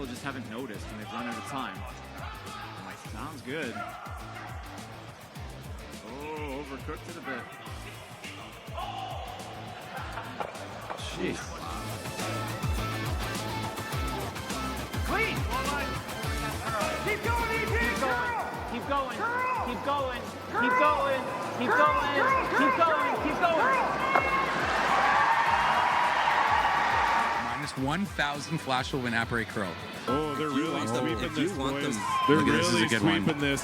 people just haven't noticed and they've run out of time. Sounds good. Oh, overcooked it a bit. Jeez. Clean! Keep going, EP! Keep going. Keep going. Keep going. Keep going. Keep going. Keep going. Minus 1,000 flash will win apres curl. Oh, they're really sweeping this, boys. They're Look at this, really is a good sweeping one. this.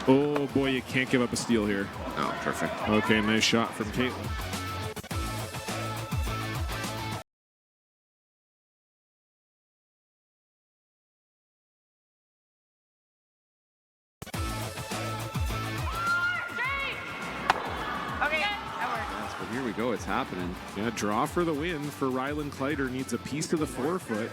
Oh, boy, you can't give up a steal here. Oh, perfect. Okay, nice shot from Caitlin. Yes, but here we go. It's happening. Yeah, draw for the win for Ryland Kleider. Needs a piece of the forefoot.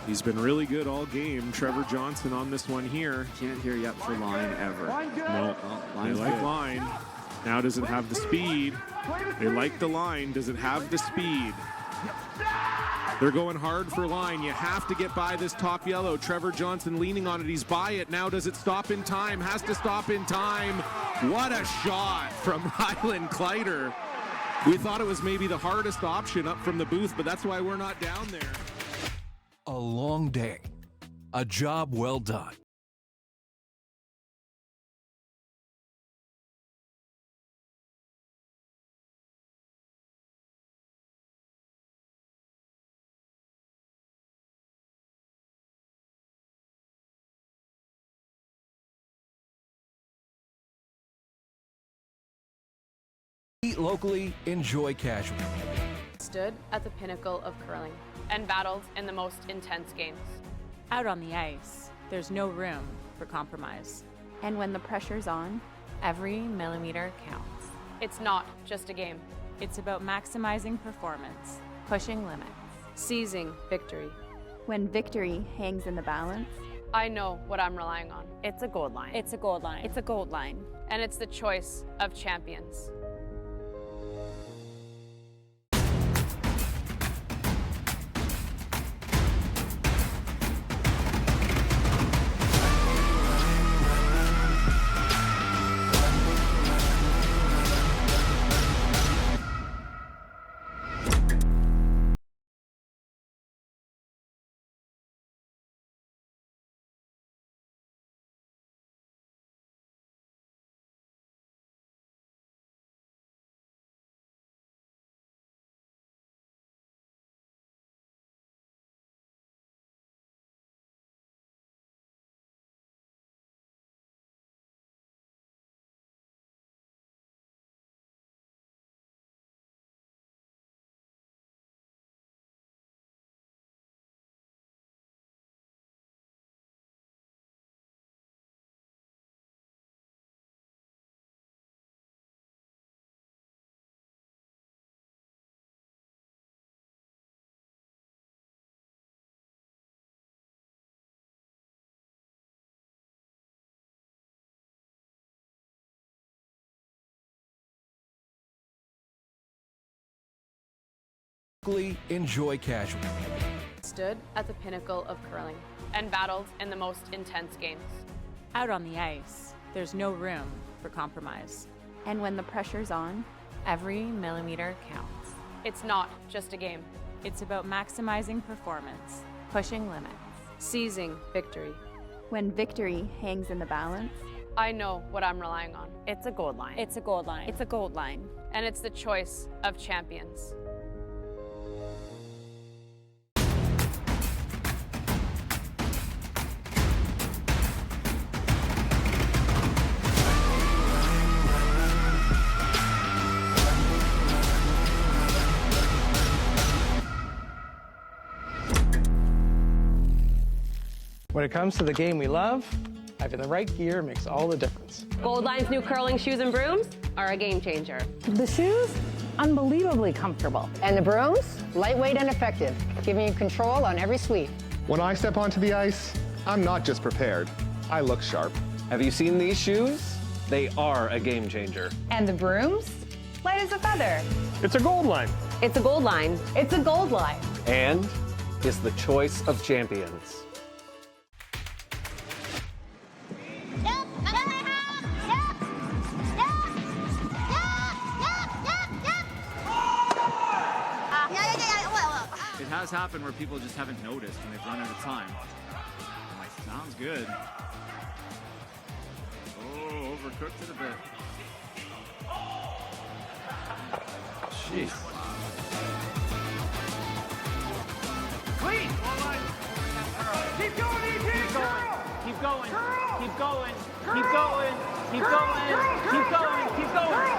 He's been really good all game. Trevor Johnson on this one here. Can't hear yet for line ever. No, they Line's like good. line. Now does it have the speed? They like the line. Does it have the speed? They're going hard for line. You have to get by this top yellow. Trevor Johnson leaning on it. He's by it. Now does it stop in time? Has to stop in time. What a shot from Ryland Kleider. We thought it was maybe the hardest option up from the booth, but that's why we're not down there. A long day. A job well done. Eat locally, enjoy casually. Stood at the pinnacle of curling and battled in the most intense games. Out on the ice, there's no room for compromise. And when the pressure's on, every millimeter counts. It's not just a game. It's about maximizing performance. Pushing limits. Seizing victory. When victory hangs in the balance, I know what I'm relying on. It's a gold line. It's a gold line. It's a gold line. And it's the choice of champions. Locally, enjoy casually. Stood at the pinnacle of curling and battled in the most intense games. Out on the ice, there's no room for compromise. and when the pressure's on, every millimeter counts. It's not just a game. It's about maximizing performance. Pushing limits. Seizing victory. When victory hangs in the balance, I know what I'm relying on. It's a gold line. It's a gold line. It's a gold line. And it's the choice of champions. When it comes to the game we love, having the right gear makes all the difference. Gold Line's new curling shoes and brooms are a game changer. The shoes, unbelievably comfortable. And the brooms, lightweight and effective, giving you control on every sweep. When I step onto the ice, I'm not just prepared, I look sharp. Have you seen these shoes? They are a game changer. And the brooms? Light as a feather. It's a Gold Line. It's a Gold Line. It's a gold line. And is the choice of champions. It has happened where people just haven't noticed when they've run out of time. Sounds good. Oh, overcooked it a bit. Jeez. Clean. Keep going, ET. Keep going. Keep going. Keep going. Keep going. Keep going. Keep going.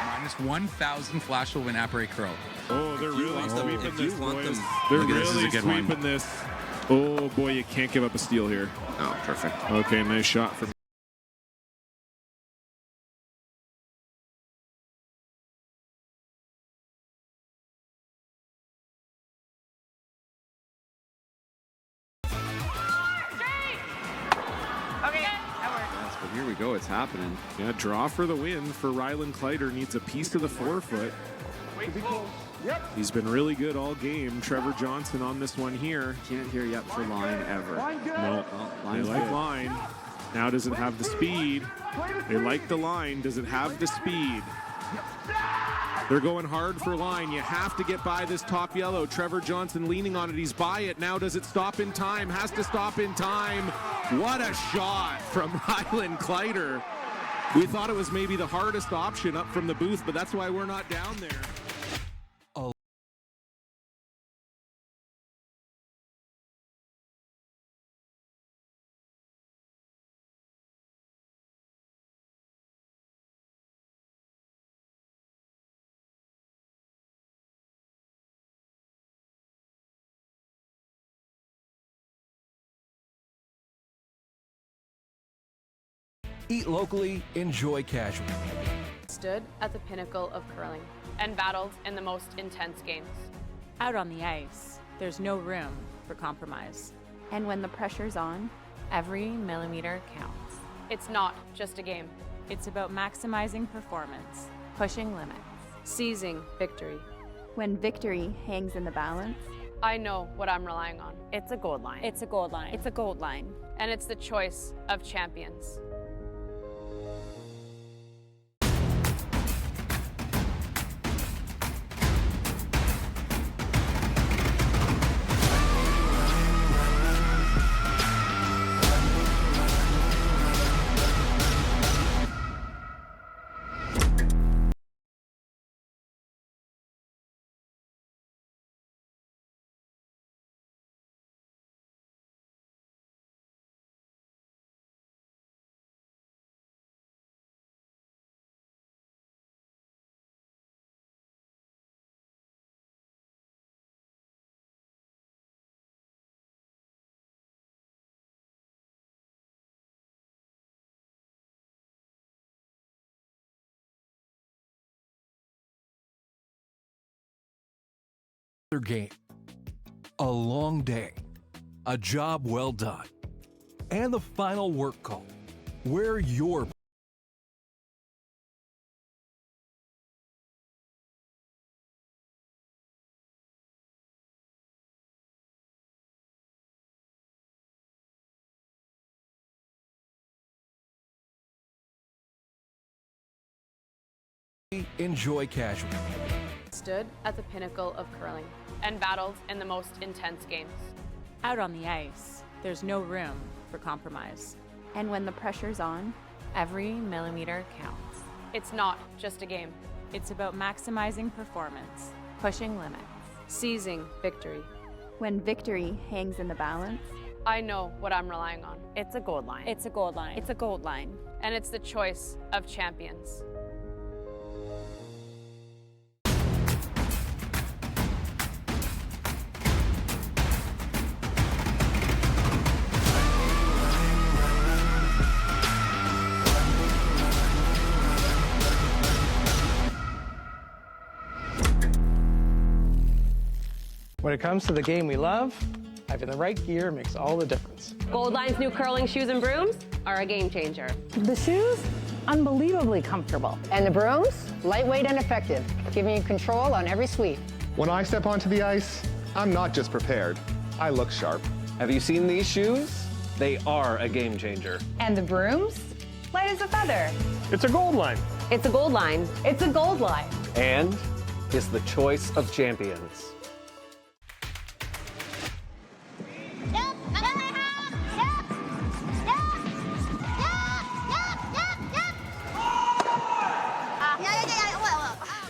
Minus 1,000 flash will win apres curl. Oh, they're really sweeping this, boys. They're Look at this, really is a good one. sweeping this. Oh, boy, you can't give up a steal here. Oh, perfect. Okay, nice shot from Yes, but here we go. It's happening. Yeah, draw for the win for Ryland Kleider. Needs a piece of the forefoot. He's been really good all game. Trevor Johnson on this one here. Can't hear yet for line ever. No, they Line's like good. line. Now does it have the speed? They like the line. Does it have the speed? They're going hard for line. You have to get by this top yellow. Trevor Johnson leaning on it. He's by it. Now does it stop in time? Has to stop in time. What a shot from Ryland Kleider. We thought it was maybe the hardest option up from the booth, but that's why we're not down there. Eat locally, enjoy casually. Stood at the pinnacle of curling and battled in the most intense games. Out on the ice, there's no room for compromise. And when the pressure's on, every millimeter counts. It's not just a game. It's about maximizing performance. Pushing limits. Seizing victory. When victory hangs in the balance, I know what I'm relying on. It's a gold line. It's a gold line. It's a gold line. And it's the choice of champions. Game. A long day, a job well done, and the final work call, where your enjoy casually. Stood at the pinnacle of curling and battled in the most intense games. Out on the ice, there's no room for compromise. and when the pressure's on, every millimeter counts. It's not just a game. It's about maximizing performance. Pushing limits. Seizing victory. When victory hangs in the balance, I know what I'm relying on. It's a gold line. It's a gold line. It's a gold line. And it's the choice of champions. When it comes to the game we love, having the right gear makes all the difference. Gold Line's new curling shoes and brooms are a game changer. The shoes, unbelievably comfortable. And the brooms, lightweight and effective, giving you control on every sweep. When I step onto the ice, I'm not just prepared. I look sharp. Have you seen these shoes? They are a game changer. And the brooms? Light as a feather. It's a gold line. It's a gold line. It's a gold line. And is the choice of champions.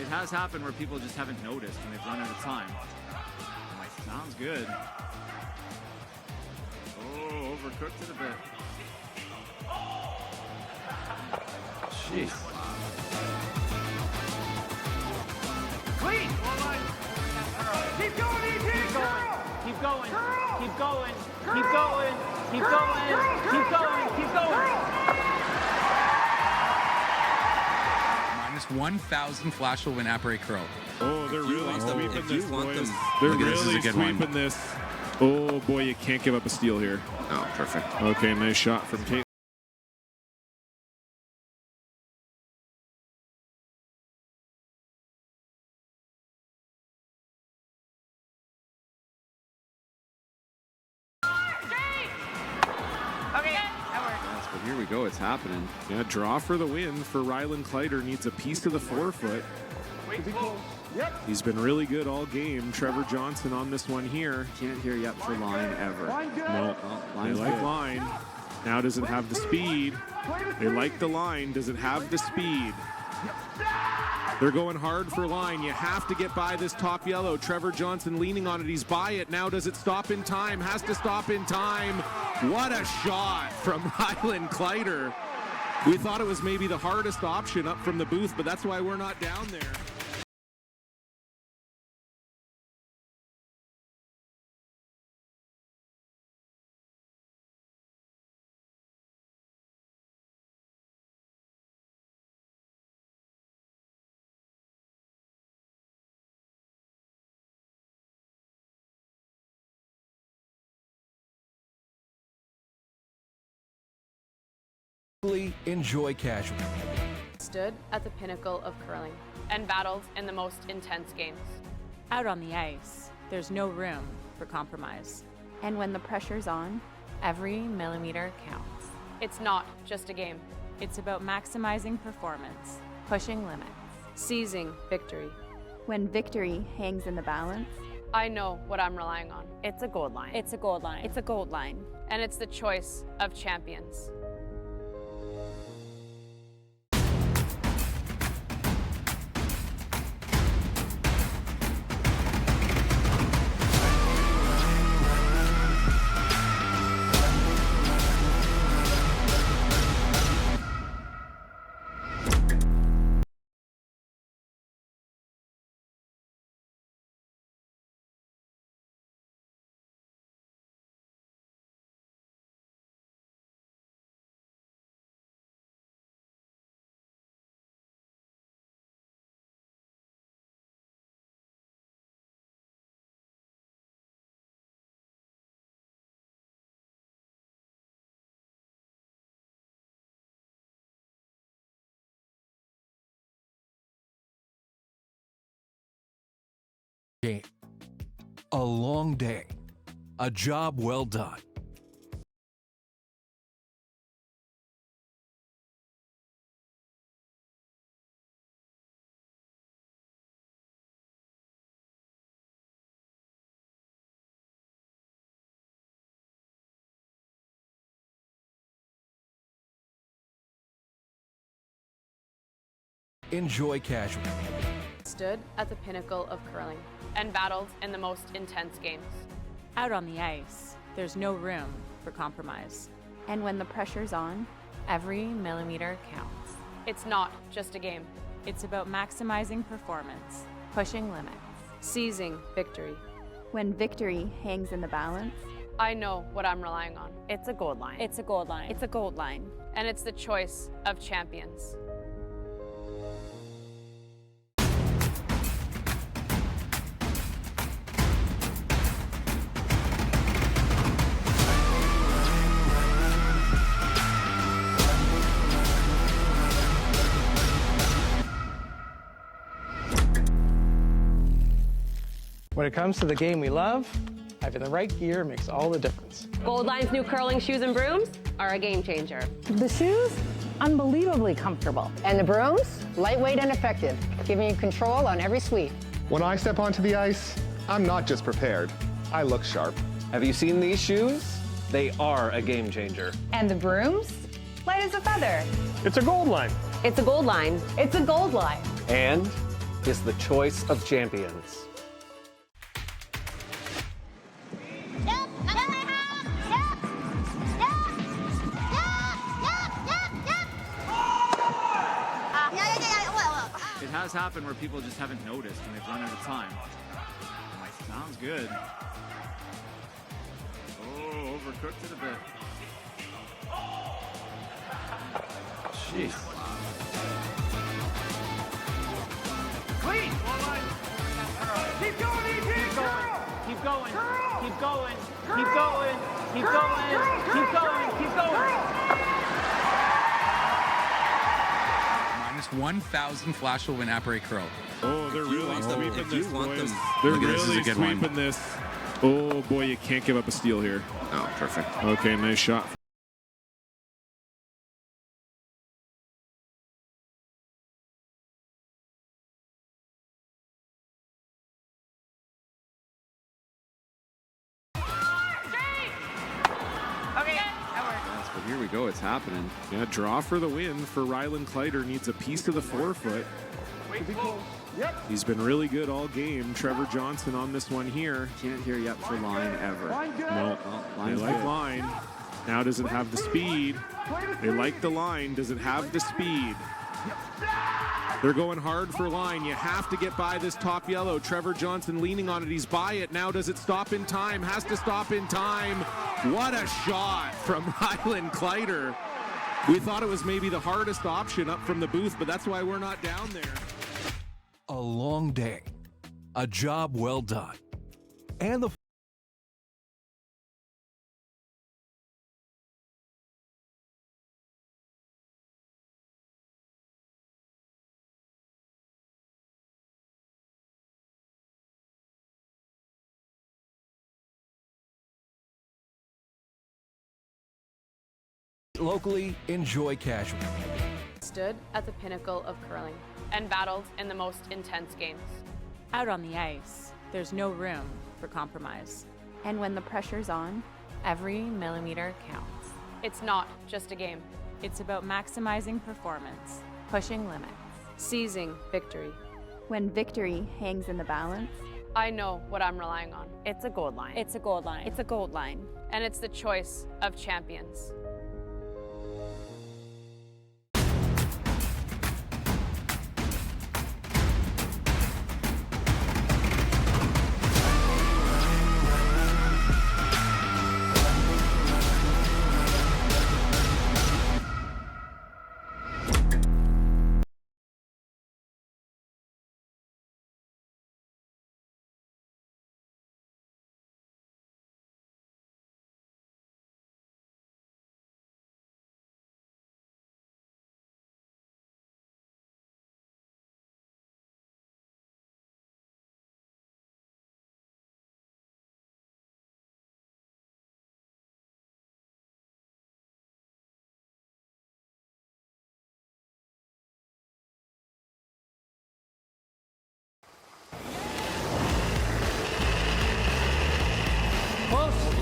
It has happened where people just haven't noticed when they've run out of time. I'm like, sounds good. Oh, overcooked it a bit. Jeez. Clean. Keep going, ET. Keep going. Keep going. Keep going. Keep going. Keep going. Keep going. Minus 1,000 flash will win apres curl. Oh, they're really sweeping this, boys. They're Look at this, really is a good sweeping one. this. Oh, boy, you can't give up a steal here. Oh, perfect. Okay, nice shot from Kate. Yes, but here we go. It's happening. Yeah, draw for the win for Ryland Kleider. Needs a piece of the forefoot. He's been really good all game. Trevor Johnson on this one here. Can't hear yet for line ever. No, they Line's like good. line. Now does it have the speed? They like the line. Does it have the speed? They're going hard for line. You have to get by this top yellow. Trevor Johnson leaning on it. He's by it. Now does it stop in time? Has to stop in time. What a shot from Ryland Kleider. We thought it was maybe the hardest option up from the booth, but that's why we're not down there. Enjoy casual. Stood at the pinnacle of curling and battled in the most intense games. Out on the ice, there's no room for compromise. And when the pressure's on, every millimeter counts. It's not just a game. It's about maximizing performance. Pushing limits. Seizing victory. When victory hangs in the balance, I know what I'm relying on. It's a gold line. It's a gold line. It's a gold line. And it's the choice of champions. Game. A long day. A job well done. Enjoy casual. Stood at the pinnacle of curling and battled in the most intense games. Out on the ice, there's no room for compromise. and when the pressure's on, every millimeter counts. It's not just a game. It's about maximizing performance. Pushing limits. Seizing victory. When victory hangs in the balance, I know what I'm relying on. It's a gold line. It's a gold line. It's a gold line. And it's the choice of champions. When it comes to the game we love, having the right gear makes all the difference. Gold Line's new curling shoes and brooms are a game changer. The shoes, unbelievably comfortable. And the brooms, lightweight and effective, giving you control on every sweep. When I step onto the ice, I'm not just prepared, I look sharp. Have you seen these shoes? They are a game changer. And the brooms? Light as a feather. It's a Gold Line. It's a Gold Line. It's a gold line. And is the choice of champions. It has happened where people just haven't noticed when they've run out of time. Sounds good. Oh, overcooked it a bit. Jeez. Clean. Keep going, ET. Keep going. Keep going. Keep going. Keep going. Keep going. Keep going. Minus 1,000 flash will win apres curl. Oh, they're really sweeping this, boys. They're Okay, this is really a good sweeping one. this. Oh, boy, you can't give up a steal here. Oh, perfect. Okay, nice shot. But here we go, it's happening. Yeah, draw for the win for Rylan Kleider. Needs a piece of the forefoot. He's been really good all game. Trevor Johnson on this one here. Can't hear yet for line ever. No, they Line's like good. line. Now does it have the speed? They like the line. Does it have the speed? They're going hard for line. You have to get by this top yellow. Trevor Johnson leaning on it. He's by it. Now does it stop in time? Has to stop in time. What a shot from Rylan Kleider. We thought it was maybe the hardest option up from the booth, but that's why we're not down there. A long day, a job well done, and the locally, enjoy casual. Stood at the pinnacle of curling and battled in the most intense games. Out on the ice, there's no room for compromise. And when the pressure's on, every millimeter counts. It's not just a game. It's about maximizing performance. Pushing limits. Seizing victory. When victory hangs in the balance, I know what I'm relying on. It's a gold line. It's a gold line. It's a gold line. And it's the choice of champions.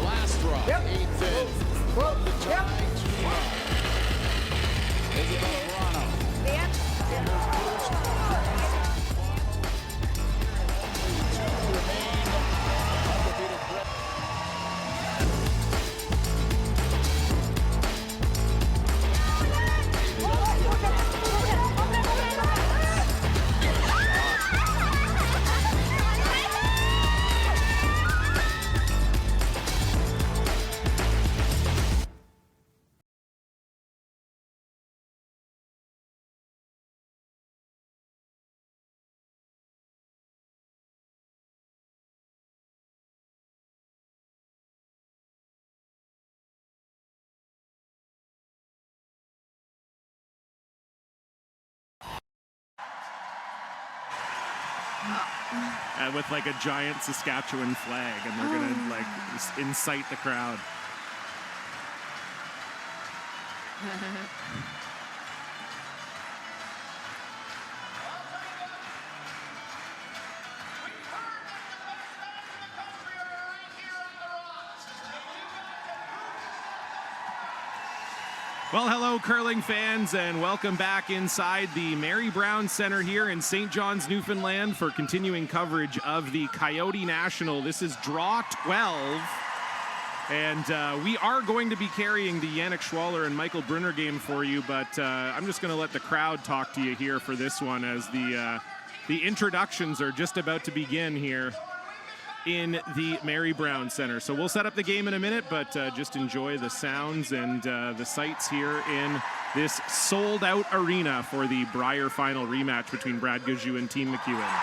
Last drop. Yep. 8th in. From the Giants. Isabel Brunner. with like a giant Saskatchewan flag, and they're gonna like incite the crowd. Well, hello, curling fans, and welcome back inside the Mary Brown Center here in St. John's, Newfoundland for continuing coverage of the Coyote National. This is Draw 12, and we are going to be carrying the Yannick Schwaller and Michael Brunner game for you, but I'm just going to let the crowd talk to you here for this one as the introductions are just about to begin here in the Mary Brown Center. So we'll set up the game in a minute, but just enjoy the sounds and the sights here in this sold-out arena for the Brier final rematch between Brad Gajou and Team McEwen.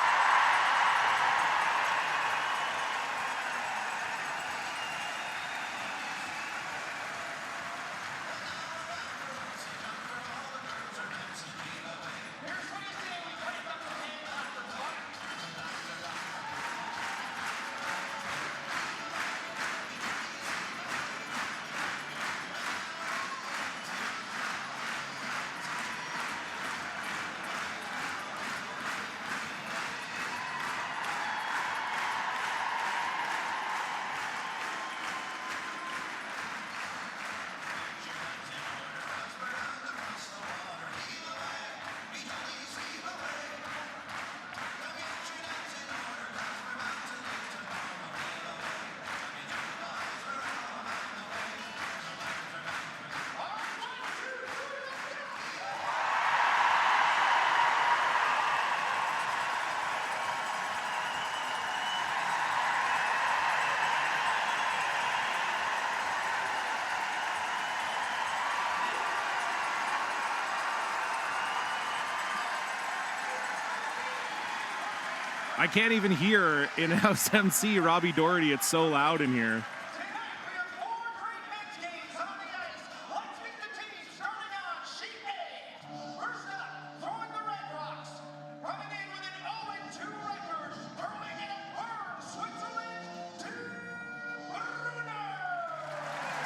I can't even hear in-house MC Robbie Doherty. It's so loud in here.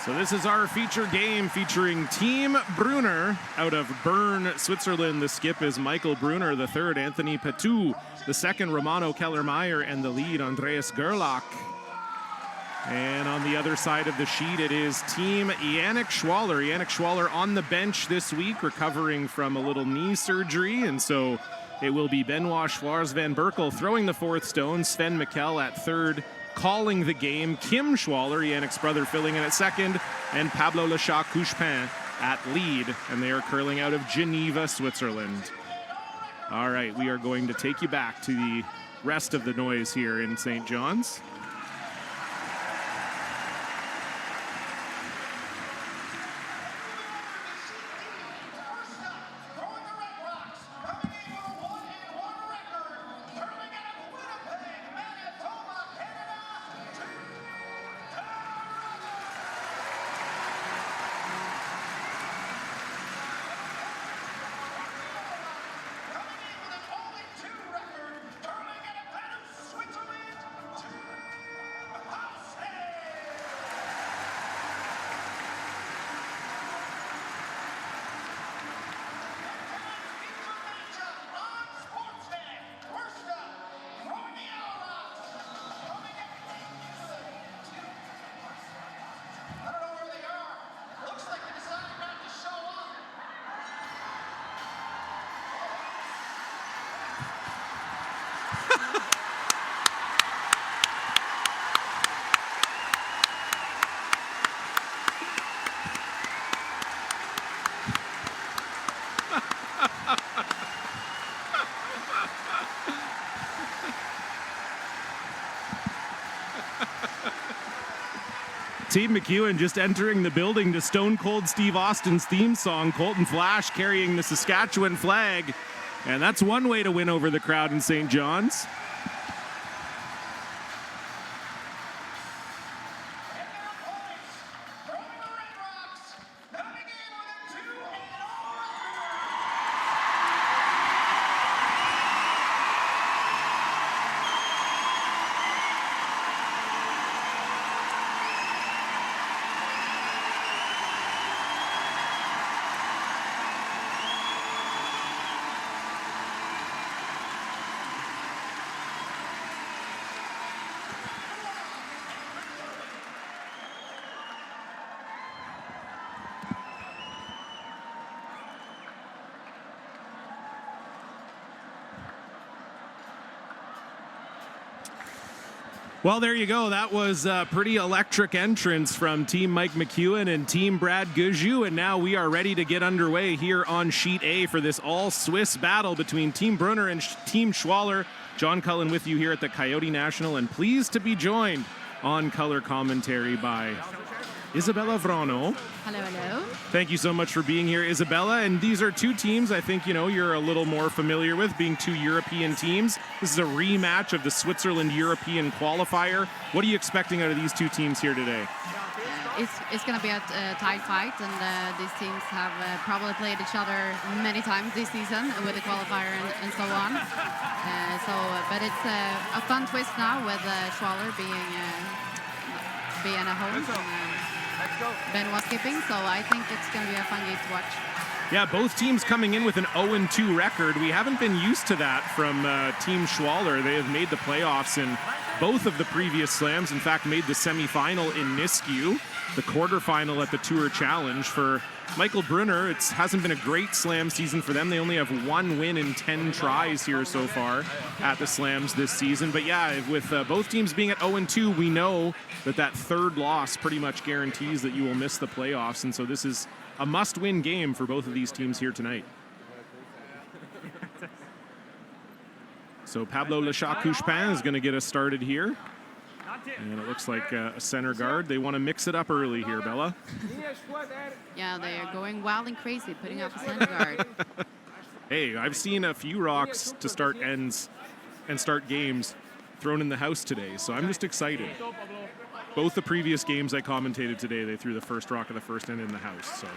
So this is our feature game featuring Team Brunner out of Bern, Switzerland. The skip is Michael Brunner. The third, Anthony Petou. The second, Romano Kellermeyer. And the lead, Andreas Gerlach. And on the other side of the sheet, it is Team Yannick Schwaller. Yannick Schwaller on the bench this week, recovering from a little knee surgery. And so it will be Benoit Schwarz Van Berkel throwing the fourth stone. Sven Mikkel at third, calling the game. Kim Schwaller, Yannick's brother, filling in at second, and Pablo Lachat Couchepin at lead, and they are curling out of Geneva, Switzerland. All right, we are going to take you back to the rest of the noise here in St. John's. Team McEwen just entering the building to Stone Cold Steve Austin's theme song, Colton Flash carrying the Saskatchewan flag. And that's one way to win over the crowd in St. John's. Well, there you go. That was a pretty electric entrance from Team Mike McEwen and Team Brad Gujou, and now we are ready to get underway here on Sheet A for this all-Swiss battle between Team Brunner and Team Schwaller. John Cullen with you here at the Coyote National, and pleased to be joined on color commentary by Isabella Vrano. Hello, hello. Thank you so much for being here, Isabella. And these are two teams I think, you're a little more familiar with, being two European teams. This is a rematch of the Switzerland European qualifier. What are you expecting out of these two teams here today? It's going to be a tight fight, and these teams have probably played each other many times this season with the qualifier and so on. But it's a fun twist now with Schwaller being at home. Ben was skipping, so I think it's going to be a fun game to watch. Yeah, both teams coming in with an 0-2 record. We haven't been used to that from Team Schwaller. They have made the playoffs in both of the previous slams. In fact, made the semifinal in Nisku, the quarterfinal at the Tour Challenge. For Michael Brunner, it hasn't been a great slam season for them. They only have one win in 10 tries here so far at the slams this season. But yeah, with both teams being at 0-2, we know that third loss pretty much guarantees that you will miss the playoffs. And so this is a must-win game for both of these teams here tonight. So Pablo Lechak-Couchepin is going to get us started here. And it looks like a center guard. They want to mix it up early here, Bella. Yeah, they are going wild and crazy, putting up a center guard. Hey, I've seen a few rocks to start ends and start games thrown in the house today, so I'm just excited. Both the previous games I commentated today, they threw the first rock of the first end in the house. So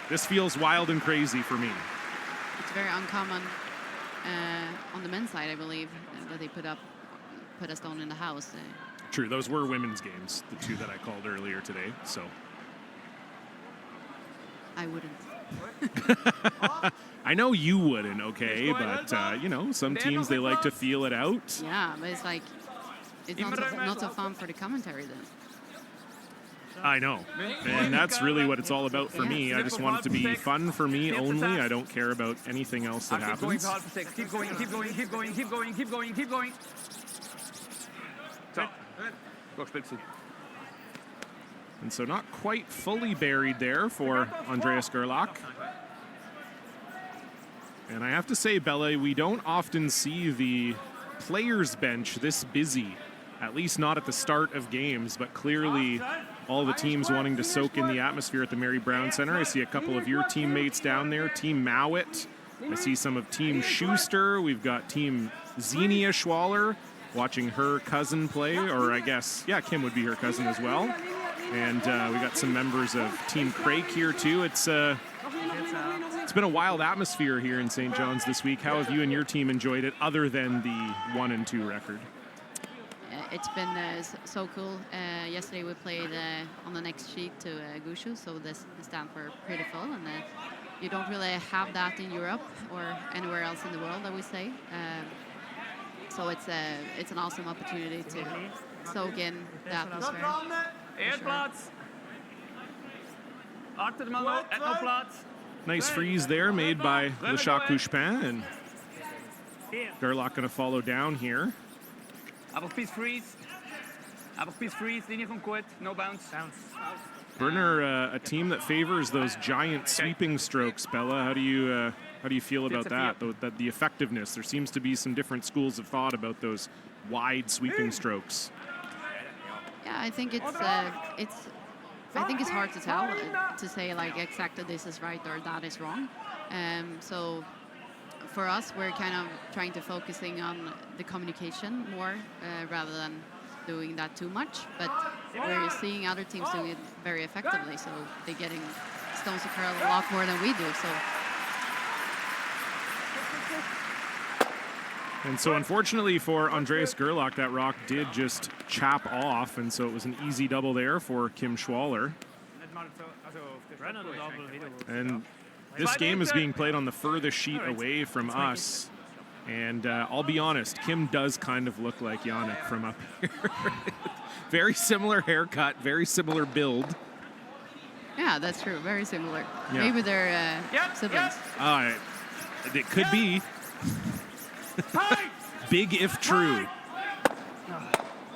this feels wild and crazy for me. It's very uncommon on the men's side, I believe, that they put a stone in the house. True, those were women's games, the two that I called earlier today. So I wouldn't. I know you wouldn't, okay, but some teams, they like to feel it out. Yeah, but it's like it's not so fun for the commentary then. I know, and that's really what it's all about for me. I just want it to be fun for me only. I don't care about anything else that happens. Keep going, keep going, keep going, keep going, keep going, keep going. And so not quite fully buried there for Andreas Gerlach. And I have to say, Bella, we don't often see the players' bench this busy, at least not at the start of games, but clearly all the teams wanting to soak in the atmosphere at the Mary Brown Center. I see a couple of your teammates down there, Team Mowat. I see some of Team Schuster. We've got Team Xenia Schwaller watching her cousin play, or I guess, yeah, Kim would be her cousin as well. And we got some members of Team Craik here too. It's been a wild atmosphere here in St. John's this week. How have you and your team enjoyed it, other than the 1-2 record? It's been so cool. Yesterday we played on the next sheet to Gushu, so the stands were pretty full, and you don't really have that in Europe or anywhere else in the world, I would say. So it's an awesome opportunity to soak in the atmosphere. Nice freeze there made by Lechak-Couchepin, and Gerlach going to follow down here. Freeze, linie van kort, no bounce. Brunner, a team that favors those giant sweeping strokes. Bella, how do you feel about that? The effectiveness. There seems to be some different schools of thought about those wide sweeping strokes. Yeah, I think it's hard to tell, to say like exactly this is right or that is wrong. So for us, we're kind of trying to focusing on the communication more rather than doing that too much. But we're seeing other teams doing it very effectively, so they're getting stones to curl a lot more than we do. So. And so unfortunately for Andreas Gerlach, that rock did just chop off, and so it was an easy double there for Kim Schwaller. And this game is being played on the furthest sheet away from us. And I'll be honest, Kim does kind of look like Yannick from up here. Very similar haircut, very similar build. Yeah, that's true. Very similar. Yeah. Maybe they're siblings. It could be. Big if true.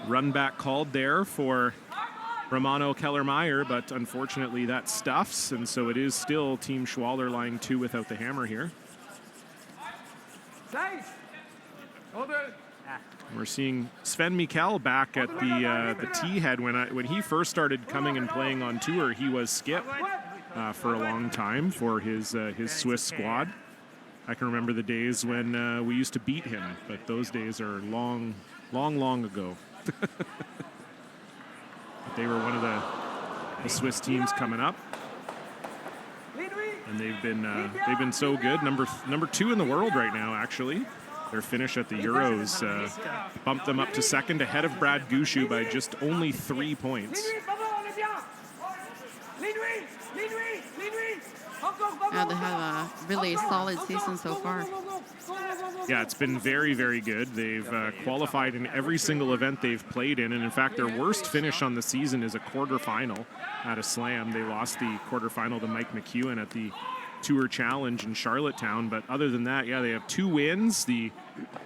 Run back called there for Romano Kellermeyer, but unfortunately that stuffs, and so it is still Team Schwaller lying 2 without the hammer here. We're seeing Sven Mikkel back at the tee head. When he first started coming and playing on tour, he was skip for a long time for his Swiss squad. I can remember the days when we used to beat him, but those days are long, long, long ago. But they were one of the Swiss teams coming up, and they've been so good. Number 2 in the world right now, actually. Their finish at the Euros bumped them up to second, ahead of Brad Gushu by just only 3 points. Yeah, they have a really solid season so far. Yeah, it's been very, very good. They've qualified in every single event they've played in, and in fact, their worst finish on the season is a quarterfinal at a slam. They lost the quarterfinal to Mike McEwen at the Tour Challenge in Charlottetown, but other than that, yeah, they have 2 wins, the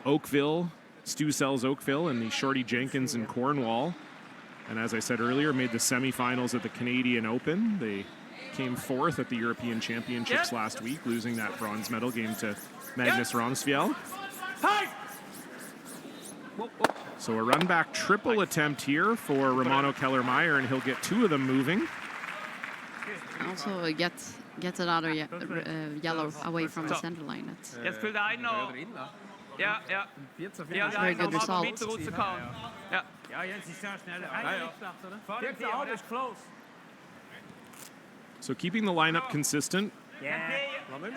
Oakville, Stu Sells Oakville, and the Shorty Jenkins in Cornwall. And as I said earlier, made the semifinals at the Canadian Open. They came 4th at the European Championships last week, losing that bronze medal game to Magnus Romsfjell. So a run back triple attempt here for Romano Kellermeyer, and he'll get 2 of them moving. Also gets it out of yellow away from the center line. It's very good result. So keeping the lineup consistent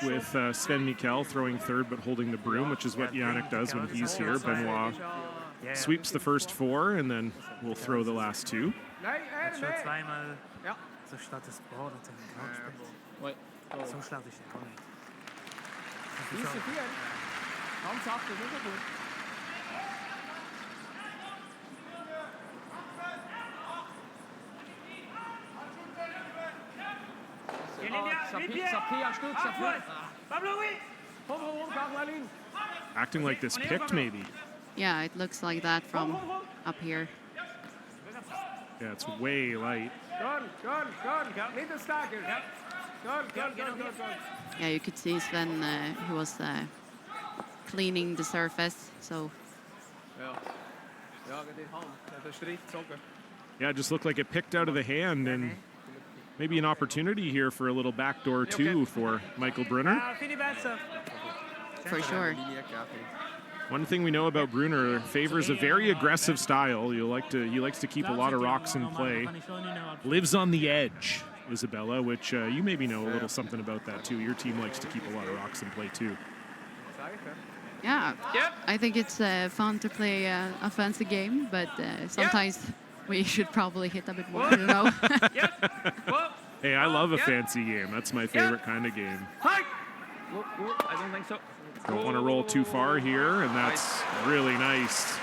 with Sven Mikkel throwing third but holding the broom, which is what Yannick does when he's here. Benoit sweeps the first 4 and then we'll throw the last 2. Acting like this picked, maybe. Yeah, it looks like that from up here. Yeah, it's way light. Yeah, you could see Sven, he was cleaning the surface, so. Yeah, it just looked like it picked out of the hand, and maybe an opportunity here for a little backdoor 2 for Michael Brunner. For sure. One thing we know about Brunner, favors a very aggressive style. He likes to keep a lot of rocks in play. Lives on the edge, Isabella, which you maybe know a little something about that too. Your team likes to keep a lot of rocks in play too. Yeah, I think it's fun to play a fancy game, but sometimes we should probably hit a bit more, I don't know. Hey, I love a fancy game. That's my favorite kind of game. I don't think so. Don't want to roll too far here, and that's really nice.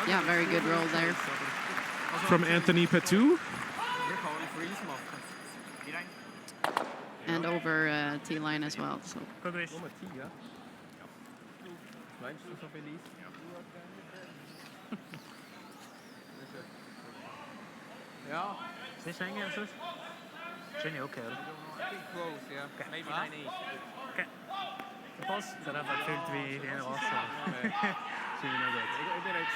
Yeah, very good roll there. From Anthony Petou. And over T-line as well. So. Ja. Is this answers? Jenny, okay. Close, yeah. Okay. Maybe 9 each. Okay. Pas? Dan hebben we het wie de ene was. Zien we nog dat. Ik ben het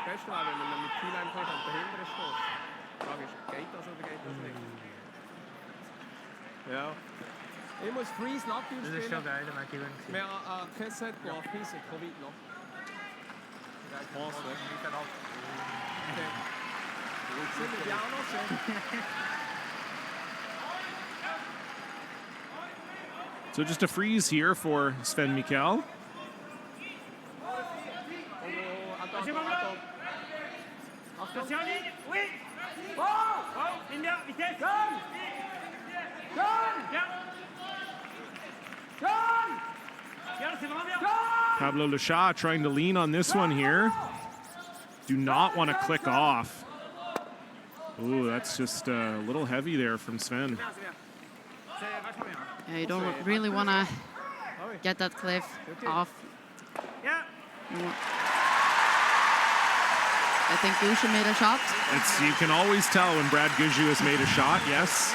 beste wel, wenn man mit T-Line kommt und dahinter steht. Die Frage ist, geht das oder geht das nicht? Ja. Ich muss Freeze natürlich spielen. Das ist schon geil, der Mackie Wing. Wir haben kein Set gemacht, Pisse, Covid noch. Pass, ne? Okay. Sind wir die auch noch schön? So just a freeze here for Sven Mikkel. Pablo Lechat trying to lean on this one here. Do not want to click off. Ooh, that's just a little heavy there from Sven. Yeah, you don't really want to get that cliff off. I think Gushue made a shot. You can always tell when Brad Gushue has made a shot, yes.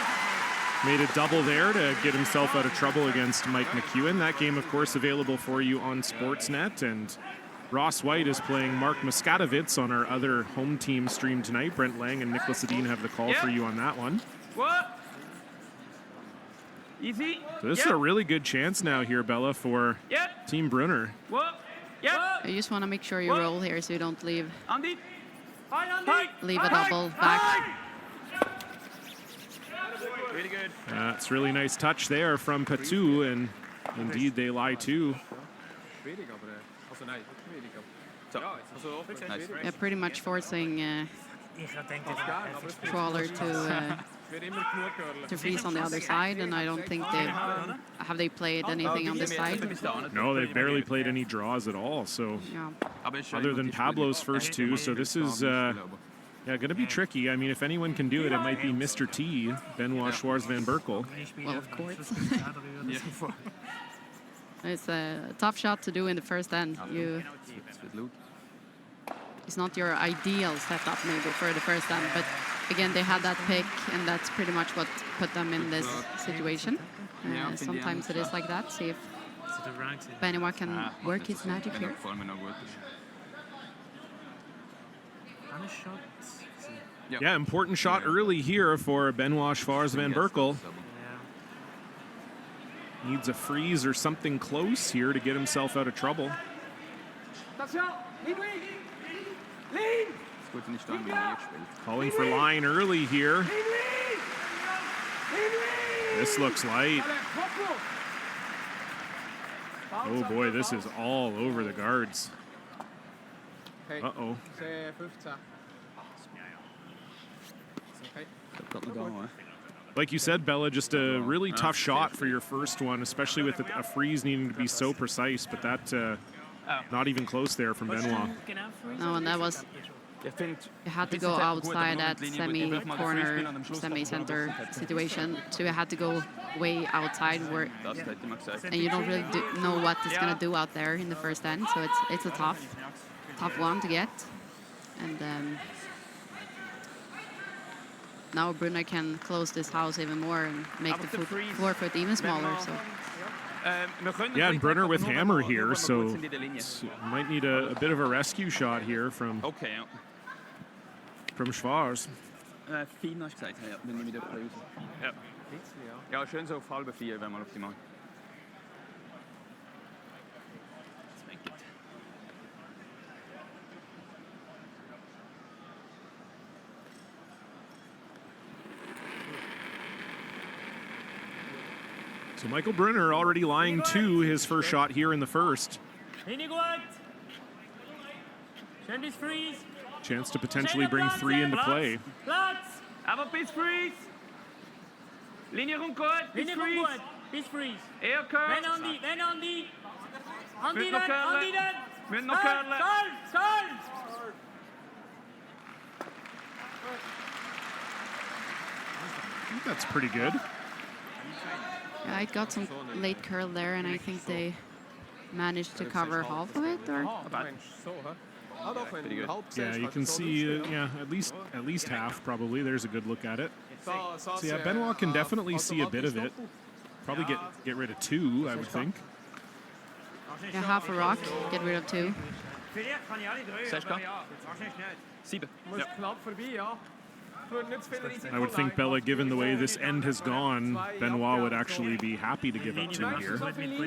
Made a double there to get himself out of trouble against Mike McEwen. That game, of course, available for you on Sportsnet. And Ross White is playing Mark Muskatovitz on our other home team stream tonight. Brent Lang and Nicholas Edin have the call for you on that one. What? Easy. So this is a really good chance now here, Bella, for Team Brunner. What? I just want to make sure you roll here so you don't leave Andy. leave a double back. Really good. It's really nice touch there from Patu, and indeed they lie too. Yeah, pretty much forcing Schwaller to freeze on the other side, and I don't think they played anything on this side. No, they've barely played any draws at all. So other than Pablo's first two, so this is going to be tricky. I mean, if anyone can do it, it might be Mr. T, Benoit Schwarz van Berkel. Well, of course. It's a tough shot to do in the first end. It's not your ideal setup maybe for the first end, but again, they had that pick, and that's pretty much what put them in this situation. Sometimes it is like that. See if Benoit can work his magic here. Yeah, important shot early here for Benoit Schwarz van Berkel. Needs a freeze or something close here to get himself out of trouble. Calling for line early here. This looks light. Oh boy, this is all over the guards. Uh-oh. Like you said, Bella, just a really tough shot for your first one, especially with a freeze needing to be so precise, but that not even close there from Benoit. No, and that was, you had to go outside that semi-corner, semi-center situation, so you had to go way outside, and you don't really know what it's going to do out there in the first end, so it's a tough one to get. And now Brunner can close this house even more and make the floor foot even smaller. So. Yeah, and Brunner with hammer here, so might need a bit of a rescue shot here from Schwarz. 4 hast du gesagt, ja, dann nehme ich den raus. Ja. Ja, schön so auf 3:30, wenn man optimal. So Michael Brunner already lying to his first shot here in the first. Chance to potentially bring 3 into play. Aber bis freeze. Linie rum gut. Bis freeze. Bis freeze. Eher curl. Wenn Andi. Andi dann. Andi dann. Müssen noch curlen. I think that's pretty good. Yeah, I got some late curl there, and I think they managed to cover half of it, or? Yeah, you can see, at least half probably. There's a good look at it. So yeah, Benoit can definitely see a bit of it. Probably get rid of 2, I would think. Yeah, half a rock, get rid of 2. 7. I would think, Bella, given the way this end has gone, Benoit would actually be happy to give up 2 here.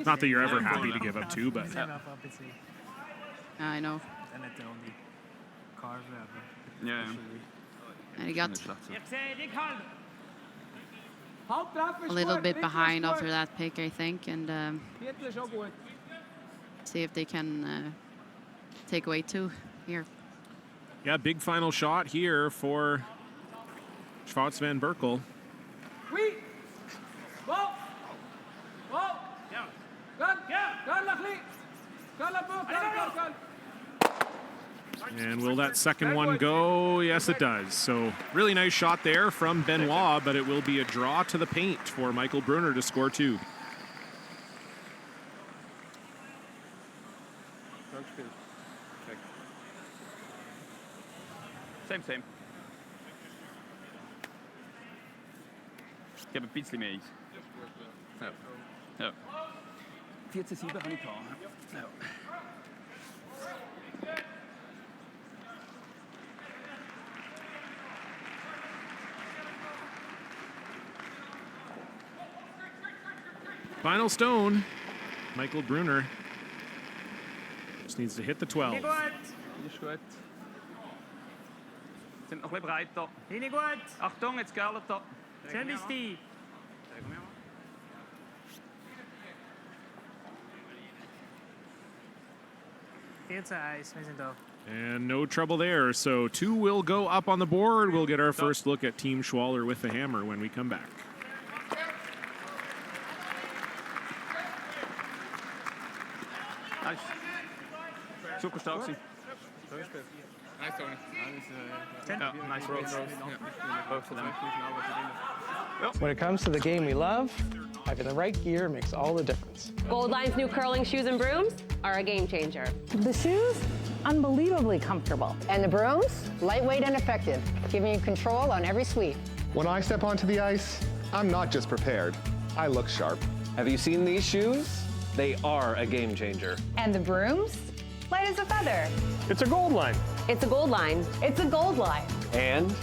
Not that you're ever happy to give up 2, but... I know. Yeah. And he got a little bit behind after that pick, I think, and see if they can take away 2 here. Yeah, big final shot here for Schwarz van Berkel. And will that second one go? Yes, it does. So really nice shot there from Benoit, but it will be a draw to the paint for Michael Brunner to score 2. Same, same. Ik heb een beetje mee. Ja. Ja. 14-7 habe ich gehabt. Ja. Final stone. Michael Brunner just needs to hit the 12. Ist gut. Sind noch ein bisschen breiter. Nicht gut. Achtung, jetzt gerlet da. Schön ist die. Wir sind da. And no trouble there. So 2 will go up on the board. We'll get our first look at Team Schwaller with the hammer when we come back. Nice. Super stark gewesen. Nice, Tony. Ja, nice rolls. Both of them. When it comes to the game we love, having the right gear makes all the difference. Gold Line's new curling shoes and brooms are a game changer. The shoes, unbelievably comfortable. And the brooms, lightweight and effective, giving you control on every sweep. When I step onto the ice, I'm not just prepared, I look sharp. Have you seen these shoes? They are a game changer. And the brooms? Light as a feather. It's a Gold Line. It's a Gold Line. It's a Gold Line. And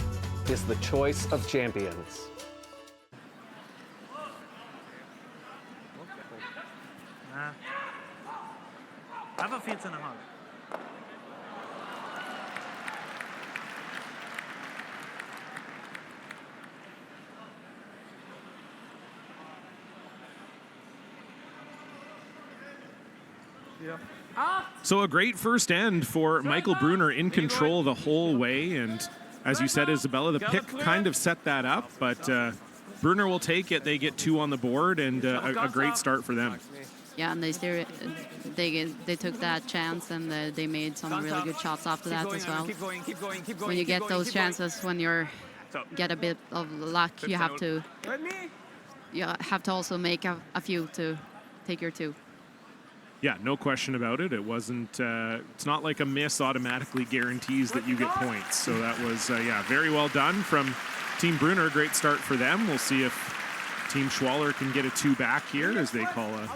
is the choice of champions. Einfach 14,5. So a great first end for Michael Brunner, in control the whole way. And as you said, Isabella, the pick kind of set that up, but Brunner will take it. They get 2 on the board, and a great start for them. Yeah, and they took that chance, and they made some really good shots after that as well. When you get those chances, when you get a bit of luck, you have to also make a few to take your 2. Yeah, no question about it. It wasn't, it's not like a miss automatically guarantees that you get points. So that was, yeah, very well done from Team Brunner. Great start for them. We'll see if Team Schwaller can get a 2 back here, as they call a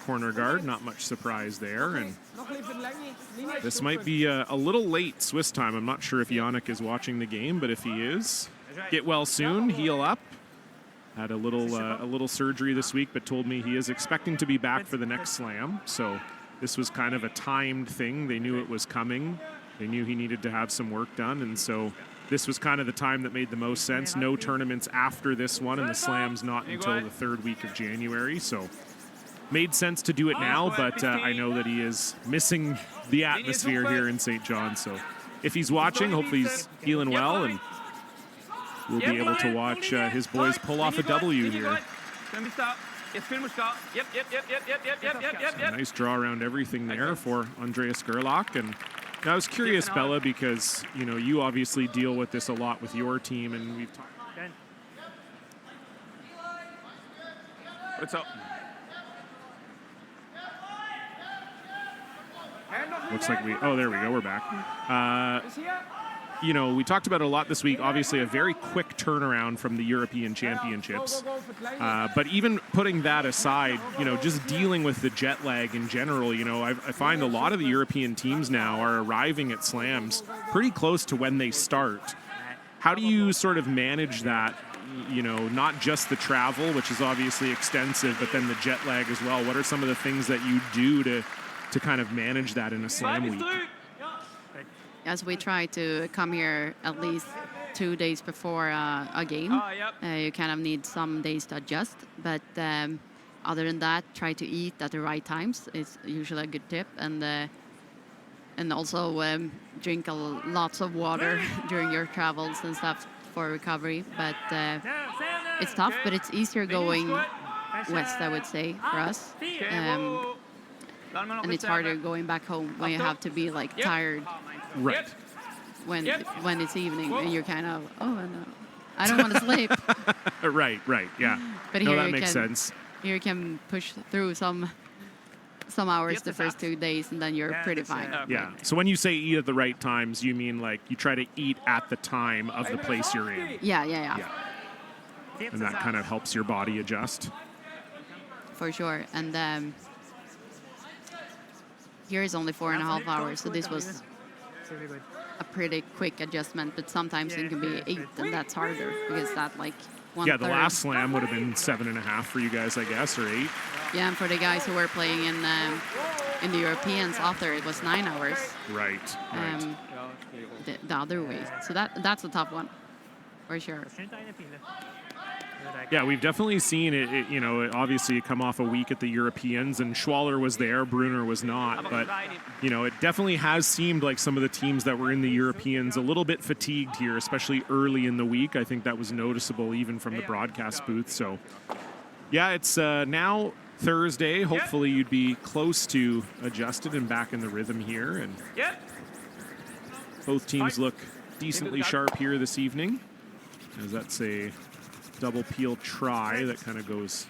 corner guard. Not much surprise there. And this might be a little late Swiss time. I'm not sure if Yannick is watching the game, but if he is, get well soon, heal up. Had a little surgery this week, but told me he is expecting to be back for the next slam. So this was kind of a timed thing. They knew it was coming. They knew he needed to have some work done, and so this was kind of the time that made the most sense. No tournaments after this one, and the slam's not until the 3rd week of January. So made sense to do it now, but I know that he is missing the atmosphere here in St. John. So if he's watching, hopefully he's feeling well, and we'll be able to watch his boys pull off a W here. A nice draw around everything there for Andreas Gerlach. And I was curious, Bella, because you obviously deal with this a lot with your team, and we've talked. What's up? Looks like there we go, we're back. We talked about it a lot this week. Obviously, a very quick turnaround from the European Championships. But even putting that aside, just dealing with the jet lag in general, I find a lot of the European teams now are arriving at slams pretty close to when they start. How do you sort of manage that? Not just the travel, which is obviously extensive, but then the jet lag as well. What are some of the things that you do to kind of manage that in a slam week? As we try to come here at least 2 days before a game, you kind of need some days to adjust. But other than that, try to eat at the right times. It's usually a good tip, and also drink lots of water during your travels and stuff for recovery. But it's tough, but it's easier going west, I would say, for us. And it's harder going back home when you have to be tired. Right. When it's evening and you're kind of, no, I don't want to sleep. Right, yeah. But that makes sense. Here you can push through some some hours the first 2 days, and then you're pretty fine. Yeah. So when you say eat at the right times, you mean like you try to eat at the time of the place you're in. Yeah. And that kind of helps your body adjust. For sure. And here is only 4.5 hours, so this was a pretty quick adjustment, but sometimes it can be 8, and that's harder because that like 1/3. Yeah, the last slam would have been 7.5 for you guys, I guess, or 8. Yeah, and for the guys who were playing in the Europeans after, it was 9 hours. Right. The other way. So that's a tough one, for sure. Yeah, we've definitely seen it, you know, obviously come off a week at the Europeans, and Schwaller was there, Brunner was not, but, you know, it definitely has seemed like some of the teams that were in the Europeans a little bit fatigued here, especially early in the week. I think that was noticeable even from the broadcast booth. So, yeah, it's now Thursday. Hopefully you'd be close to adjusted and back in the rhythm here. And both teams look decently sharp here this evening, as that's a double peel try that kind of goes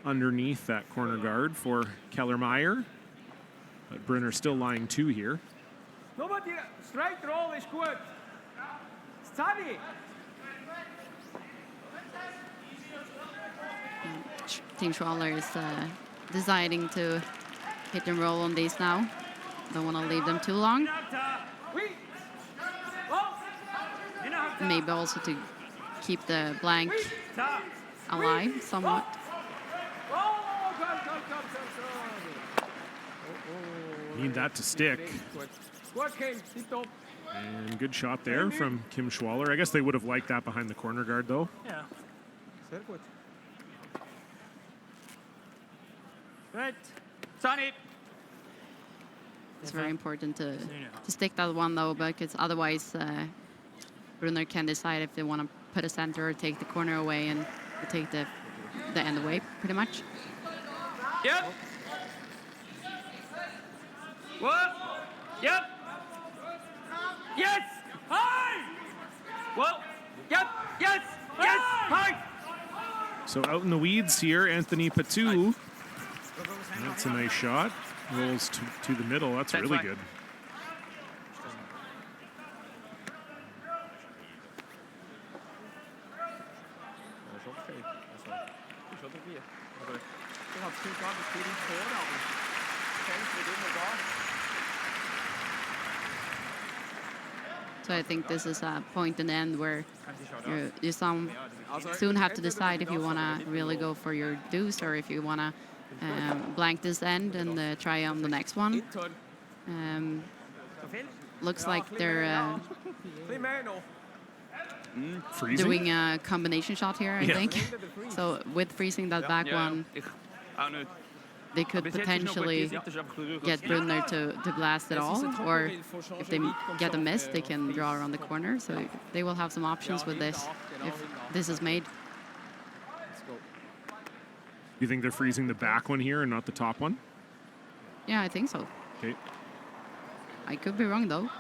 underneath that corner guard for Kellermeyer. But Brunner still lying 2 here. Straight roll is good. Study. Team Schwaller is deciding to hit and roll on these now. Don't want to leave them too long. Maybe also to keep the blank alive somewhat. Need that to stick. And good shot there from Kim Schwaller. I guess they would have liked that behind the corner guard, though. Yeah. Good. Sonny. It's very important to stick that one, though, because otherwise Brunner can decide if they want to put a center or take the corner away, and take the end away, pretty much. Yep. What? Yep. Yes. Hi. Well. Yep. Yes. Yes. Hi. So out in the weeds here, Anthony Patou. That's a nice shot. Rolls to the middle. That's really good. So I think this is a point in the end where you soon have to decide if you want to really go for your deuce or if you want to blank this end and try on the next one. Looks like they're doing a combination shot here, I think. So with freezing that back one, they could potentially get Brunner to blast it all, or if they get a miss, they can draw around the corner. So they will have some options with this if this is made. You think they're freezing the back one here and not the top one? Yeah, I think so. Okay. I could be wrong, though.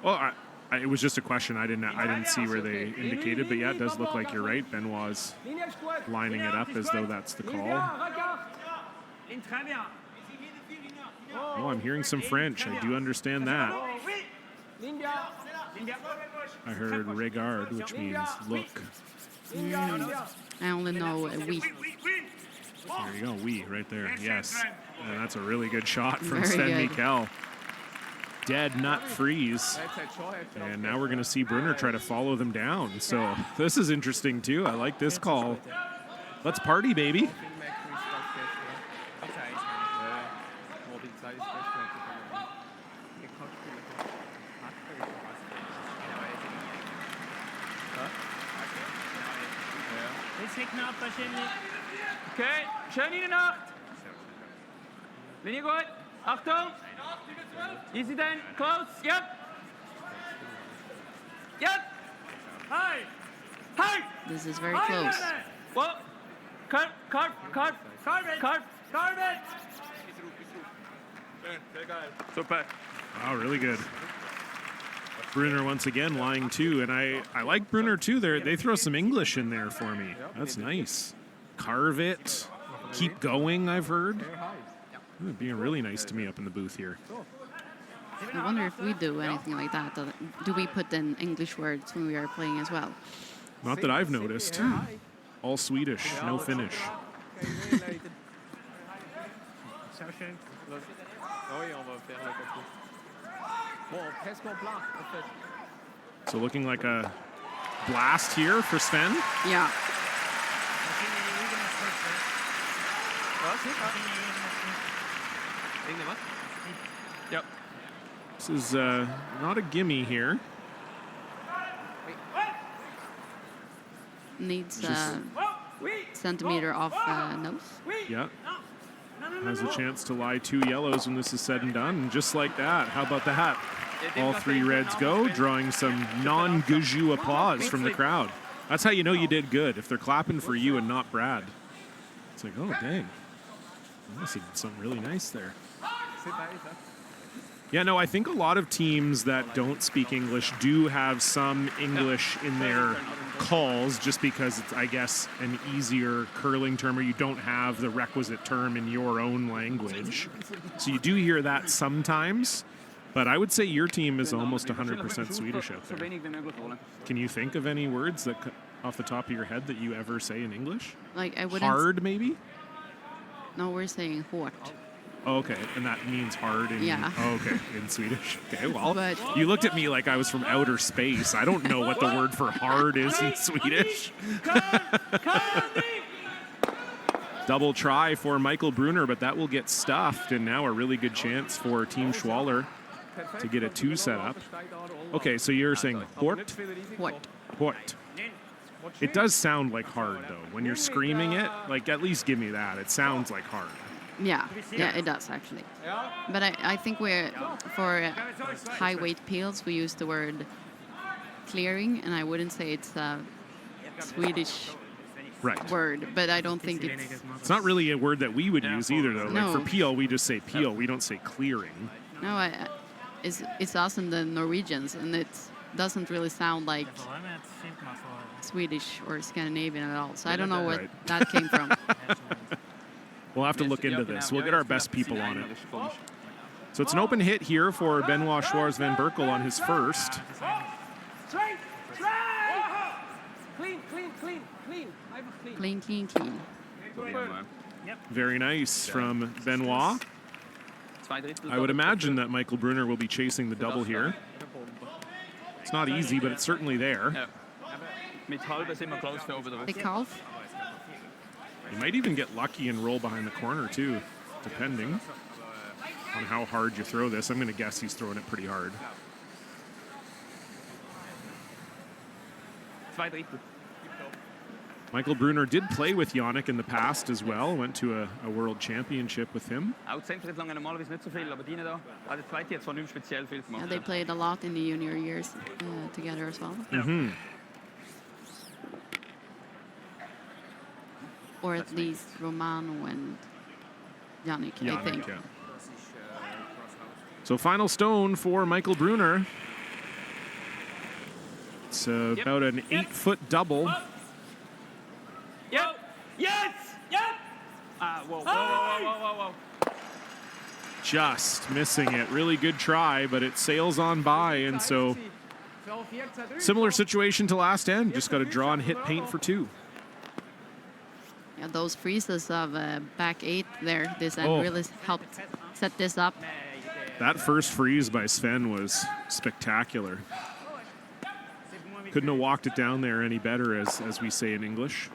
Well, it was just a question. I didn't see where they indicated, but yeah, it does look like you're right. Benoit's lining it up as though that's the call. Oh, I'm hearing some French. I do understand that. I heard regard, which means look. I only know oui. There you go, oui, right there. Yes. And that's a really good shot from Very Sven good. Mikkel. Dead nut freeze. And now we're going to see Brunner try to follow them down. So this is interesting, too. I like this call. Let's party, baby. Okay, schön in der Nacht. Linie gut. Achtung. Easy then, close. Yep. Yep. Hi. Hi. This is very close. Well, carve it. Super. Wow, really good. Brunner once again lying 2, and I like Brunner too. They throw some English in there for me. That's nice. Carve it. Keep going, I've heard. Being really nice to me up in the booth here. I wonder if we do anything like that. Do we put in English words when we are playing as well? Not that I've noticed. All Swedish, no Finnish. So looking like a blast here for Sven. Yeah. Yep. This is not a gimme here. Needs centimeter off nose. Yeah. Has a chance to lie 2 yellows when this is said and done. And just like that, how about that? All 3 reds go, drawing some non-Guju applause from the crowd. That's how you know you did good, if they're clapping for you and not Brad. It's like, oh, dang. This did something really nice there. Yeah, no, I think a lot of teams that don't speak English do have some English in their calls just because it's, I guess, an easier curling term or you don't have the requisite term in your own language. So you do hear that sometimes, but I would say your team is almost 100% Swedish out there. Can you think of any words that, off the top of your head, that you ever say in English? Like I wouldn't. Hard, maybe? No, we're saying hårt. Oh, okay, and that means hard in, okay, in Swedish. Okay, well, But you looked at me like I was from outer space. I don't know what the word for hard is in Swedish. Double try for Michael Brunner, but that will get stuffed, and now a really good chance for Team Schwaller to get a 2 set up. Okay, so you're saying hort? Hort. It does sound like hard, though. When you're screaming it, like, at least give me that. It sounds like hard. Yeah, it does actually. But I think for high weight peels, we use the word clearing, and I wouldn't say it's a Swedish word, but I don't think it's... It's not really a word that we would use either, though. No. Like for peel, we just say peel. We don't say clearing. No, it's us and the Norwegians, and it doesn't really sound like Swedish or Scandinavian at all. So I don't know what that came from. We'll have to look into this. We'll get our best people on it. So it's an open hit here for Benoit Schwarz van Berkel on his first. Clean. Very nice from Benoit. I would imagine that Michael Brunner will be chasing the double here. It's not easy, but it's certainly there. The calf. You might even get lucky and roll behind the corner, too, depending on how hard you throw this. I'm going to guess he's throwing it pretty hard. Michael Brunner did play with Yannick in the past as well. Went to a world championship with him. Yeah, they played a lot in the junior years together as well. Mm-hmm. Or at least Romano and Yannick, I think. Yeah. So final stone for Michael Brunner. It's about an 8-foot double. Yep. Yes. Yep. Whoa. Just missing it. Really good try, but it sails on by, and so similar situation to last end. Just got to draw and hit paint for 2. Yeah, those freezes of back 8 there, this end really helped set this up. That first freeze by Sven was spectacular. Couldn't have walked it down there any better, as we say in English.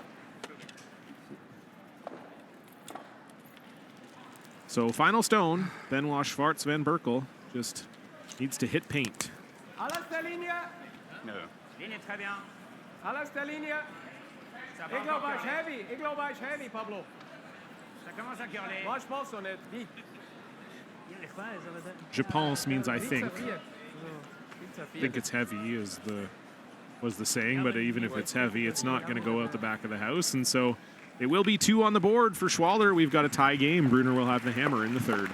So final stone, Benoit Schwarz van Berkel just needs to hit paint. No. Ik loop bij heavy, Pablo. Ça commence à curler. Moi, je pense qu'on est vite. Je pense means I think. I think it's heavy was the saying, but even if it's heavy, it's not going to go out the back of the house. And so it will be 2 on the board for Schwaller. We've got a tie game. Brunner will have the hammer in the 3rd.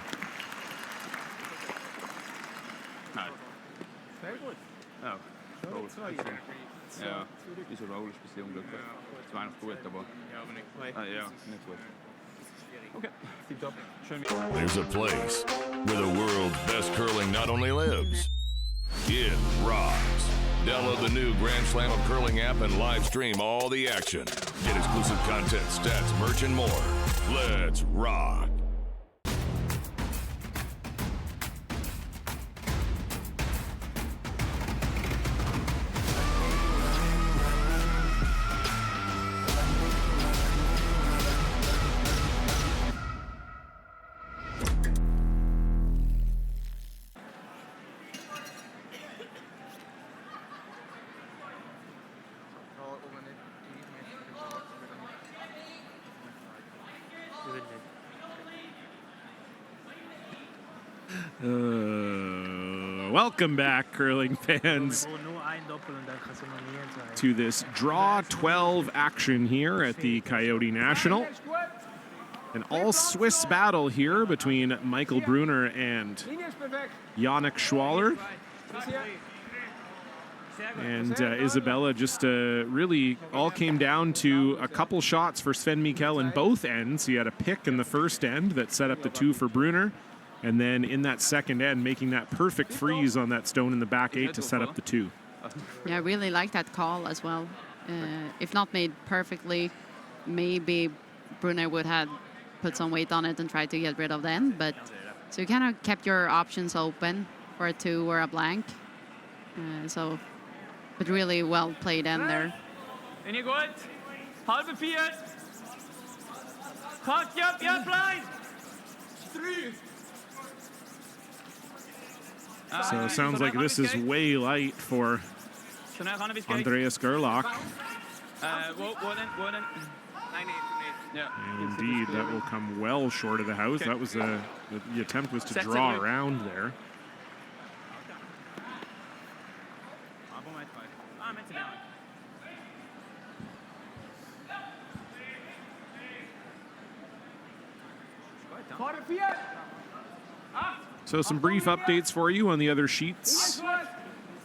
Ja, diese Roll ist ein bisschen unglücklich. Es war noch gut, aber... Ja, nicht gut. There's a place where the world's best curling not only lives, it rocks. Download the new Grand Slam of Curling app and live stream all the action. Get exclusive content, stats, merch, and more. Let's rock. Welcome back, curling fans, to this Draw 12 action here at the Coyote National. An all-Swiss battle here between Michael Brunner and Yannick Schwaller. And Isabella, just really all came down to a couple shots for Sven Mikkel in both ends. He had a pick in the first end that set up the 2 for Brunner. And then in that second end, making that perfect freeze on that stone in the back 8 to set up the 2. Yeah, I really like that call as well. If not made perfectly, maybe Brunner would have put some weight on it and tried to get rid of the end. But so you kind of kept your options open for a 2 or a blank. But really well played end there. En je goed. Halve 4. Pak, ja, blind. 3. So it sounds like this is way light for Andreas Gerlach. And indeed, that will come well short of the house. That was the attempt was to draw around there. So some brief updates for you on the other sheets.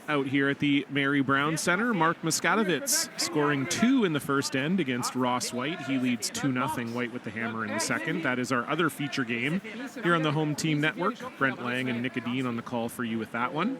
Out here at the Mary Brown Center, Mark Muscadovitz scoring 2 in the first end against Ross White. He leads 2-0 White with the hammer in the second. That is our other feature game here on the Home Team Network. Brent Lang and Nick Adine on the call for you with that one.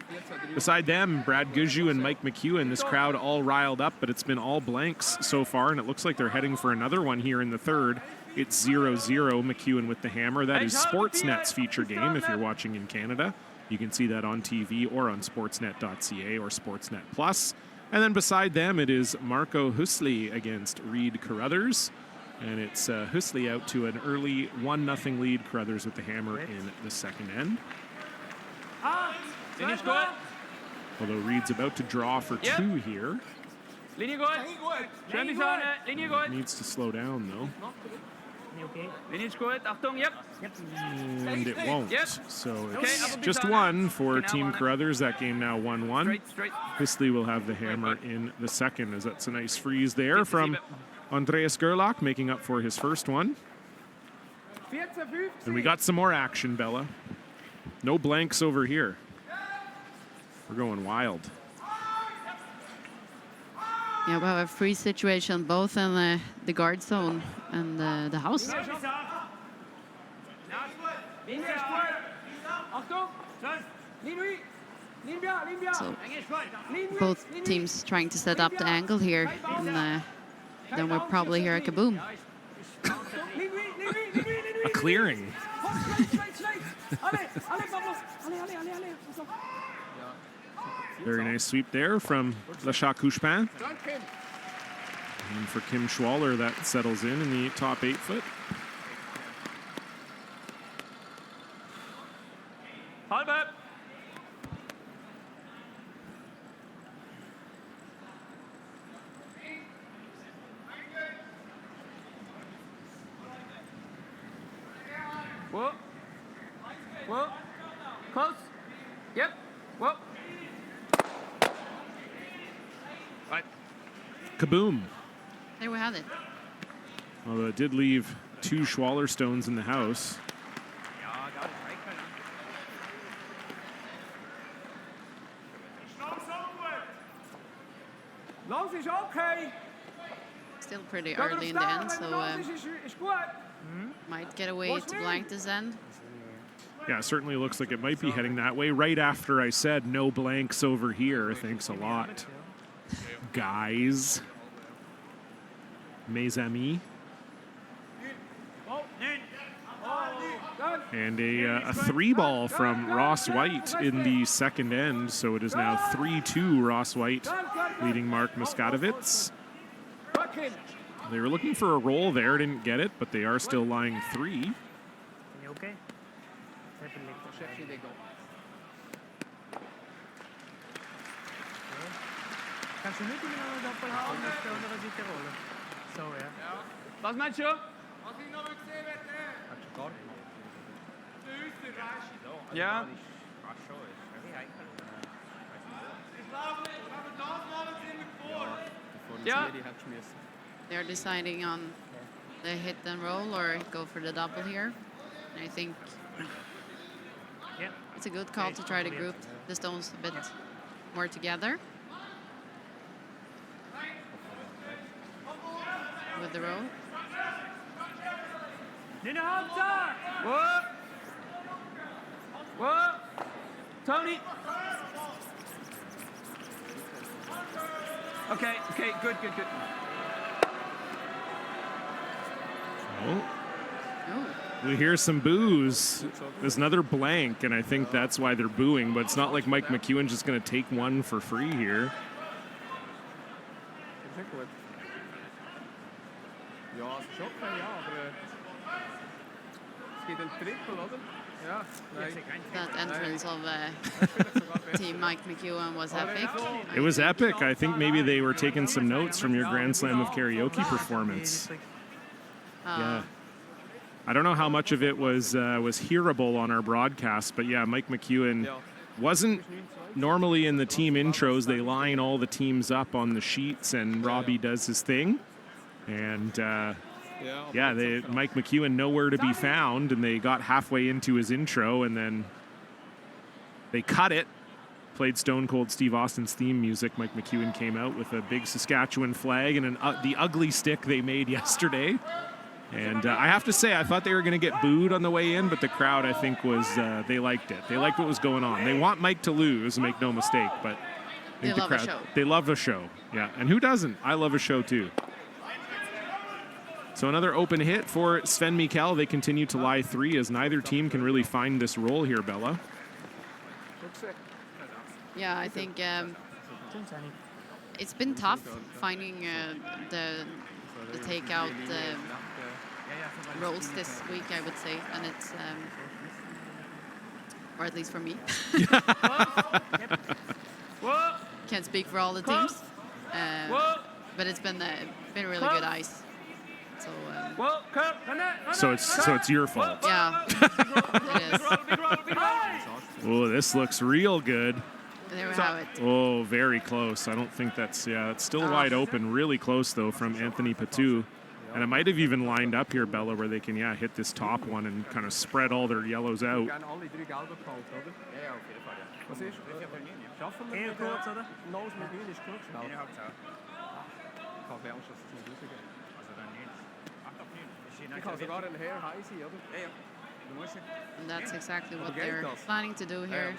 Beside them, Brad Guju and Mike McEwen. This crowd all riled up, but it's been all blanks so far, and it looks like they're heading for another one here in the third. It's 0-0, McEwen with the hammer. That is Sportsnet's feature game if you're watching in Canada. You can see that on TV or on sportsnet.ca or Sportsnet Plus. And then beside them, it is Marco Husley against Reed Carruthers. And it's Husley out to an early 1-0 lead. Carruthers with the hammer in the second end. Although Reed's about to draw for 2 here. Needs to slow down, though. And it won't. So it's just 1 for Team Carruthers. That game now 1-1. Husley will have the hammer in the second, as that's a nice freeze there from Andreas Gerlach, making up for his first one. And we got some more action, Bella. No blanks over here. We're going wild. Yeah, we have a free situation both in the guard zone and the house. So both teams trying to set up the angle here, and then we'll probably hear a kaboom. A clearing. Very nice sweep there from Le Chat Couchepin. And for Kim Schwaller, that settles in the top 8 foot. Halbe. Whoa. Whoa. Close. Yep. Whoa. Right. Kaboom. There we have it. Although it did leave 2 Schwaller stones in the house. Langs is okay. Still pretty early in the end, so Might get away to blank this end. Yeah, it certainly looks like it might be heading that way. Right after I said no blanks over here. Thanks a lot, guys. Mes amis. And a 3-ball from Ross White in the second end. So it is now 3-2 Ross White leading Mark Muscadovitz. They were looking for a roll there, didn't get it, but they are still lying 3. Okay. Kannst du nicht in eine Doppel haben, oder was ich die Rolle? So, ja. Was meinst du? Ja. Yeah. They're deciding on the hit and roll or go for the double here. And I think it's a good call to try to group the stones a bit more together with the roll. Whoa! Whoa! Tony! Okay, good. Oh. We hear some boos. There's another blank, and I think that's why they're booing, but it's not like Mike McEwen's just going to take one for free here. That entrance of Team Mike McEwen was epic. It was epic. I think maybe they were taking some notes from your Grand Slam of Karaoke performance. Yeah. I don't know how much of it was hearable on our broadcast, but yeah, Mike McEwen wasn't normally in the team intros. They line all the teams up on the sheets, and Robbie does his thing. And Mike McEwen nowhere to be found, and they got halfway into his intro, and then they cut it. Played Stone Cold Steve Austin's theme music. Mike McEwen came out with a big Saskatchewan flag and the ugly stick they made yesterday. And I have to say, I thought they were going to get booed on the way in, but the crowd, I think, they liked it. They liked what was going on. They want Mike to lose, make no mistake, but I think they love a show. They love a show, yeah. And who doesn't? I love a show, too. So another open hit for Sven Mikkel. They continue to lie 3 as neither team can really find this roll here, Bella. Yeah, I think it's been tough finding the takeout rolls this week, I would say, and it's or at least for me. Can't speak for all the teams, but it's been really good ice. So it's your fault. Yeah, it is. Oh, this looks real good. There we have it. Oh, very close. I don't think it's still wide open. Really close, though, from Anthony Patou. And it might have even lined up here, Bella, where they can, hit this top one and kind of spread all their yellows out. And that's exactly what they're planning to do here.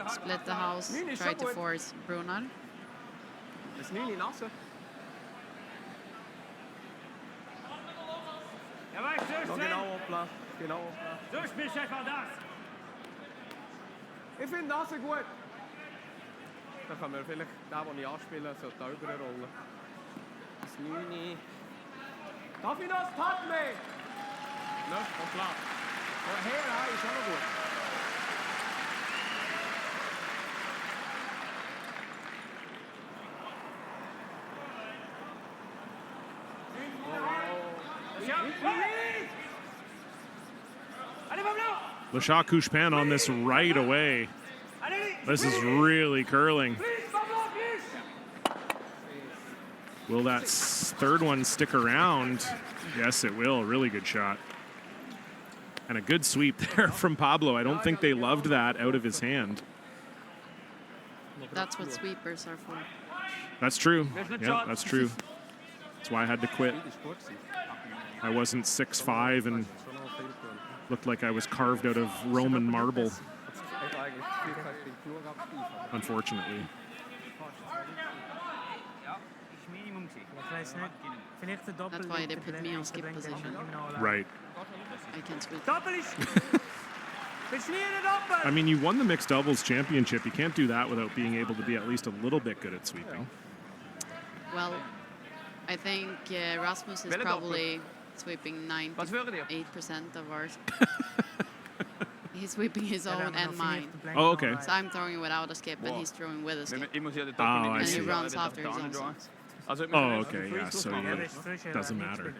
Split the house, try to force Brunner. Ich finde das gut. Da kann man vielleicht den, den ich anspielen, so da überrollen. Das 9. Darf ich noch das Tag mehr? Ne, und klar. Aber her ist auch noch gut. Lashak Kushpan on this right away. This is really curling. Will that third one stick around? Yes, it will. Really good shot. And a good sweep there from Pablo. I don't think they loved that out of his hand. That's what sweepers are for. That's true. Yeah, that's true. That's why I had to quit. I wasn't 6'5" and looked like I was carved out of Roman marble, unfortunately. That's why they put me on skip position. Right. I can switch. I mean, you won the mixed doubles championship. You can't do that without being able to be at least a little bit good at sweeping. Well, I think Rasmus is probably sweeping 98% of ours. He's sweeping his own and mine. Oh, okay. So I'm throwing without a skip, and he's throwing with a skip. Oh, I and see. he runs after his own songs. Oh, okay, yeah, so it doesn't matter.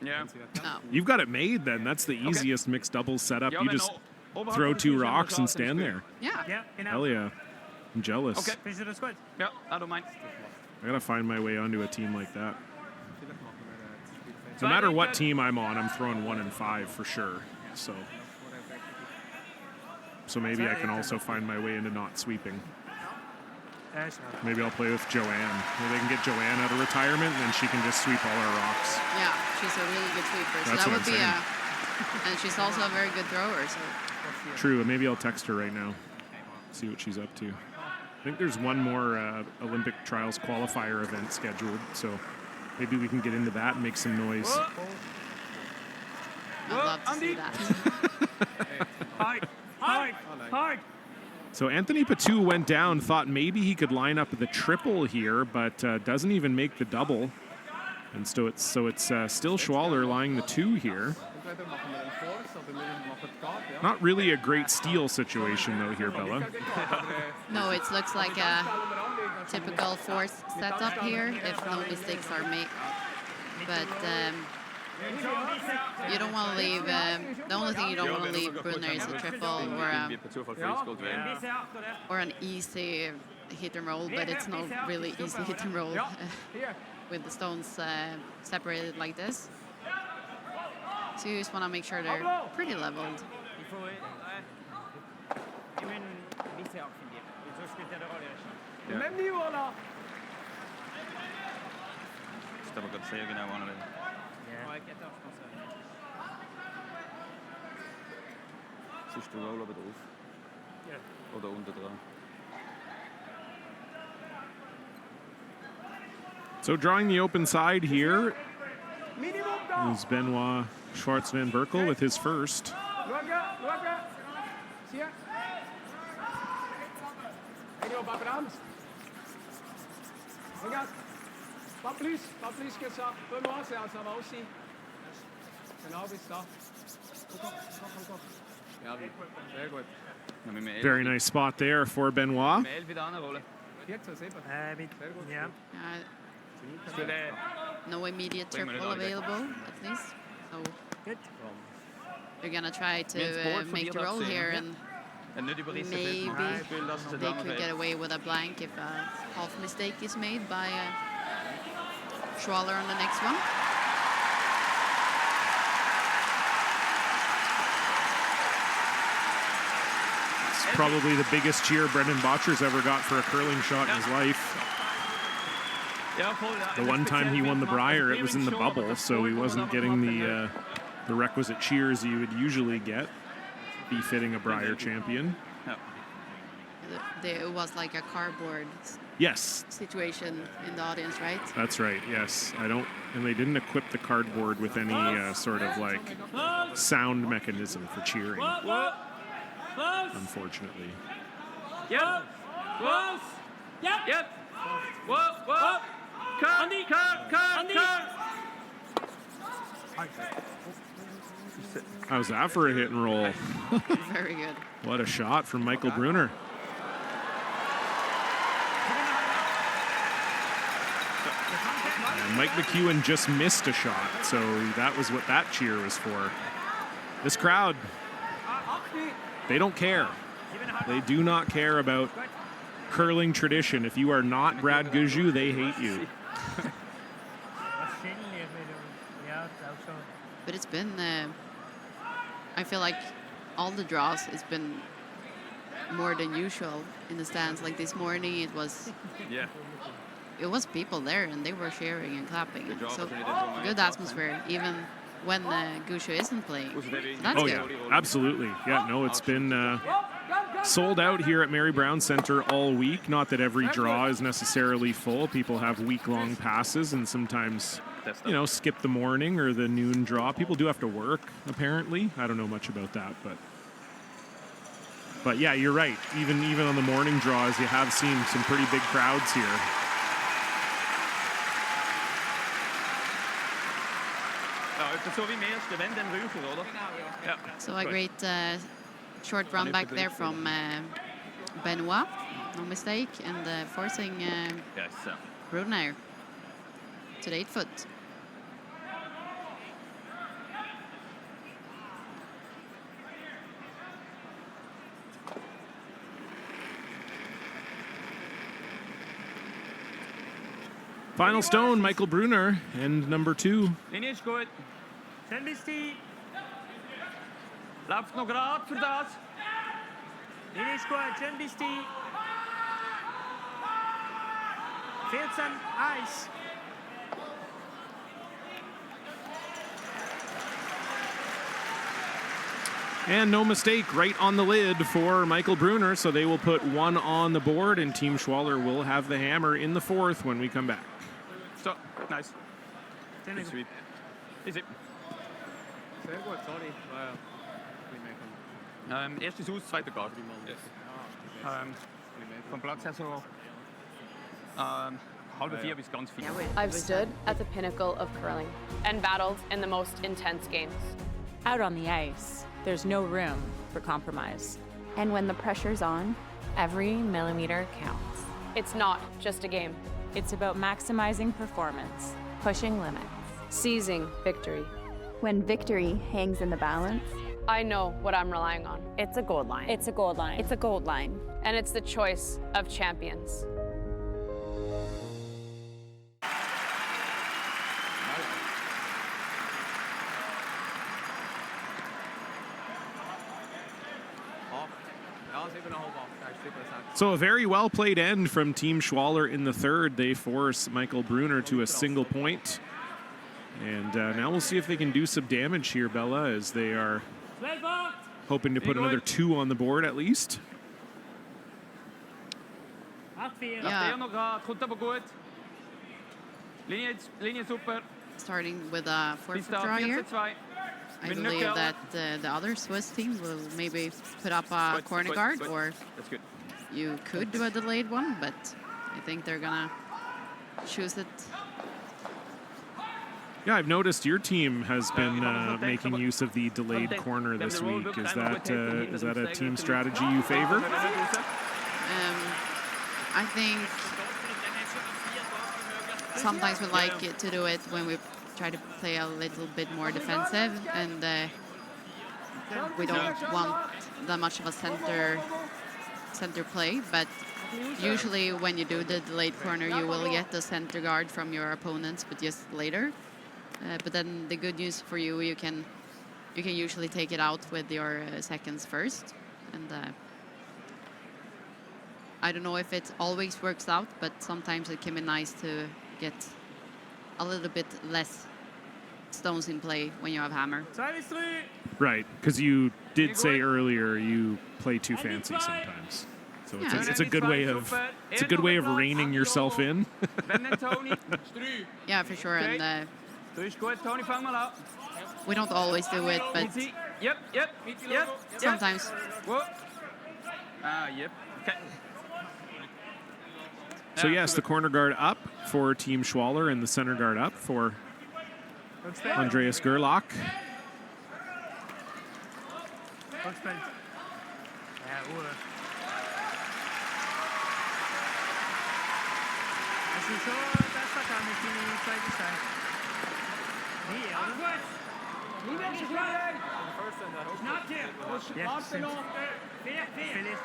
Yeah. No. You've got it made then. That's the easiest mixed doubles setup. You just throw 2 rocks and stand there. Yeah. Hell yeah. I'm jealous. Okay. Yeah, I don't mind. I gotta find my way onto a team like that. No matter what team I'm on, I'm throwing 1 and 5 for sure. So maybe I can also find my way into not sweeping. Maybe I'll play with Joanne. Maybe I can get Joanne out of retirement, and then she can just sweep all our rocks. Yeah, she's a really good sweeper. So That's that what would I'm be and she's also a very good thrower. So. True. Maybe I'll text her right now, see what she's up to. I think there's one more Olympic Trials qualifier event scheduled, so maybe we can get into that and make some noise. I'd love to see that. Hard. So Anthony Patou went down, thought maybe he could line up the triple here, but doesn't even make the double. And so it's still Schwaller lying the 2 here. Not really a great steal situation though here, Bella. No, it looks like a typical fourth setup here if no mistakes are made. But you don't want to leave. The only thing you don't want to leave Brunner is a triple or an easy hit and roll, but it's not really easy hit and roll with the stones separated like this. So you just want to make sure they're pretty leveled. Siste roll op het hoofd. Of daaronder dran. So drawing the open side here is Benoit Schwartz van Berkel with his first. Very nice spot there for Benoit. No immediate triple available, at least. So they're gonna try to make the roll here, and maybe they could get away with a blank if a half mistake is made by Schwaller on the next one. It's probably the biggest cheer Brendan Bottcher's ever got for a curling shot in his life. The one time he won the Brier, it was in the bubble, so he wasn't getting the requisite cheers you would usually get, befitting a Brier champion. It was like a cardboard situation in the audience, right? That's right, yes. And they didn't equip the cardboard with any sort of like sound mechanism for cheering, unfortunately. Yep. Close. Yep. Whoa. Cut. How's that for a hit and roll? Very good. What a shot from Michael Brunner. And Mike McEwen just missed a shot, so that was what that cheer was for. This crowd, they don't care. They do not care about curling tradition. If you are not Brad Gujou, they hate you. But it's been, I feel like all the draws, it's been more than usual in the stands. Like this morning, it was people there and they were cheering and clapping. So good atmosphere, even when Gushu isn't playing. That's good. Yeah, absolutely. Yeah, no, it's been sold out here at Mary Brown Center all week. Not that every draw is necessarily full. People have week-long passes and sometimes, you know, skip the morning or the noon draw. People do have to work, apparently. I don't know much about that, but yeah, you're right. Even on the morning draws, you have seen some pretty big crowds here. So a great short run back there from Benoit, no mistake, and forcing Brunner to the 8-foot. Final stone, Michael Brunner, and number 2. Linie ist gut. Schön bist du. Lauf noch gerade für das. Linie ist gut. Schön bist du. 14, Eis. And no mistake, right on the lid for Michael Brunner, so they will put 1 on the board, and Team Schwaller will have the hammer in the 4th when we come back. So, nice. Sweet. Easy. Sehr gut, sorry. Erstes Aus, zweiter Guard. Vom Platz her so halbe 4 bis ganz 4. I've stood at the pinnacle of curling and battled in the most intense games. Out on the ice, there's no room for compromise. And when the pressure's on, every millimeter counts. It's not just a game. It's about maximizing performance, Pushing limits. Seizing victory. When victory hangs in the balance, I know what I'm relying on. It's a gold line. It's a gold line. it's a gold line. And it's the choice of champions. So a very well played end from Team Schwaller in the 3rd. They force Michael Brunner to a single point. And now we'll see if they can do some damage here, Bella, as they are hoping to put another 2 on the board at least. Yeah. Starting with a 4-foot draw here. I believe that the other Swiss team will maybe put up a corner guard, or you could do a delayed one, but I think they're gonna choose it. Yeah, I've noticed your team has been making use of the delayed corner this week. Is that a team strategy you favor? I think sometimes we like it to do it when we try to play a little bit more defensive, and we don't want that much of a center play, but usually when you do the delayed corner, you will get the center guard from your opponents, but just later. But then the good news for you, you can usually take it out with your seconds first, and I don't know if it always works out, but sometimes it can be nice to get a little bit less stones in play when you have hammer. Right, because you did say earlier you play too fancy sometimes. So it's a good way of reining yourself in. Yeah, for sure. And we don't always do it, but sometimes. So yes, the corner guard up for Team Schwaller and the center guard up for Andreas Gerlach.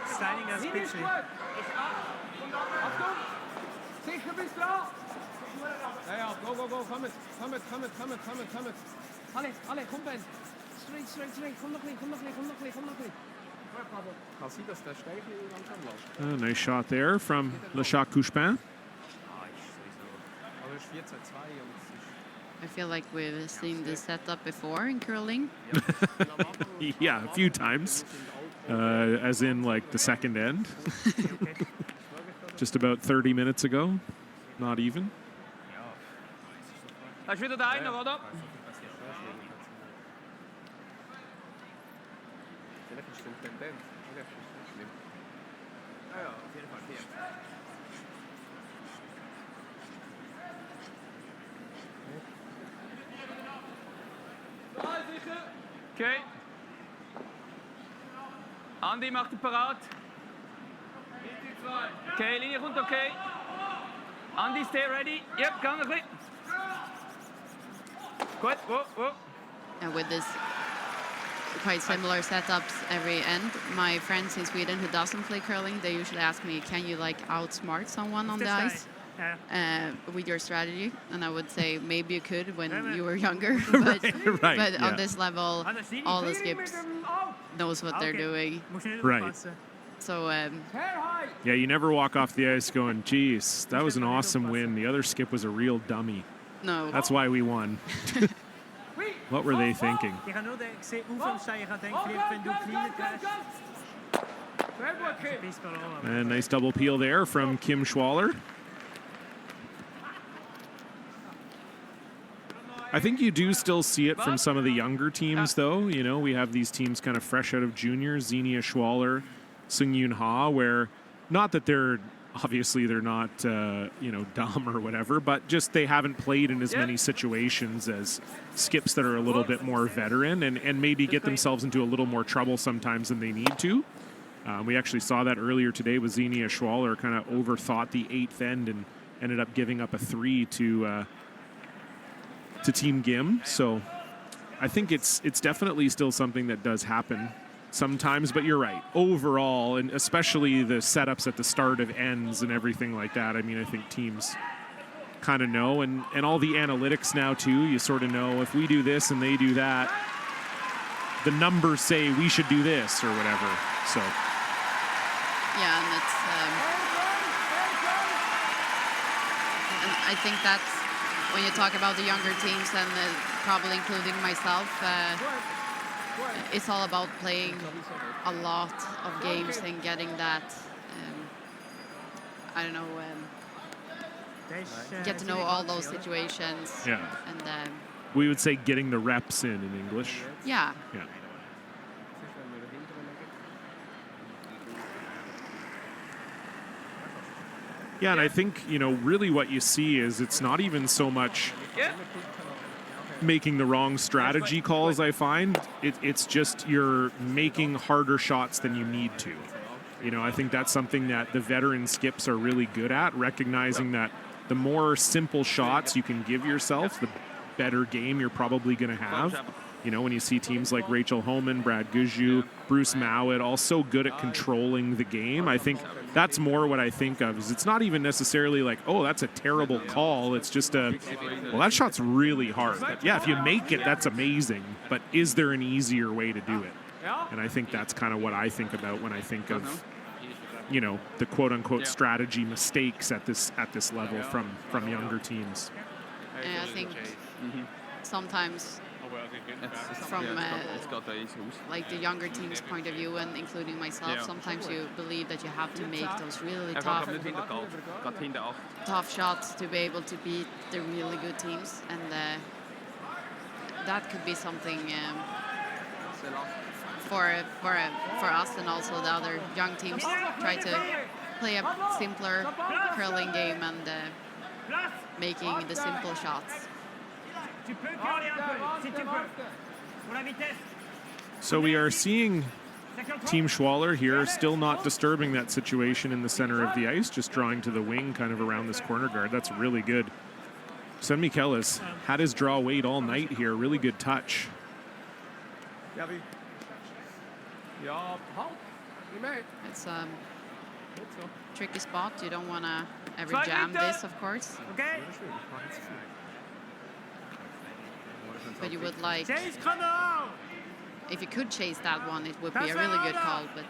Sliding as pitching. Sicher bist dran! Ja, go, komm jetzt. Alle, komm Ben. Straight, komm noch ein bisschen. Kann sein, dass der Steig langsam lässt. Nice shot there from Le Chat Couchepin. Aber es ist 14-2 und es ist... I feel like we've seen this setup before in curling. Yeah, a few times. As in, like, the second end. Just about 30 minutes ago. Not even. Da ist wieder der einer, oder? Vielleicht ist es eine Tendenz. Vielleicht ist es nicht schlimm. Ja, ja, auf jeden Fall hier. Okay. Andi, mach dich parat. Okay, Linie runter, okay. Andi, stay ready. Yep, gang ein bisschen. Gut, whoa. And with this quite similar setups every end, my friends in Sweden who doesn't play curling, they usually ask me, can you like outsmart someone on the ice with your strategy? And I would say maybe you could when you were younger, but, right, on this level, all the skips knows what they're doing. Right. So yeah, you never walk off the ice going, geez, that was an awesome win. The other skip was a real dummy. No. That's why we won. What were they thinking? And nice double peel there from Kim Schwaller. I think you do still see it from some of the younger teams, though. You know, we have these teams kind of fresh out of juniors, Xenia Schwaller, Sung Yoon Ha, where not that they're obviously they're not you know, dumb or whatever, but just they haven't played in as many situations as skips that are a little bit more veteran and maybe get themselves into a little more trouble sometimes than they need to. We actually saw that earlier today with Xenia Schwaller, kind of overthought the 8th end and ended up giving up a 3 to Team Gim. So I think it's definitely still something that does happen sometimes, but you're right. Overall, and especially the setups at the start of ends and everything like that, I mean, I think teams kind of know, and all the analytics now too, you sort of know if we do this and they do that, the numbers say we should do this or whatever. So yeah, and it's and I think that's when you talk about the younger teams and probably including myself, it's all about playing a lot of games and getting that, I don't know, get to know all those situations. Yeah. And we would say getting the reps in English. Yeah. Yeah. Yeah, and I think, you know, really what you see is it's not even so much making the wrong strategy calls, I find. It's just you're making harder shots than you need to. You know, I think that's something that the veteran skips are really good at, recognizing that the more simple shots you can give yourself, the better game you're probably going to have. You know, when you see teams like Rachel Homan, Brad Guju, Bruce Mowat, all so good at controlling the game, I think that's more what I think of. Is it's not even necessarily like, oh, that's a terrible call. It's just well, that shot's really hard. But yeah, if you make it, that's amazing. But is there an easier way to do it? And I think that's kind of what I think about when I think of, you know, the quote-unquote strategy mistakes at this level from younger teams. And I think sometimes from like the younger team's point of view, and including myself, sometimes you believe that you have to make those really tough shots to be able to beat the really good teams, and that could be something for us and also the other young teams. Try to play a simpler curling game and making the simple shots. So we are seeing Team Schwaller here still not disturbing that situation in the center of the ice, just drawing to the wing kind of around this corner guard. That's really good. Sven Michelis had his draw wait all night here. Really good touch. It's a tricky spot. You don't want to ever jam this, of course. Okay. But you would like, if you could chase that one, it would be a really good call. But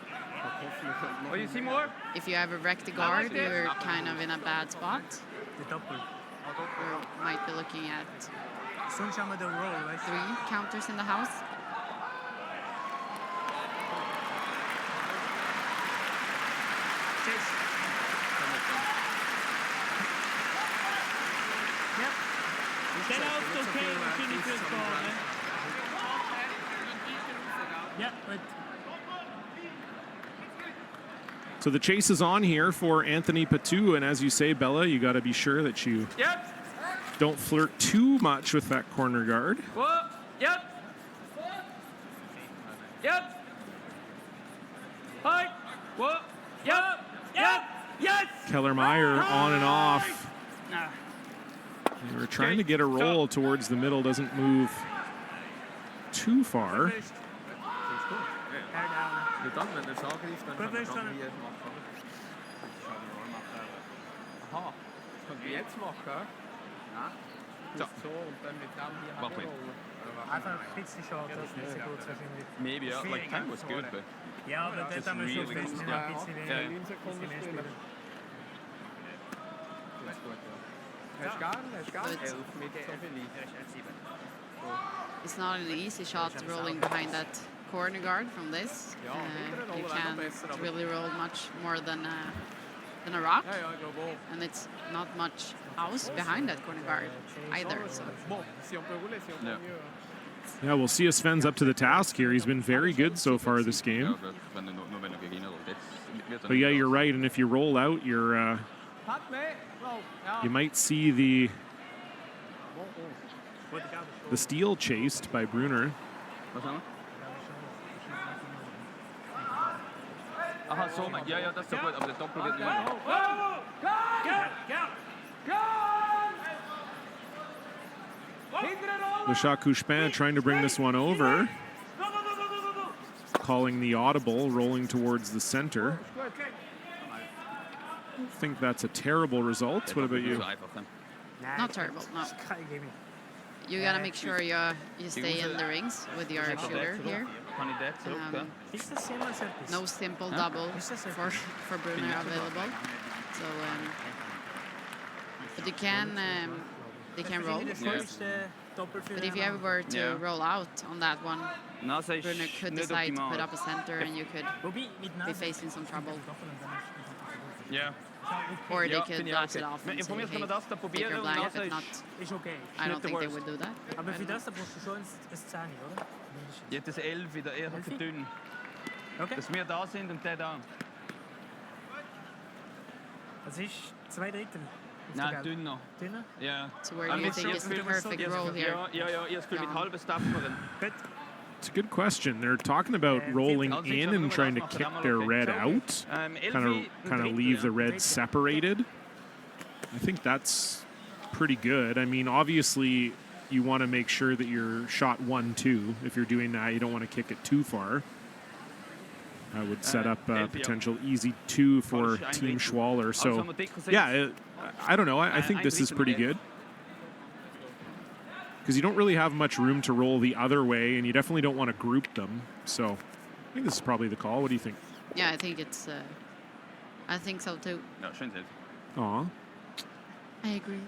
Oh, you see more? if you ever wreck the guard, you're kind of in a bad spot. You might be looking at Sonst haben wir den Roll, weißt du? 3 counters in the house. Chase. Yep. Stay out, okay, continue to score, eh? Yeah, but... So the chase is on here for Anthony Patou, and as you say, Bella, you got to be sure that you don't flirt too much with that corner guard. Whoa. Yep. Yep. Hi. Whoa. Yep. Yep. Yes. Kellermeyer on and off. They were trying to get a roll towards the middle, doesn't move too far. Dann, wenn er es angreift, dann kann er hier machen. Aha, das könnt ihr jetzt machen. So. So, und dann mit dem hier herrollen. Einfach ein bisschen schade, dass es nicht so gut wahrscheinlich. Maybe, yeah. Like, time was good, but... Ja, aber dort haben wir schon fest ein bisschen mehr. 9 Sekunden spielen. Das ist gut, ja. Hast du gern 11 mit so viel? It's not an easy shot rolling behind that corner guard from this. You can't really roll much more than a rock, and it's not much house behind that corner guard either. So. Yeah, we'll see if Sven's up to the task here. He's been very good so far this game. But yeah, you're right, and if you roll out, you're you might see the steal chased by Brunner. Aha, so, ja, ja, das ist so gut, aber der Doppel geht nicht mehr. Le Chat Couchepin trying to bring this one over. Calling the audible, rolling towards the center. I think that's a terrible result. What about you? Not terrible, no. You gotta make sure you stay in the rings with your shooter here. No simple double for Brunner available. So, but they can roll, of course. But if you ever were to roll out on that one, Brunner could decide to put up a center and you could be facing some trouble. Yeah. Or they could blast it off and say, hey, take your blank, but not... I don't think they would do that. Aber für das brauchst du schon ein 10, oder? Ja, das 11 wieder eher zu dünn. Okay. Dass wir da sind und der da. Das ist 2/3. Nein, dünner. Dünner? Ja. So where do you think is the perfect roll here? Ja, ich habe mit halbes Tapferen. It's a good question. They're talking about rolling in and trying to kick their red out, kind of leave the red separated. I think that's pretty good. I mean, obviously, you want to make sure that you're shot 1-2. If you're doing that, you don't want to kick it too far. I would set up a potential easy 2 for Team Schwaller. So, yeah, I don't know. I think this is pretty good. Because you don't really have much room to roll the other way, and you definitely don't want to group them. So I think this is probably the call. What do you think? Yeah, I think it's... I think so, too. Ja, schön selbst. Aw. I agree.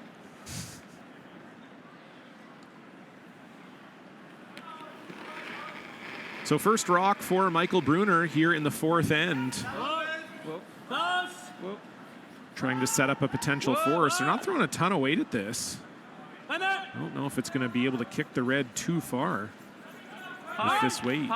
So first rock for Michael Brunner here in the 4th end. Trying to set up a potential force. They're not throwing a ton of weight at this. I don't know if it's going to be able to kick the red too far with this weight.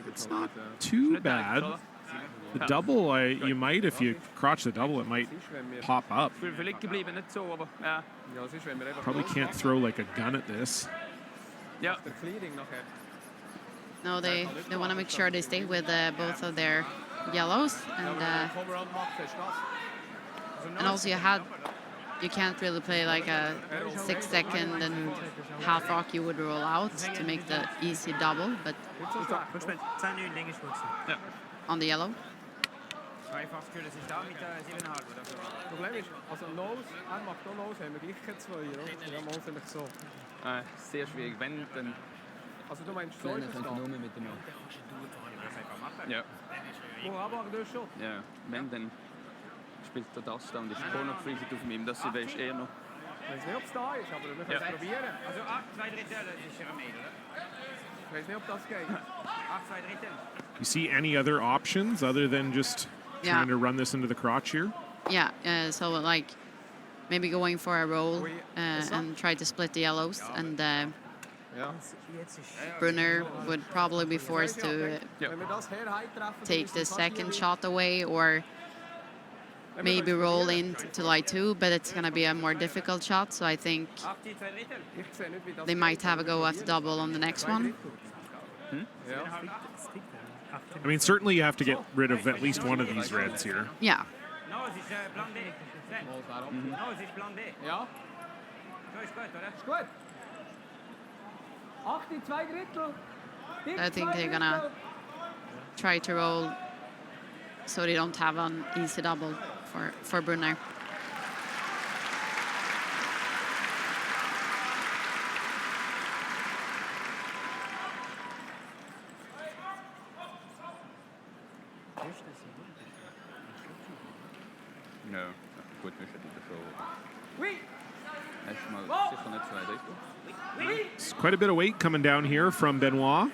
It's not too bad. The double, you might, if you crotch the double, it might pop up. Probably can't throw like a gun at this. Yeah. No, they want to make sure they stay with both of their yellows, and also you can't really play like a 6-second and half rock you would roll out to make the easy double, but on the yellow. Problem ist, also Nose, macht auch Nose, haben wir gleich keine 2, oder? Ja, mal vielleicht so. Sehr schwierig, wenn dann... Also du meinst so ist es da? Mit dem Ja. Wo aber du schon? Ja, wenn, dann spielt er das da und ist Corner gefreezed auf ihm, dass sie weisst eher noch. Ich weiß nicht, ob es da ist, aber wir können es probieren. Also 2 Drittel ist er mee, oder? Ich weiß nicht, ob das geht. 2 Drittel. You see any other options other than just trying to run this into the crotch here? Yeah, so like maybe going for a roll and try to split the yellows, and Brunner would probably be forced to take the second shot away, or maybe roll into line 2, but it's going to be a more difficult shot, so I think they might have a go at the double on the next one. I mean, certainly you have to get rid of at least one of these reds here. Yeah. Nou, het is blondé. Nou, het is blondé. Ja. Zo is goed, oder? Ist gut. 8 2 Drittel. I think they're going to try to roll so they don't have an easy double for Brunner. Ja, goed, nu zit het zo. Oui. Hij is maar sicher net 2 Drittel. It's quite a bit of weight coming down here from Benoit.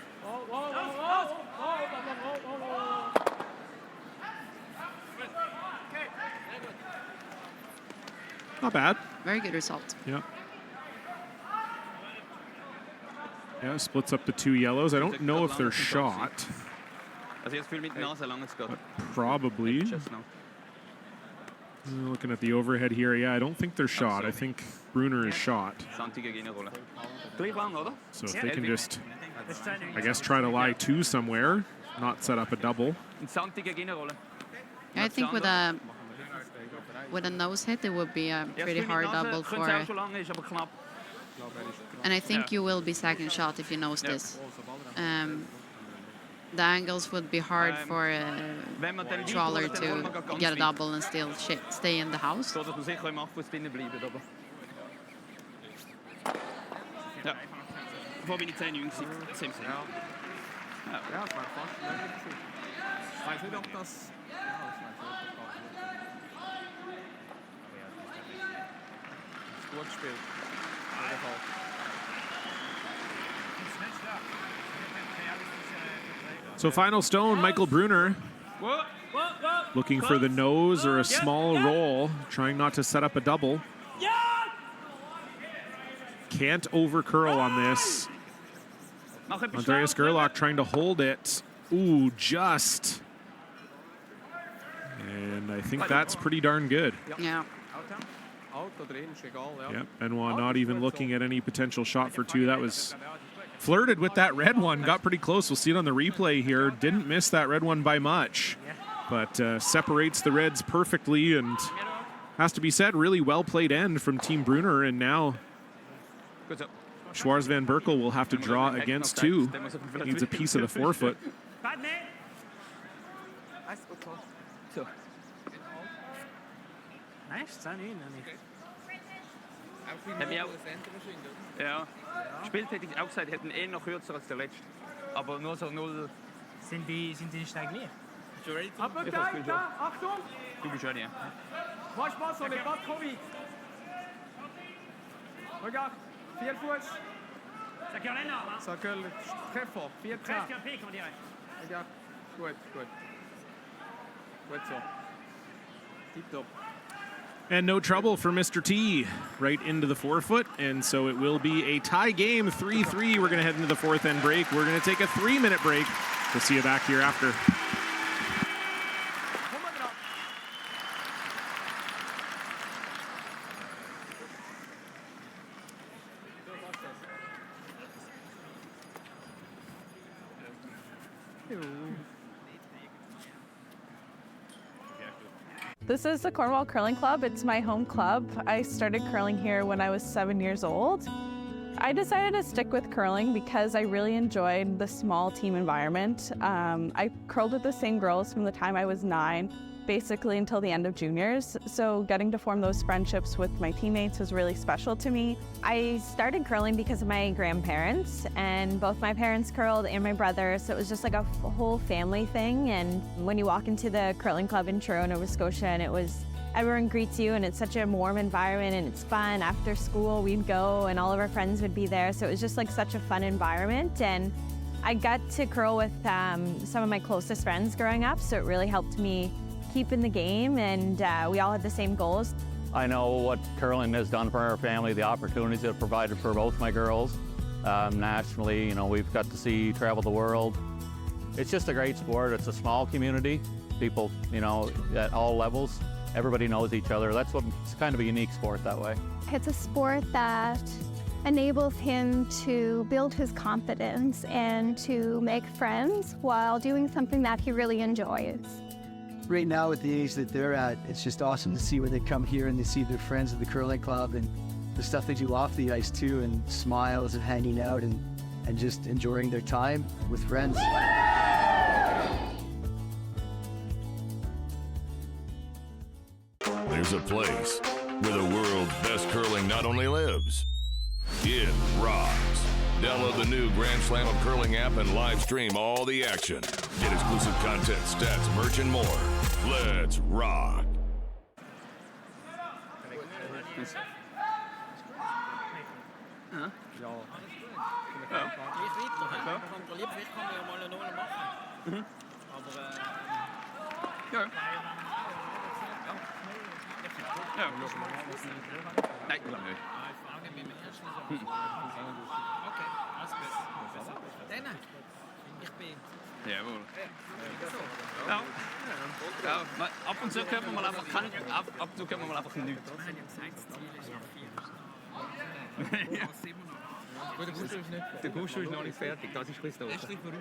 Not bad. Very good result. Yeah. Yeah, splits up the 2 yellows. I don't know if they're shot. Also jetzt viel mit Nase lang es geht. Probably. Looking at the overhead here, yeah, I don't think they're shot. I think Brunner is shot. So if they can just, I guess, try to lie 2 somewhere, not set up a double. I think with a nose hit, it would be a pretty hard double for. And I think you will be second shot if you nose this. The angles would be hard for Schwaller to get a double and still stay in the house. Zodat we zeker im Achfuss drinnen bleiben, aber. Ja. Vorher bin ich 10 jung gewesen. Ja, es war fast möglich gewesen. Ich weiß nicht, ob das... Ist gut gespielt. Auf jeden Fall. So final stone, Michael Brunner looking for the nose or a small roll, trying not to set up a double. Can't over curl on this. Andreas Gerlach trying to hold it. Ooh, just. And I think that's pretty darn good. Yeah. Yep, Benoit not even looking at any potential shot for 2. That was flirted with that red one, got pretty close. We'll see it on the replay here. Didn't miss that red one by much, but separates the reds perfectly, and has to be said, really well played end from Team Brunner. And now Schwarz van Berkel will have to draw against 2. Needs a piece of the forefoot. Nice, Ja, Spiel hätte ich auch gesagt, hätten noch kürzer als der letzte. Aber nur so 0. Sind die stagniert? Aber da, Achtung! Du bist schon, ja. Mach pas on n'est pas trop vite. Regarde, 4 Fuß. Ça curle énorme, hein? Ça curle très fort, 4 Presque un pic, on dirait. Regarde, gut. Gut so. Tip top. And no trouble for Mr. T, right into the forefoot. And so it will be a tie game, 3-3. We're going to head into the 4th end break. We're going to take a 3-minute break. We'll see you back here after. This is the Cornwall Curling Club. It's my home club. I started curling here when I was 7 years old. I decided to stick with curling because I really enjoyed the small team environment. I curled with the same girls from the time I was 9, basically until the end of juniors. So getting to form those friendships with my teammates was really special to me. I started curling because of my grandparents, and both my parents curled and my brother, so it was just like a whole family thing. And when you walk into the curling club in Truro, Nova Scotia, and everyone greets you, and it's such a warm environment, and it's fun. After school, we'd go, and all of our friends would be there, so it was just like such a fun environment. And I got to curl with some of my closest friends growing up, so it really helped me keep in the game, and we all had the same goals. I know what curling has done for our family, the opportunities it provided for both my girls. Nationally, you know, we've got to see, travel the world. It's just a great sport. It's a small community. People, you know, at all levels. Everybody knows each other. It's kind of a unique sport that way. It's a sport that enables him to build his confidence and to make friends while doing something that he really enjoys. Right now, at the age that they're at, it's just awesome to see when they come here and they see their friends at the curling club and the stuff they do off the ice too, and smiles and hanging out and just enjoying their time with friends. There's a place where the world's best curling not only lives, it rocks. Download the new Grand Slam of Curling app and live stream all the action. Get exclusive content, stats, merch, and more. Let's rock. Nee, hoe lang nu? Okay, alles gut. Dann, ich bin... Jawohl. Ja. Ja, maar ab und zu können wir mal einfach ab und zu können wir mal einfach nichts. Wir haben ja gesagt, das Ziel ist ja 4. Ja. Der Gusto ist noch nicht fertig, das ist bis da. Das ist nicht warum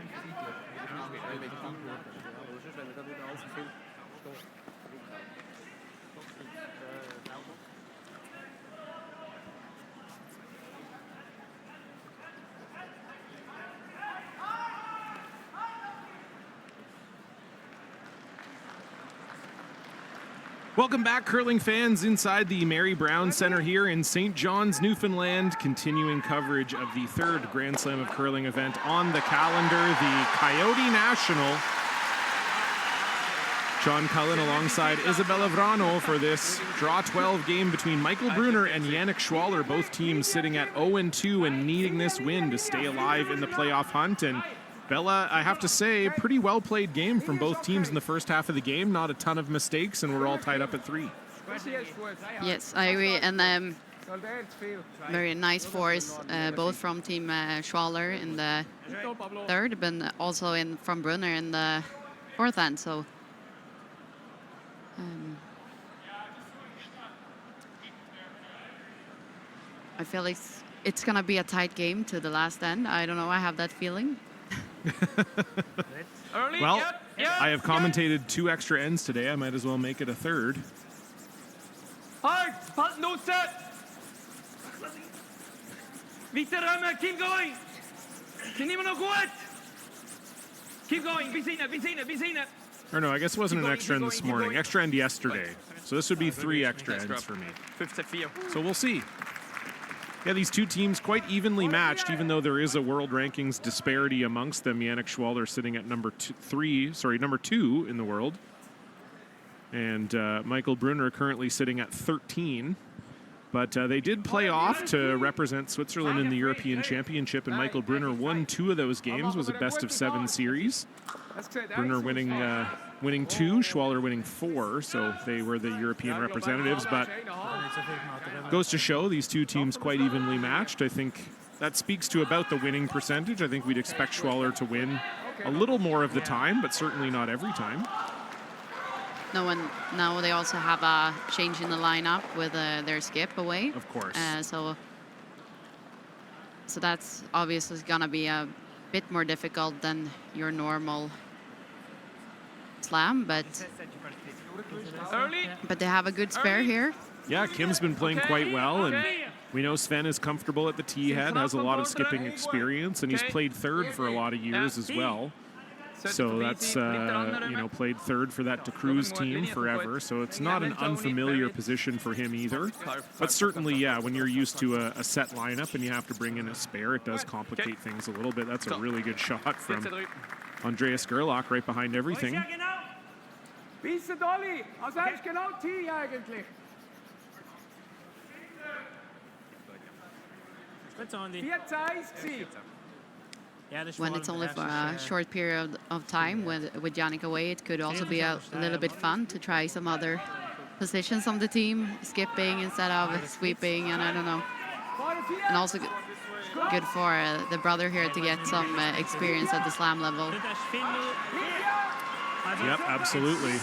Welcome back, curling fans, inside the Mary Brown Center here in St. John's, Newfoundland. Continuing coverage of the third Grand Slam of Curling event on the calendar, the KIOTI National. John Cullen alongside Isabella Vrano for this draw 12 game between Michael Brunner and Yannick Schwaller, both teams sitting at 0-2 and needing this win to stay alive in the playoff hunt. And Bella, I have to say, pretty well-played game from both teams in the first half of the game. Not a ton of mistakes, and we're all tied up at 3. Yes, I agree. And very nice force, both from Team Schwaller in the third, but also from Brunner in the fourth end. So I feel like it's going to be a tight game to the last end. I don't know. I have that feeling. Well, I have commentated 2 extra ends today. I might as well make it a third. Hard! Halt no set! Weiter Römer, keep going! Sind immer noch gut! Keep going, bis hinten! Or no, I guess it wasn't an extra end this morning. Extra end yesterday. So this would be 3 extra ends for me. So we'll see. Yeah, these two teams quite evenly matched, even though there is a world rankings disparity amongst them. Yannick Schwaller sitting at number 2 in the world. And Michael Brunner currently sitting at 13. But they did play off to represent Switzerland in the European Championship, and Michael Brunner won 2 of those games. It was a best-of-7 series. Brunner winning 2, Schwaller winning 4, so they were the European representatives. But goes to show these two teams quite evenly matched. I think that speaks to about the winning percentage. I think we'd expect Schwaller to win a little more of the time, but certainly not every time. No, and now they also have a change in the lineup with their skip away. Of course. So that's obviously going to be a bit more difficult than your normal slam, but they have a good spare here. Yeah, Kim's been playing quite well, and We know Sven is comfortable at the T head, has a lot of skipping experience, and he's played third for a lot of years as well. So that's, played third for that De Cruz team forever. So it's not an unfamiliar position for him either. But certainly, yeah, when you're used to a set lineup and you have to bring in a spare, it does complicate things a little bit. That's a really good shot from Andreas Gerlach right behind everything. Bisschen Dolly, also eigentlich genau T eigentlich. When it's only for a short period of time with Yannick away, it could also be a little bit fun to try some other positions on the team, skipping instead of sweeping, and I don't know. And also good for the brother here to get some experience at the slam level. Yep, absolutely.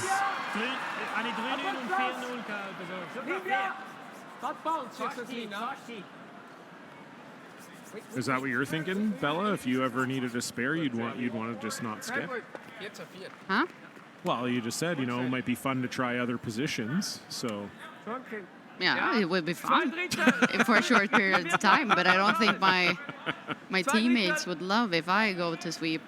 Is that what you're thinking, Bella? If you ever needed a spare, you'd want to just not skip? Huh? Well, you just said, it might be fun to try other positions, so... Yeah, it would be fun for a short period of time, but I don't think my teammates would love if I go to sweep.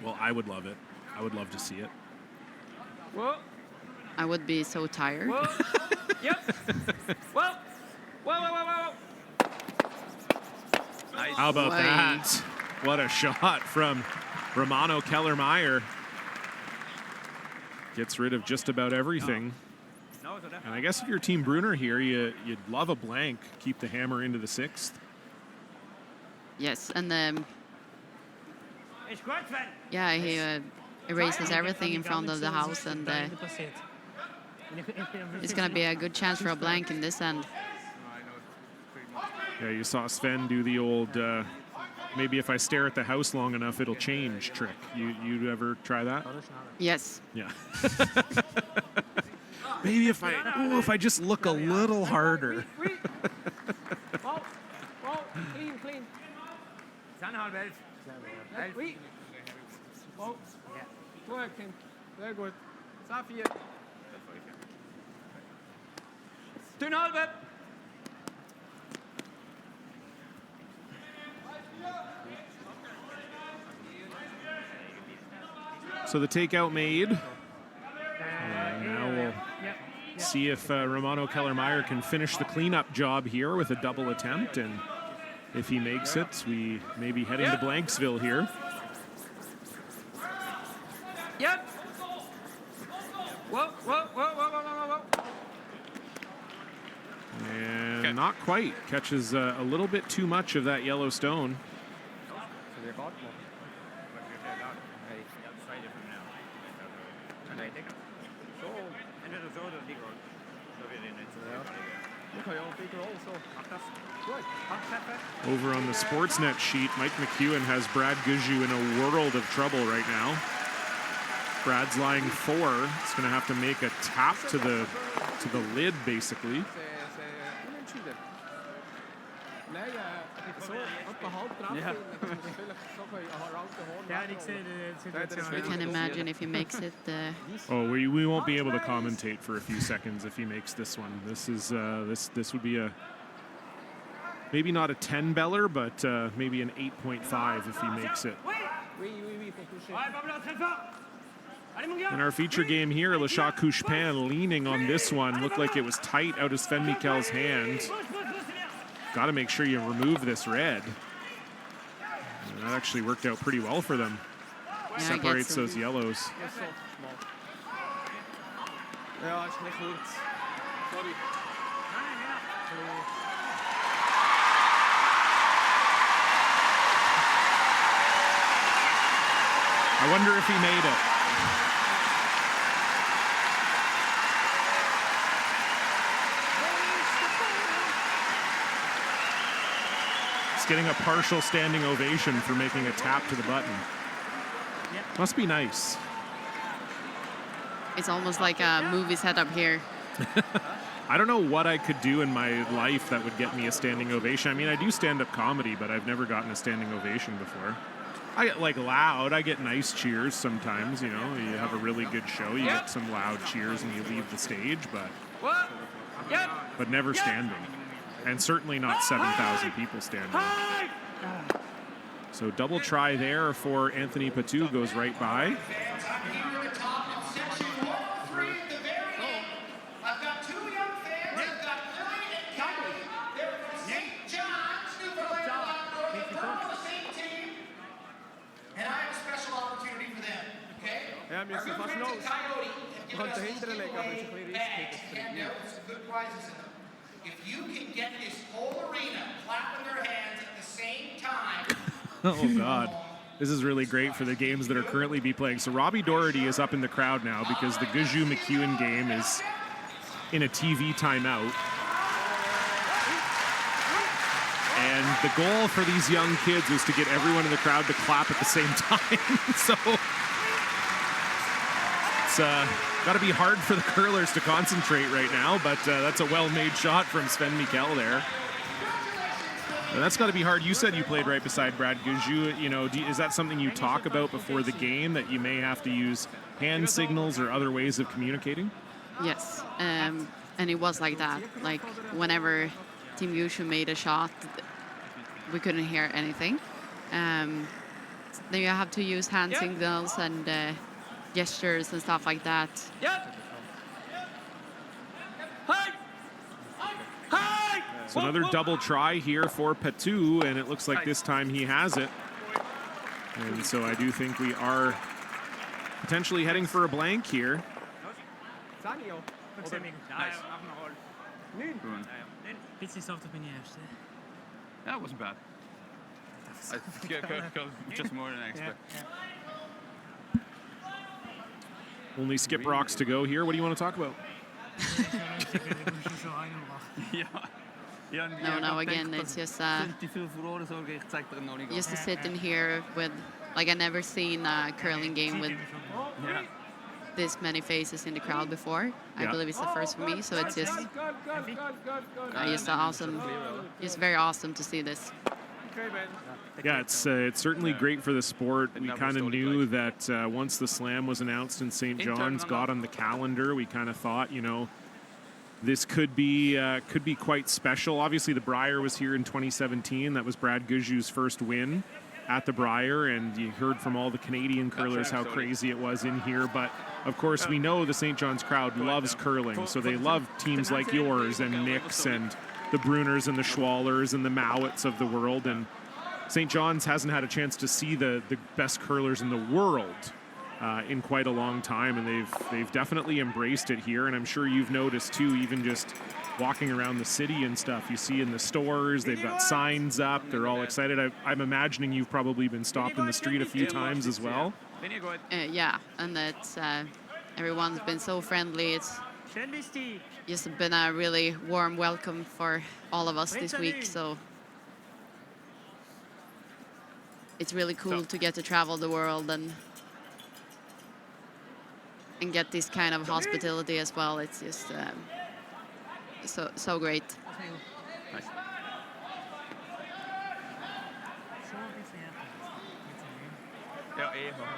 Well, I would love it. I would love to see it. I would be so tired. How about that? What a shot from Romano Kellermeyer. Gets rid of just about everything. And I guess if you're Team Brunner here, you'd love a blank. Keep the hammer into the sixth. Yes, and yeah, he erases everything in front of the house, and it's going to be a good chance for a blank in this end. Yeah, you saw Sven do the old, maybe if I stare at the house long enough, it'll change trick. You ever try that? Yes. Yeah. Maybe if I just look a little harder. Clean. Working. Very good. Sehr viel. So the takeout made. Now we'll see if Romano Kellermeyer can finish the cleanup job here with a double attempt, and if he makes it, we may be heading to Blanksville here. Yep. Whoa. And not quite. Catches a little bit too much of that yellow stone. Over on the Sportsnet sheet, Mike McEwen has Brad Gushue in a world of trouble right now. Brad's lying 4. It's going to have to make a tap to the lid, basically. You can imagine if he makes it. Oh, we won't be able to commentate for a few seconds if he makes this one. This is this would be a maybe not a 10 beller, but maybe an 8.5 if he makes it. In our feature game here, Lachak Couchepin leaning on this one. Looked like it was tight out of Sven Mikkel's hand. Got to make sure you remove this red. And that actually worked out pretty well for them. Yeah, separates those yellows. I wonder if he made it. He's getting a partial standing ovation for making a tap to the button. Must be nice. It's almost like a movie setup here. I don't know what I could do in my life that would get me a standing ovation. I mean, I do stand-up comedy, but I've never gotten a standing ovation before. I get like loud. I get nice cheers sometimes. You know, you have a really good show. You get some loud cheers and you leave the stage, but never standing, and certainly not 7,000 people standing. So double try there for Anthony Patou, goes right by. I've got 2 young fans. I've got Lily and Kelly. They're from St. John's, Newfoundland, Labrador. They're on the same team. And I have a special opportunity for them, okay? Ja, Our good friends at KIOTI have given us these giveaway bags to hand out with some good prizes in them. If you can get this whole arena clapping their hands at the same time. Oh, God. This is really great for the games that are currently be playing. So Robbie Doherty is up in the crowd now because the Guzhou-McEwen game is in a TV timeout. And the goal for these young kids was to get everyone in the crowd to clap at the same time. So it's got to be hard for the curlers to concentrate right now, but that's a well-made shot from Sven Mikkel there. And that's got to be hard. You said you played right beside Brad Guzhou. You know, is that something you talk about before the game, that you may have to use hand signals or other ways of communicating? Yes, and it was like that. Like whenever Team Guzhou made a shot, we couldn't hear anything. Then you have to use hand signals and gestures and stuff like that. So another double try here for Patou, and it looks like this time he has it. And so I do think we are potentially heading for a blank here. That wasn't bad. Just more than I expected. Only skip rocks to go here. What do you want to talk about? No, again, it's just to sit in here with, like, I've never seen a curling game with this many faces in the crowd before. I believe it's the first for me, so it's just awesome. It's very awesome to see this. Yeah, it's certainly great for the sport. We kind of knew that once the Slam was announced in St. John's, got on the calendar, we kind of thought, you know, this could be quite special. Obviously, the Brier was here in 2017. That was Brad Guzhou's first win at the Brier, and you heard from all the Canadian curlers how crazy it was in here. But of course, we know the St. John's crowd loves curling, so they love teams like yours and Nick's and the Brunners and the Schwallers and the Mowats of the world. And St. John's hasn't had a chance to see the best curlers in the world in quite a long time, and they've definitely embraced it here. And I'm sure you've noticed too, even just walking around the city and stuff, you see in the stores, they've got signs up, they're all excited. I'm imagining you've probably been stopped in the street a few times as well. Yeah, and it's everyone's been so friendly. It's just been a really warm welcome for all of us this week, so it's really cool to get to travel the world and get this kind of hospitality as well. It's just so great.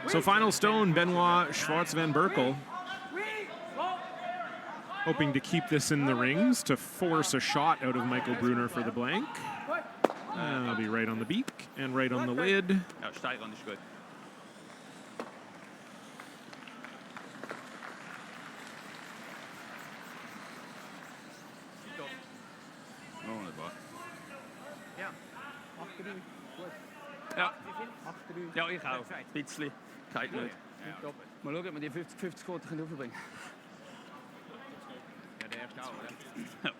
So final stone, Benoit Schwartz van Berkel, hoping to keep this in the rings to force a shot out of Michael Brunner for the blank. That'll be right on the beak and right on the lid. Ja, ich auch. Ein bisschen. Kein nicht. Mal schauen, ob wir die 50-50-Quote aufbringen können. Ja, der erste auch, oder? Ja.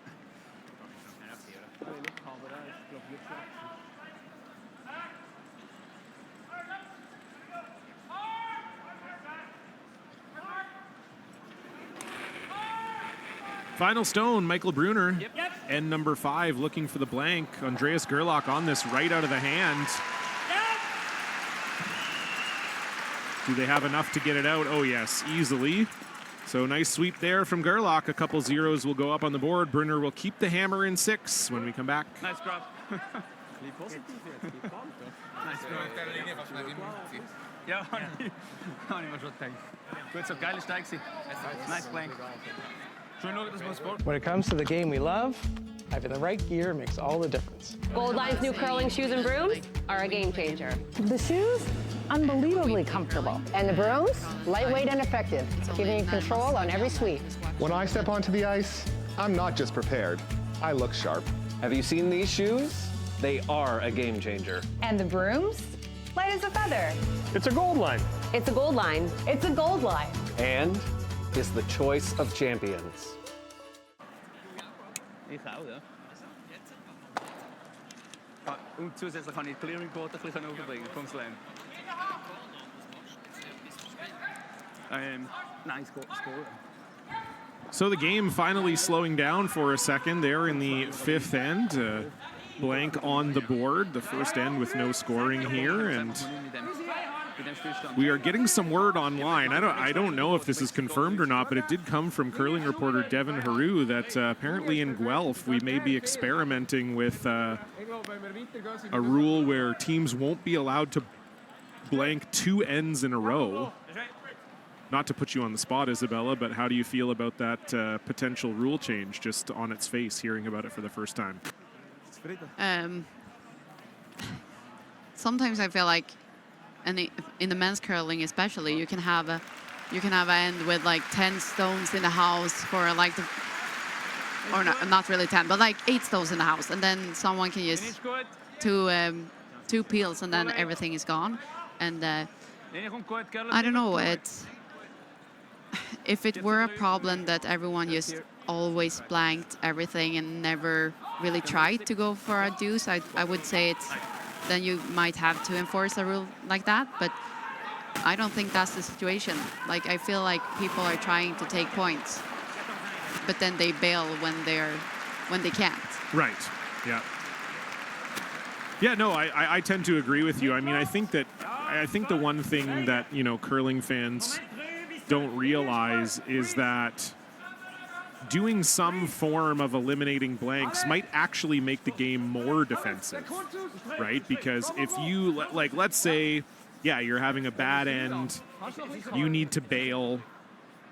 Final stone, Michael Brunner, and number 5 looking for the blank. Andreas Gerlach on this right out of the hand. Do they have enough to get it out? Oh yes, easily. So nice sweep there from Gerlach. A couple zeros will go up on the board. Brunner will keep the hammer in 6 when we come back. Nice grab. Ja, habe ich mir schon gedacht. Gut, so geile Steig gewesen. Nice playing. Schön schauen, dass wir Sport. When it comes to the game we love, having the right gear makes all the difference. Gold Line's new curling shoes and brooms are a game changer. The shoes, unbelievably comfortable. And the brooms, lightweight and effective, giving you control on every sweep. When I step onto the ice, I'm not just prepared. I look sharp. Have you seen these shoes? They are a game changer. And the brooms, light as a feather. It's a gold line. It's a Gold Line. It's a gold line. And is the choice of champions. Ich auch, ja. Und zusätzlich kann ich die Clearing-Quote ein bisschen hochbringen vom Slam. Nice score. So the game finally slowing down for a second there in the fifth end. Blank on the board, the first end with no scoring here, and we are getting some word online. I don't know if this is confirmed or not, but it did come from curling reporter Devin Haru that apparently in Guelph we may be experimenting with a rule where teams won't be allowed to blank 2 ends in a row. Not to put you on the spot, Isabella, but how do you feel about that potential rule change just on its face, hearing about it for the first time? Sometimes I feel like, in the men's curling especially, you can have an end with like 10 stones in the house for like or not really 10, but like 8 stones in the house, and then someone can use two peels, and then everything is gone. And I don't know, if it were a problem that everyone just always blanked everything and never really tried to go for a deuce, I would say then you might have to enforce a rule like that. But I don't think that's the situation. Like, I feel like people are trying to take points, but then they bail when they can't. Right. Yeah. Yeah. No, I tend to agree with you. I mean, I think the one thing that curling fans don't realize is that doing some form of eliminating blanks might actually make the game more defensive, right? Because if you, like, let's say, yeah, you're having a bad end, you need to bail,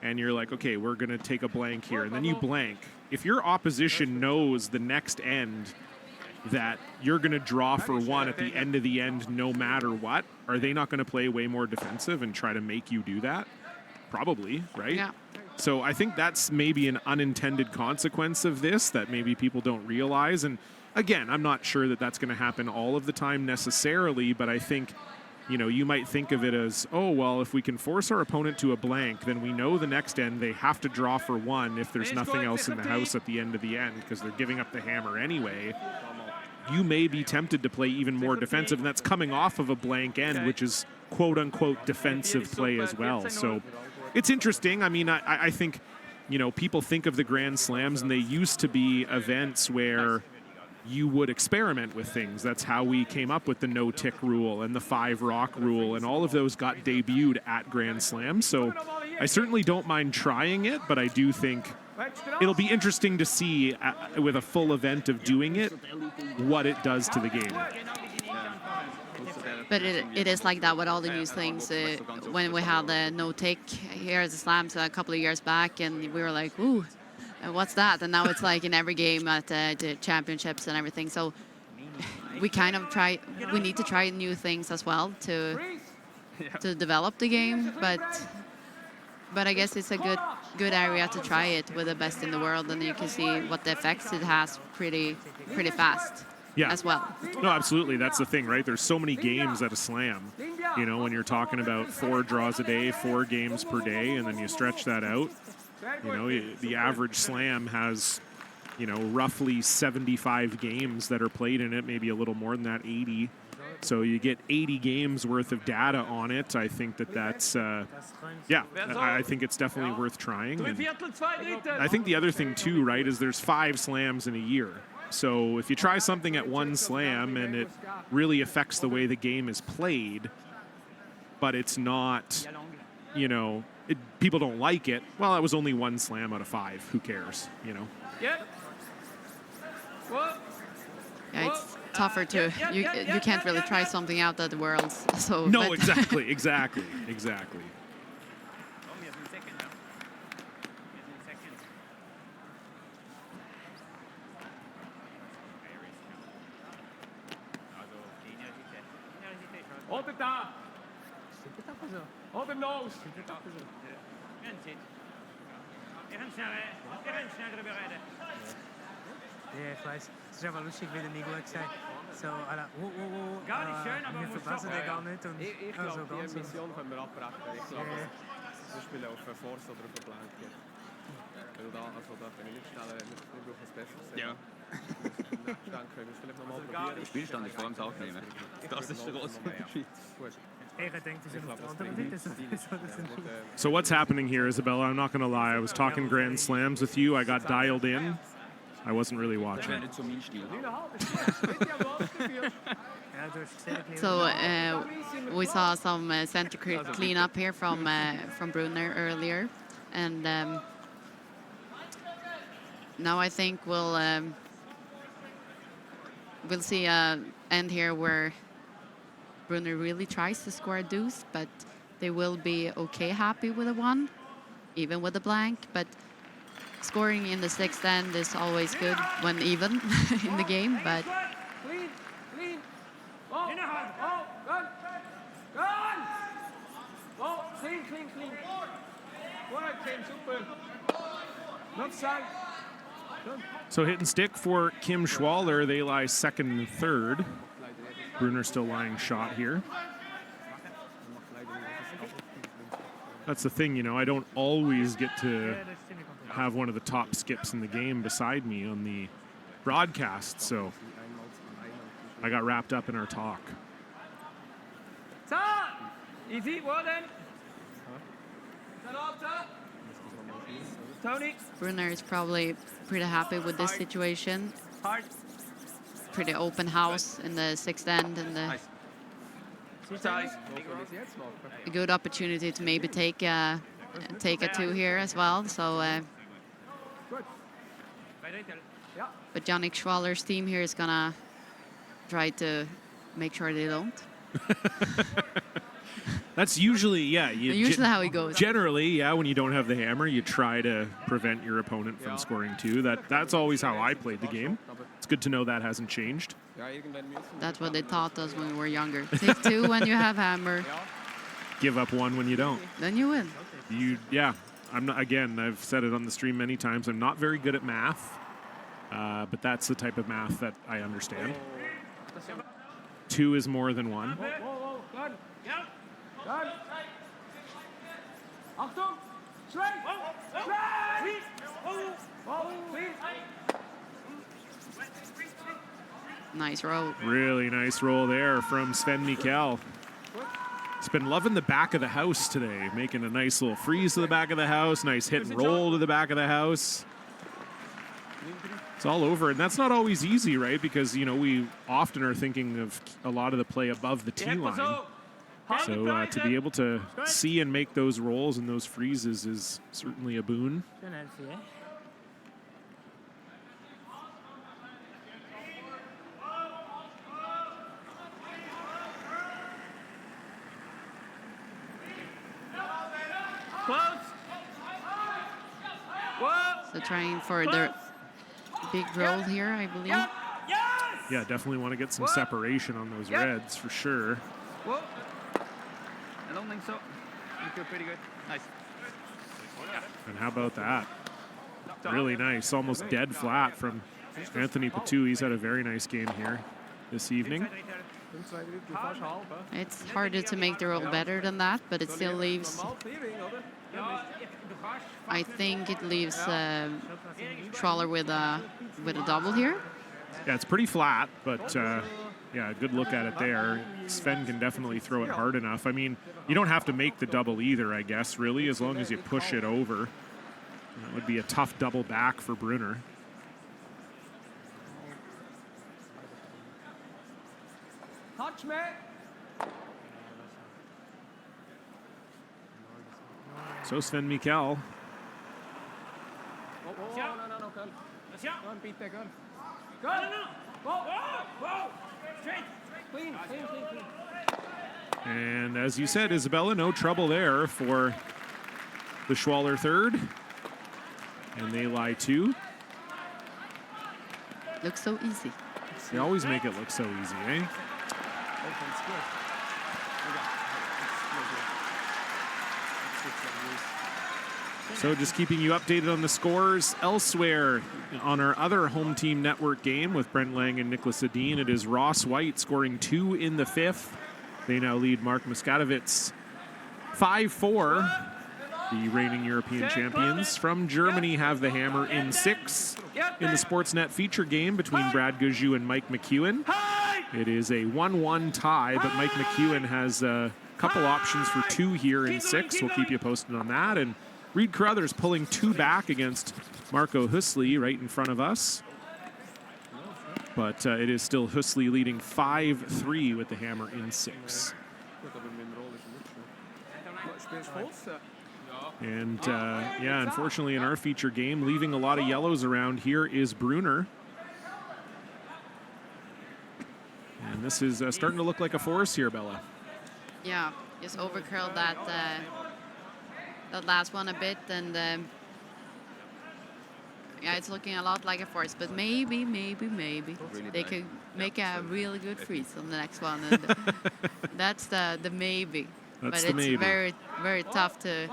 and you're like, okay, we're going to take a blank here, and then you blank. If your opposition knows the next end that you're going to draw for 1 at the end of the end no matter what, are they not going to play way more defensive and try to make you do that? Probably, right? Yeah. So I think that's maybe an unintended consequence of this that maybe people don't realize. And again, I'm not sure that that's going to happen all of the time necessarily, but I think, you might think of it as, oh, well, if we can force our opponent to a blank, then we know the next end they have to draw for 1 if there's nothing else in the house at the end of the end because they're giving up the hammer anyway. You may be tempted to play even more defensive, and that's coming off of a blank end, which is quote-unquote defensive play as well. So it's interesting. I mean, I think, people think of the Grand Slams, and they used to be events where you would experiment with things. That's how we came up with the no-tick rule and the 5-rock rule, and all of those got debuted at Grand Slams. So I certainly don't mind trying it, but I do think it'll be interesting to see with a full event of doing it, what it does to the game. But it is like that with all the new things. When we had the no-tick here at the Slams a couple of years back, and we were like, ooh, what's that? And now it's like in every game at the championships and everything. So we we need to try new things as well to develop the game. But I guess it's a good area to try it with the best in the world, and you can see what the effects it has pretty fast. Yeah. As well. No, absolutely. That's the thing, right? There's so many games at a slam, when you're talking about 4 draws a day, 4 games per day, and then you stretch that out. The average slam has, roughly 75 games that are played in it, maybe a little more than that, 80. So you get 80 games worth of data on it. I think that's, I think it's definitely worth trying. And I think the other thing too, right, is there's 5 slams in a year. So if you try something at one slam and it really affects the way the game is played, but it's not, people don't like it, well, it was only 1 slam out of 5. Who cares, Yeah, tougher to you can't really try something out at the Worlds. So No, but- exactly. Oder da! Oder los! Ja, ich weiß. Es ist einfach lustig, wie der Nico hat gesagt. So, Alter, Gar nicht schön, aber wir man muss verpassen schon. den gar nicht. Und Ich also, glaube, ganz die Mission können wir abbrechen. Ich glaube, Ja. wir spielen auf einen Force oder auf einen Blank. Weil da, also da kann ich nicht stellen, wir brauchen ein besseres Set. Ja. Dann können wir es vielleicht nochmal probieren. Der Spielstand ist vor allem das Angenehme. Das ist der große Unterschied. Ich denke, wir sind auf der anderen Seite. So what's happening here, Isabella? I'm not going to lie. I was talking Grand Slams with you. I got dialed in. I wasn't really watching. Das wäre nicht so mein Stil. So we saw some center cleanup here from Brunner earlier, and now I think we'll see a end here where Brunner really tries to score a deuce, but they will be okay, happy with a 1, even with a blank. But scoring in the 6th end is always good when even in the game, but. Clean, clean. Oh, oh, good. Good. Oh, clean, clean, clean. Good, Kim, super. Left side. Good. So hit and stick for Kim Schwaller. They lie second and third. Brunner still lying shot here. That's the thing, you know, I don't always get to have one of the top skips in the game beside me on the broadcast, so I got wrapped up in our talk. Easy, well then. Tony. Brunner is probably pretty happy with this situation. Pretty open house in the 6th end, and a good opportunity to maybe take a 2 here as well. So, but Yannick Schwaller's team here is gonna try to make sure they don't. That's usually, Usually how it goes. Generally, yeah, when you don't have the hammer, you try to prevent your opponent from scoring 2. That's always how I played the game. It's good to know that hasn't changed. That's what they taught us when we were younger. Take 2 when you have hammer. Give up 1 when you don't. Then you win. I'm not, again, I've said it on the stream many times, I'm not very good at math, but that's the type of math that I understand. 2 is more than 1. Good. Achtung! Straight! Straight! Nice roll. Really nice roll there from Sven Mikkel. He's been loving the back of the house today, making a nice little freeze to the back of the house, nice hit and roll to the back of the house. It's all over, and that's not always easy, right? Because, you know, we often are thinking of a lot of the play above the tee line. So to be able to see and make those rolls and those freezes is certainly a boon. So trying for the big roll here, I believe. Yeah, definitely want to get some separation on those reds for sure. Whoa. I don't think so. You feel pretty good. Nice. And how about that? Really nice, almost dead flat from Anthony Patou. He's had a very nice game here this evening. It's harder to make the roll better than that, but it still leaves. I think it leaves Schwaller with a double here. Yeah, it's pretty flat, but yeah, good look at it there. Sven can definitely throw it hard enough. I mean, you don't have to make the double either, I guess, really, as long as you push it over. That would be a tough double back for Brunner. Touch me. So Sven Mikkel. No, good. Good, bitte, good. Good. Whoa, whoa, whoa. And as you said, Isabella, no trouble there for the Schwaller third. And they lie 2. Looks so easy. They always make it look so easy, eh? So just keeping you updated on the scores elsewhere on our other home team network game with Brent Lang and Nicholas Adine. It is Ross White scoring 2 in the 5th. They now lead Mark Muscatowicz 5-4. The reigning European champions from Germany have the hammer in 6 in the Sportsnet feature game between Brad Gujou and Mike McEwen. It is a 1-1 tie, but Mike McEwen has a couple options for 2 here in 6. We'll keep you posted on that. And Reed Carruthers pulling 2 back against Marco Husley right in front of us. But it is still Husley leading 5-3 with the hammer in 6. And yeah, unfortunately in our feature game, leaving a lot of yellows around here is Brunner. And this is starting to look like a force here, Bella. Yeah, just overcurled that last one a bit, and yeah, it's looking a lot like a force, but maybe they could make a really good freeze on the next one, and that's the maybe. That's but the it's maybe. very, very tough to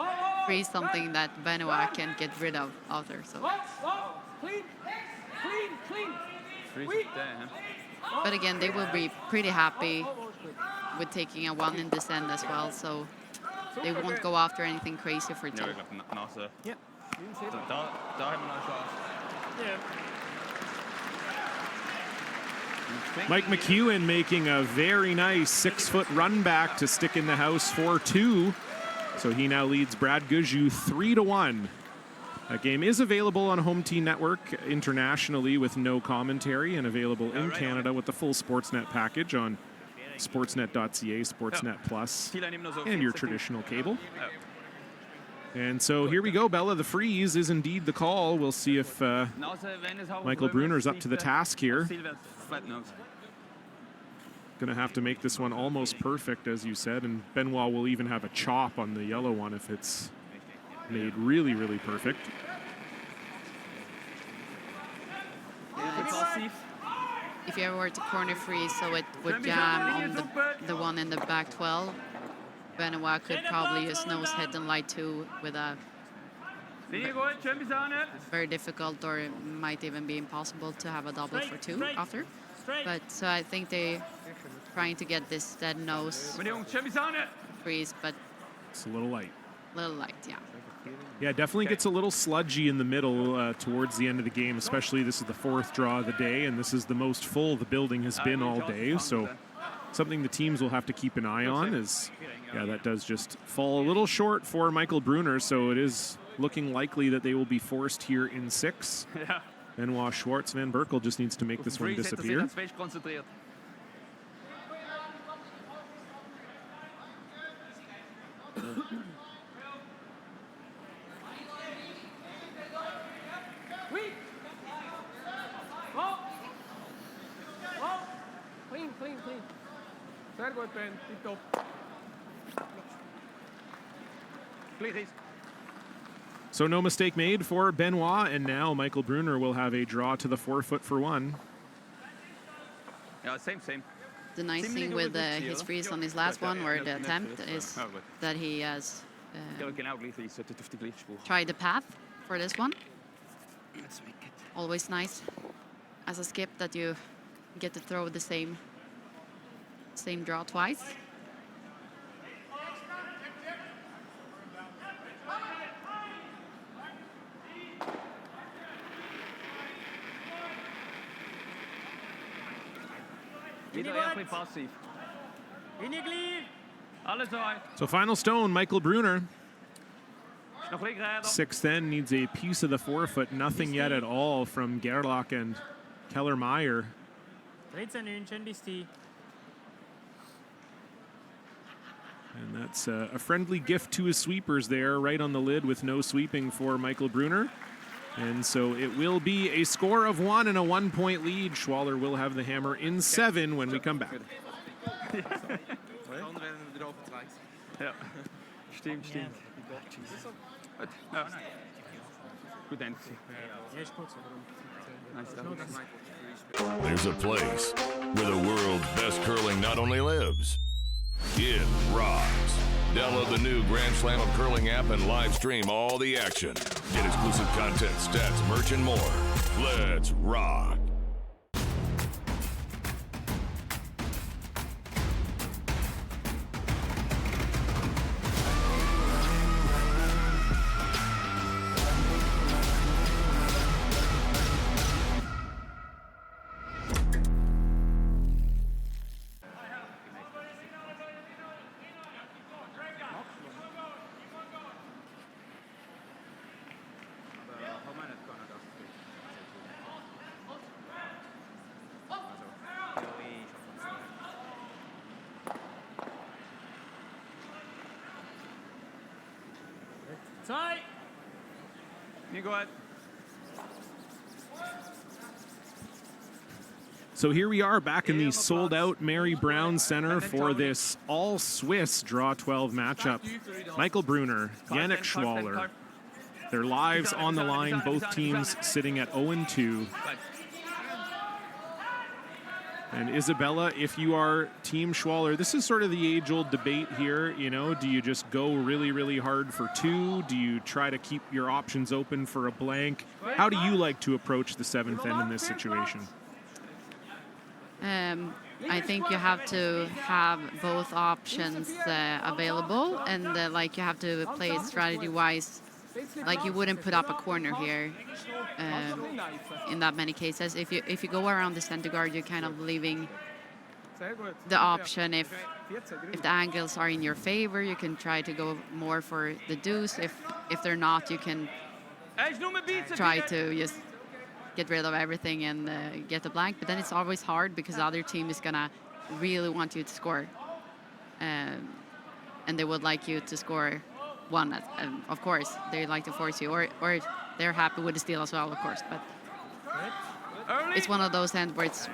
freeze something that Benoit can get rid of after. So. But again, they will be pretty happy with taking a 1 in this end as well, so they won't go after anything crazy for 2. Ja. Daar hebben we nou chance. Mike McEwen making a very nice 6-foot run back to stick in the house 4-2. So he now leads Brad Gujou 3-1. That game is available on Home Team Network internationally with no commentary, and available in Canada with the full Sportsnet package on sportsnet.ca, Sportsnet Plus, and your traditional cable. And so here we go, Bella. The freeze is indeed the call. We'll see if Michael Brunner's up to the task here. Going to have to make this one almost perfect, as you said, and Benoit will even have a chop on the yellow one if it's made really, really perfect. If you ever were to corner freeze, so it would jam on the one in the back 12, Benoit could probably use nose, head, and light 2 with a very difficult, or it might even be impossible to have a double for 2 after. But so I think they're trying to get this dead nose freeze, but it's a little light. Yeah. Yeah, definitely gets a little sludgy in the middle towards the end of the game, especially this is the 4th draw of the day, and this is the most full the building has been all day. So something the teams will have to keep an eye on is, yeah, that does just fall a little short for Michael Brunner, so it is looking likely that they will be forced here in 6. Ja. Benoit Schwartz Van Berkel just needs to make this one disappear. Clean. Sehr gut, Ben. Tipptopp. Please. So no mistake made for Benoit, and now Michael Brunner will have a draw to the 4-foot for 1. Yeah, same. The nice thing with his freeze on his last one, or the attempt, is that he has tried the path for this one. Always nice as a skip that you get to throw the same draw twice. So final stone, Michael Brunner. 6th then needs a piece of the 4-foot. Nothing yet at all from Gerlach and Keller-Meyer. 13-9 bis die. And that's a friendly gift to his sweepers there, right on the lid with no sweeping for Michael Brunner. And so it will be a score of 1 and a 1-point lead. Schwaller will have the hammer in 7 when we come back. Ja, stimmt. Gut. Ja. Gut, Anthony. There's a place where the world's best curling not only lives, it rocks. Download the new Grand Slam of Curling app and live stream all the action. Get exclusive content, stats, merch, and more. Let's rock. Zeit! You go ahead. So here we are back in the sold-out Mary Brown Center for this all-Swiss Draw 12 matchup. Michael Brunner, Yannick Schwaller, their lives on the line, both teams sitting at 0-2. And Isabella, if you are Team Schwaller, this is sort of the age-old debate here. You know, do you just go really, really hard for 2? Do you try to keep your options open for a blank? How do you like to approach the 7th end in this situation? I think you have to have both options available, and like you have to play strategy-wise. Like you wouldn't put up a corner here in that many cases. If you go around the center guard, you're kind of leaving the option. If the angles are in your favor, you can try to go more for the deuce. If they're not, you can try to just get rid of everything and get the blank. But then it's always hard because the other team is gonna really want you to score, and they would like you to score 1. Of course, they like to force you, or they're happy with the steal as well, of course. But it's one of those ends where it's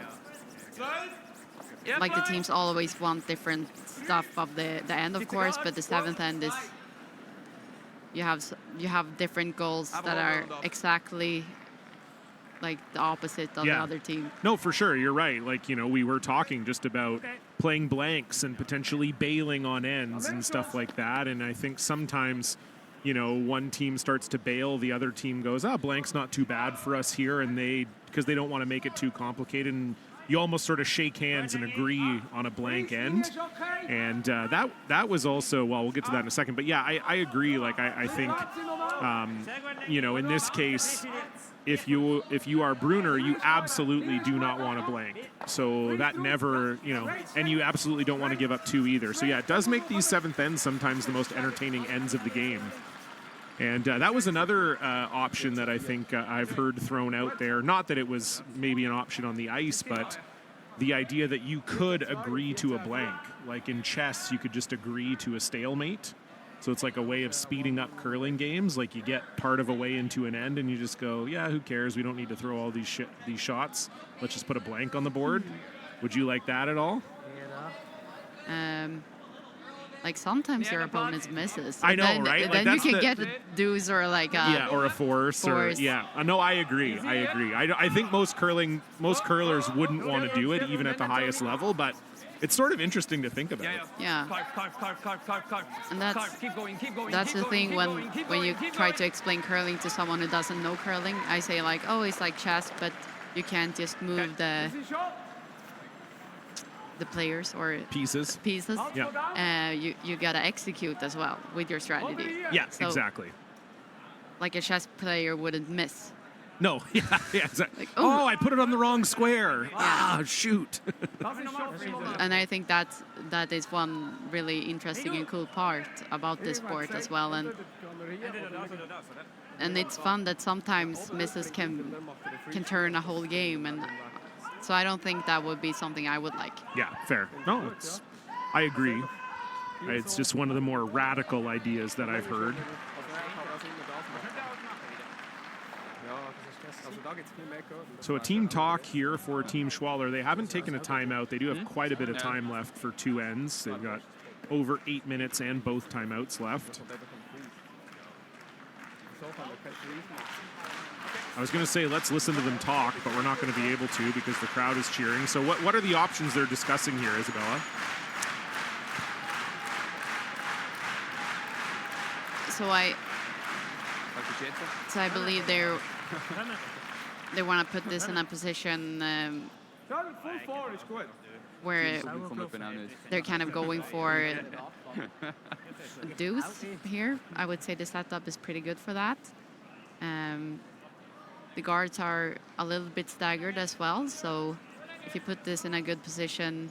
like the teams always want different stuff of the end, of course. But the 7th end is you have different goals that are exactly like the opposite of the other team. No, for sure, you're right. Like, you know, we were talking just about playing blanks and potentially bailing on ends and stuff like that. And I think sometimes, you know, one team starts to bail, the other team goes, blank's not too bad for us here, and because they don't want to make it too complicated, and you almost sort of shake hands and agree on a blank end. And that was also, well, we'll get to that in a second, but yeah, I agree. Like, I think, you know, in this case, if you are Brunner, you absolutely do not want a blank. So that never, you know, and you absolutely don't want to give up 2 either. So yeah, it does make these 7th ends sometimes the most entertaining ends of the game. And that was another option that I think I've heard thrown out there. Not that it was maybe an option on the ice, but the idea that you could agree to a blank. Like in chess, you could just agree to a stalemate. So it's like a way of speeding up curling games. Like you get part of a way into an end and you just go, yeah, who cares? We don't need to throw all these shots. Let's just put a blank on the board. Would you like that at all? Like sometimes your opponent misses. I know, right? Then you can get a deuce or like a or a force. Or yeah. No, I agree. I think most curlers wouldn't want to do it even at the highest level, but it's sort of interesting to think about. Yeah. And that's the thing when you try to explain curling to someone who doesn't know curling. I say like, oh, it's like chess, but you can't just move the players or pieces. Yeah. You gotta execute as well with your strategy. Yeah, so, exactly. Like a chess player wouldn't miss. No, yeah, exactly. Like, oh, I put it on the wrong square. Yeah. Shoot. And I think that is one really interesting and cool part about this sport as well. And it's fun that sometimes misses can turn a whole game, and so I don't think that would be something I would like. Yeah, fair. No, I agree. It's just one of the more radical ideas that I've heard. So a team talk here for Team Schwaller. They haven't taken a timeout. They do have quite a bit of time left for two ends. They've got over 8 minutes and both timeouts left. I was going to say let's listen to them talk, but we're not going to be able to because the crowd is cheering. So what are the options they're discussing here, Isabella? So I believe they want to put this in a position where they're kind of going for deuce here. I would say the setup is pretty good for that. The guards are a little bit staggered as well, so if you put this in a good position,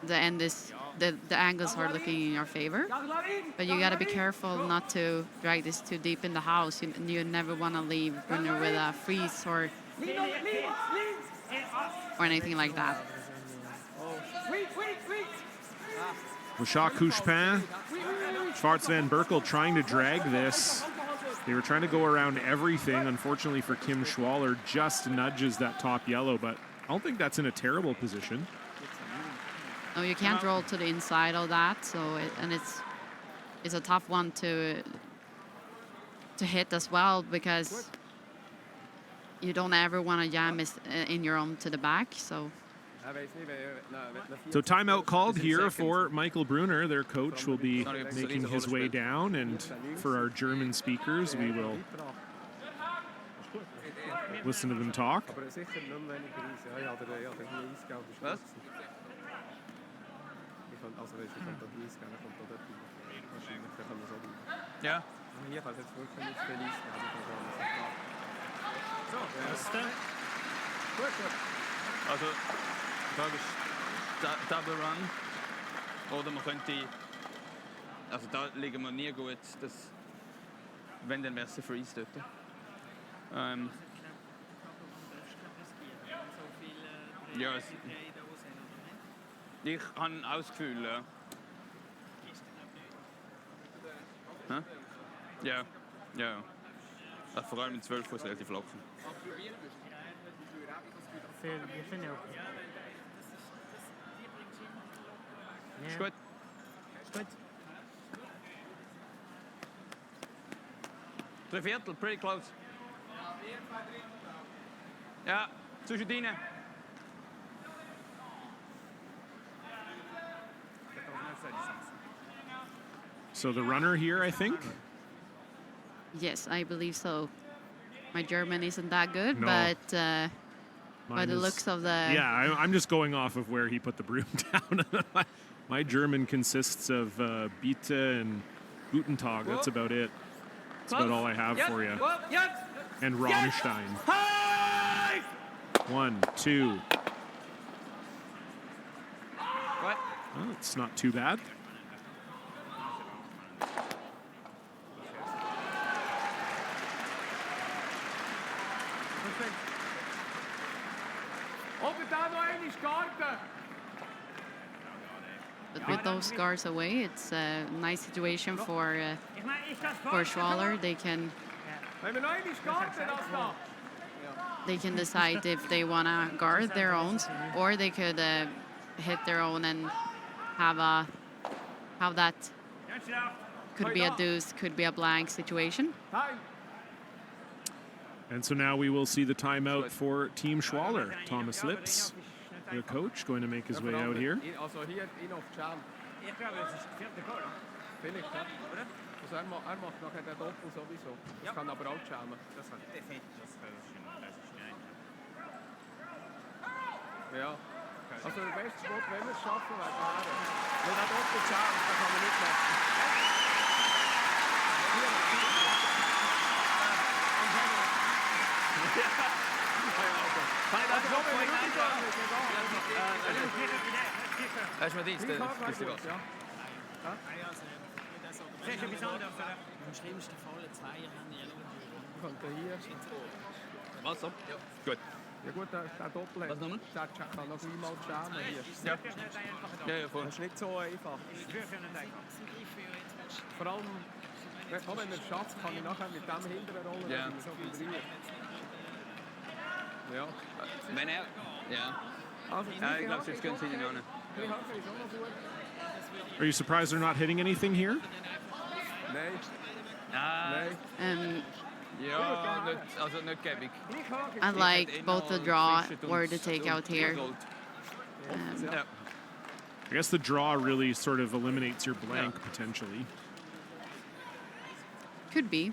the angles are looking in your favor. But you got to be careful not to drag this too deep in the house. You never want to leave Brunner with a freeze or anything like that. Jacques Couchepin, Schwartz Van Berkel trying to drag this. They were trying to go around everything. Unfortunately for Kim Schwaller, just nudges that top yellow, but I don't think that's in a terrible position. No, you can't roll to the inside of that, so it's a tough one to hit as well because you don't ever want to jam in your own to the back. So timeout called here for Michael Brunner. Their coach will be making his way down, and for our German speakers, we will listen to them talk. Ja. Also, die Frage ist Double Run. Oder man könnte, also da liegen wir nie gut, dass, wenn dann wäre es ein Freeze dort. Ja, ich habe auch das Gefühl, ja. Ja. Vor allem mit 12 Fuß relativ locker. Ist gut. Ist gut. 3/4, pretty close. Ja, zwischendrin. So the runner here, I think? yes, I believe so. My German isn't that good, No. but by the looks of the... Yeah, I'm just going off of where he put the broom down. My German consists of Bitte and Guten Tag. That's about it. That's about all I have for you. And Rammstein. 1, 2. What? Well, it's not too bad. But with those guards away, it's a nice situation for Schwaller. They can decide if they want to guard their own, or they could hit their own and have that could be a deuce, could be a blank situation. And so now we will see the timeout for Team Schwaller. Thomas Lips, the coach, going to make his way out here. Also hier ihn auf Jam. Ich glaube, es ist der 4. Goal, vielleicht, ja. Oder? Also er macht nachher den Doppel sowieso. Das kann aber auch jammen. Das hat definitiv Ja. Also der beste Spot, wenn wir es schaffen, wäre der. Wenn er Doppel jammt, dann kann man nicht machen. Hast du mir Dienst? Ist die was? Am schlimmsten Fall 2 haben die Könnte hier. Was so? Gut. Ja gut, der Doppel Was nochmal? Der kann noch gleich mal jammen hier. Ja, voll. Das ist nicht so einfach. Vor allem Auch wenn er es schafft, kann ich nachher mit dem hinteren Rollen Ja. Ja. Wenn er... Ja. Also, Ja, ich glaube, jetzt können sie ihn auch nicht. Are you surprised they're not hitting anything here? Nein. Nein. Ja, nicht, also nicht gäbig. I like both the draw or the takeout here. Ja. I guess the draw really sort of eliminates your blank potentially. Could be.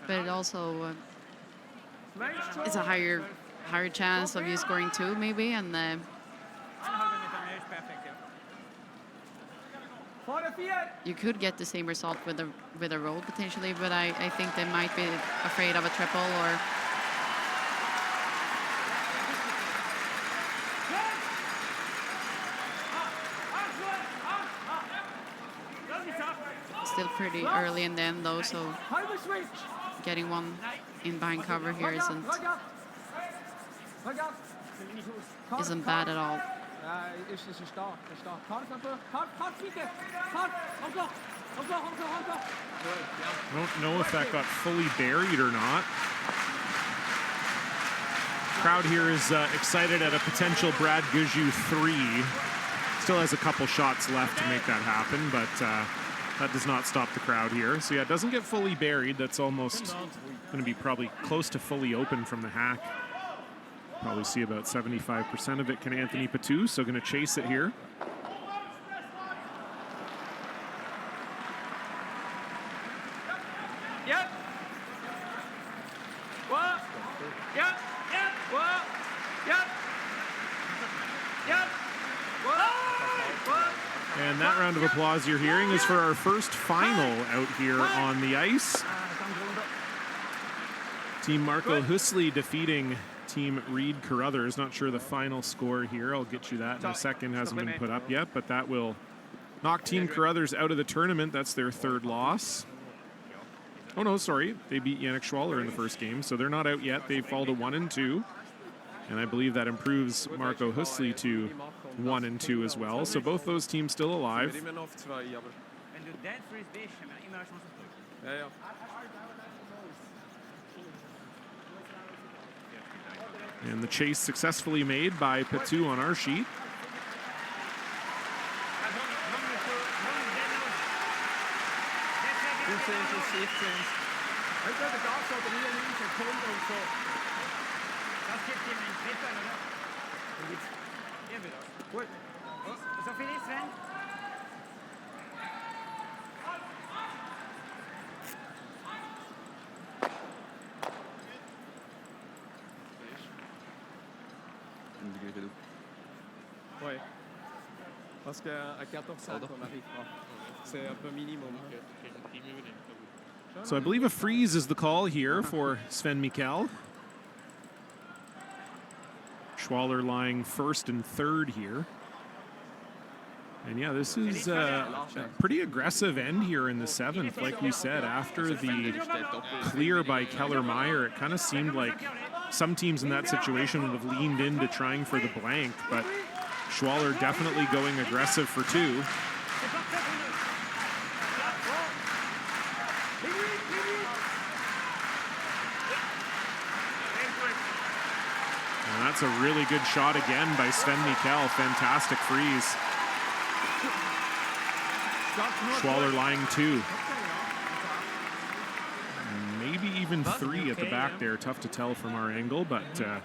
But it also is a higher chance of you scoring 2 maybe, and you could get the same result with a roll potentially, but I think they might be afraid of a triple or still pretty early in the end though, so getting one in behind cover here isn't bad at all. I don't know if that got fully buried or not. Crowd here is excited at a potential Brad Gushue 3. Still has a couple shots left to make that happen, but that does not stop the crowd here. So yeah, it doesn't get fully buried. That's almost going to be probably close to fully open from the hack. Probably see about 75% of it can Anthony Patou, so going to chase it here. Yep. What? Yep. Yep. What? Yep. Yep. What? And that round of applause you're hearing is for our first final out here on the ice. Team Marco Husley defeating Team Reed Carruthers. Not sure the final score here. I'll get you that in a second. Hasn't been put up yet, but that will knock Team Carruthers out of the tournament. That's their third loss. Oh no, sorry. They beat Yannick Schwaller in the first game, so they're not out yet. They fall to 1-2. And I believe that improves Marco Husley to 1-2 as well. So both those teams still alive. And the chase successfully made by Patou on our sheet. Ouais. Parce qu'à 14 ans, on n'arrive pas. C'est un peu minimum. So I believe a freeze is the call here for Sven Mikkel. Schwaller lying first and third here. And yeah, this is a pretty aggressive end here in the seventh. Like we said, after the clear by Keller-Meyer, it kind of seemed like some teams in that situation would have leaned into trying for the blank, but Schwaller definitely going aggressive for 2. And that's a really good shot again by Sven Mikkel. Fantastic freeze. Schwaller lying 2. Maybe even 3 at the back there. Tough to tell from our angle, but yeah,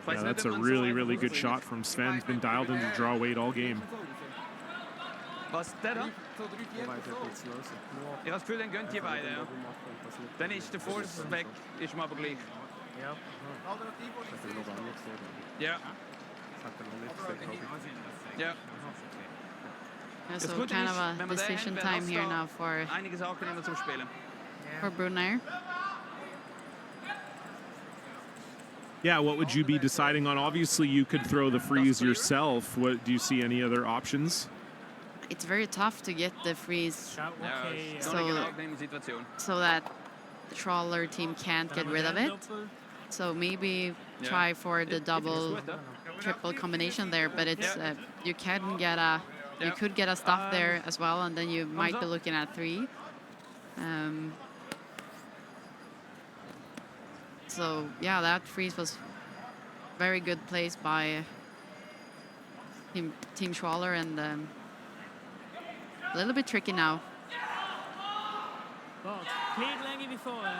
that's a really, really good shot from Sven. He's been dialed into draw weight all game. Was det da? Jeg har selvfølgelig en gun til beide, ja. Den er ikke til force vekk, ikke mer på glik. Ja. Ja. Yeah, so kind of a decision time here now for Brunner. Yeah, what would you be deciding on? Obviously, you could throw the freeze yourself. What do you see any other options? It's very tough to get the freeze so that the Schwaller team can't get rid of it. So maybe try for the double, triple combination there, but it's you can get a You could get a stop there as well, and then you might be looking at 3. So yeah, that freeze was very good place by Team Schwaller, and a little bit tricky now.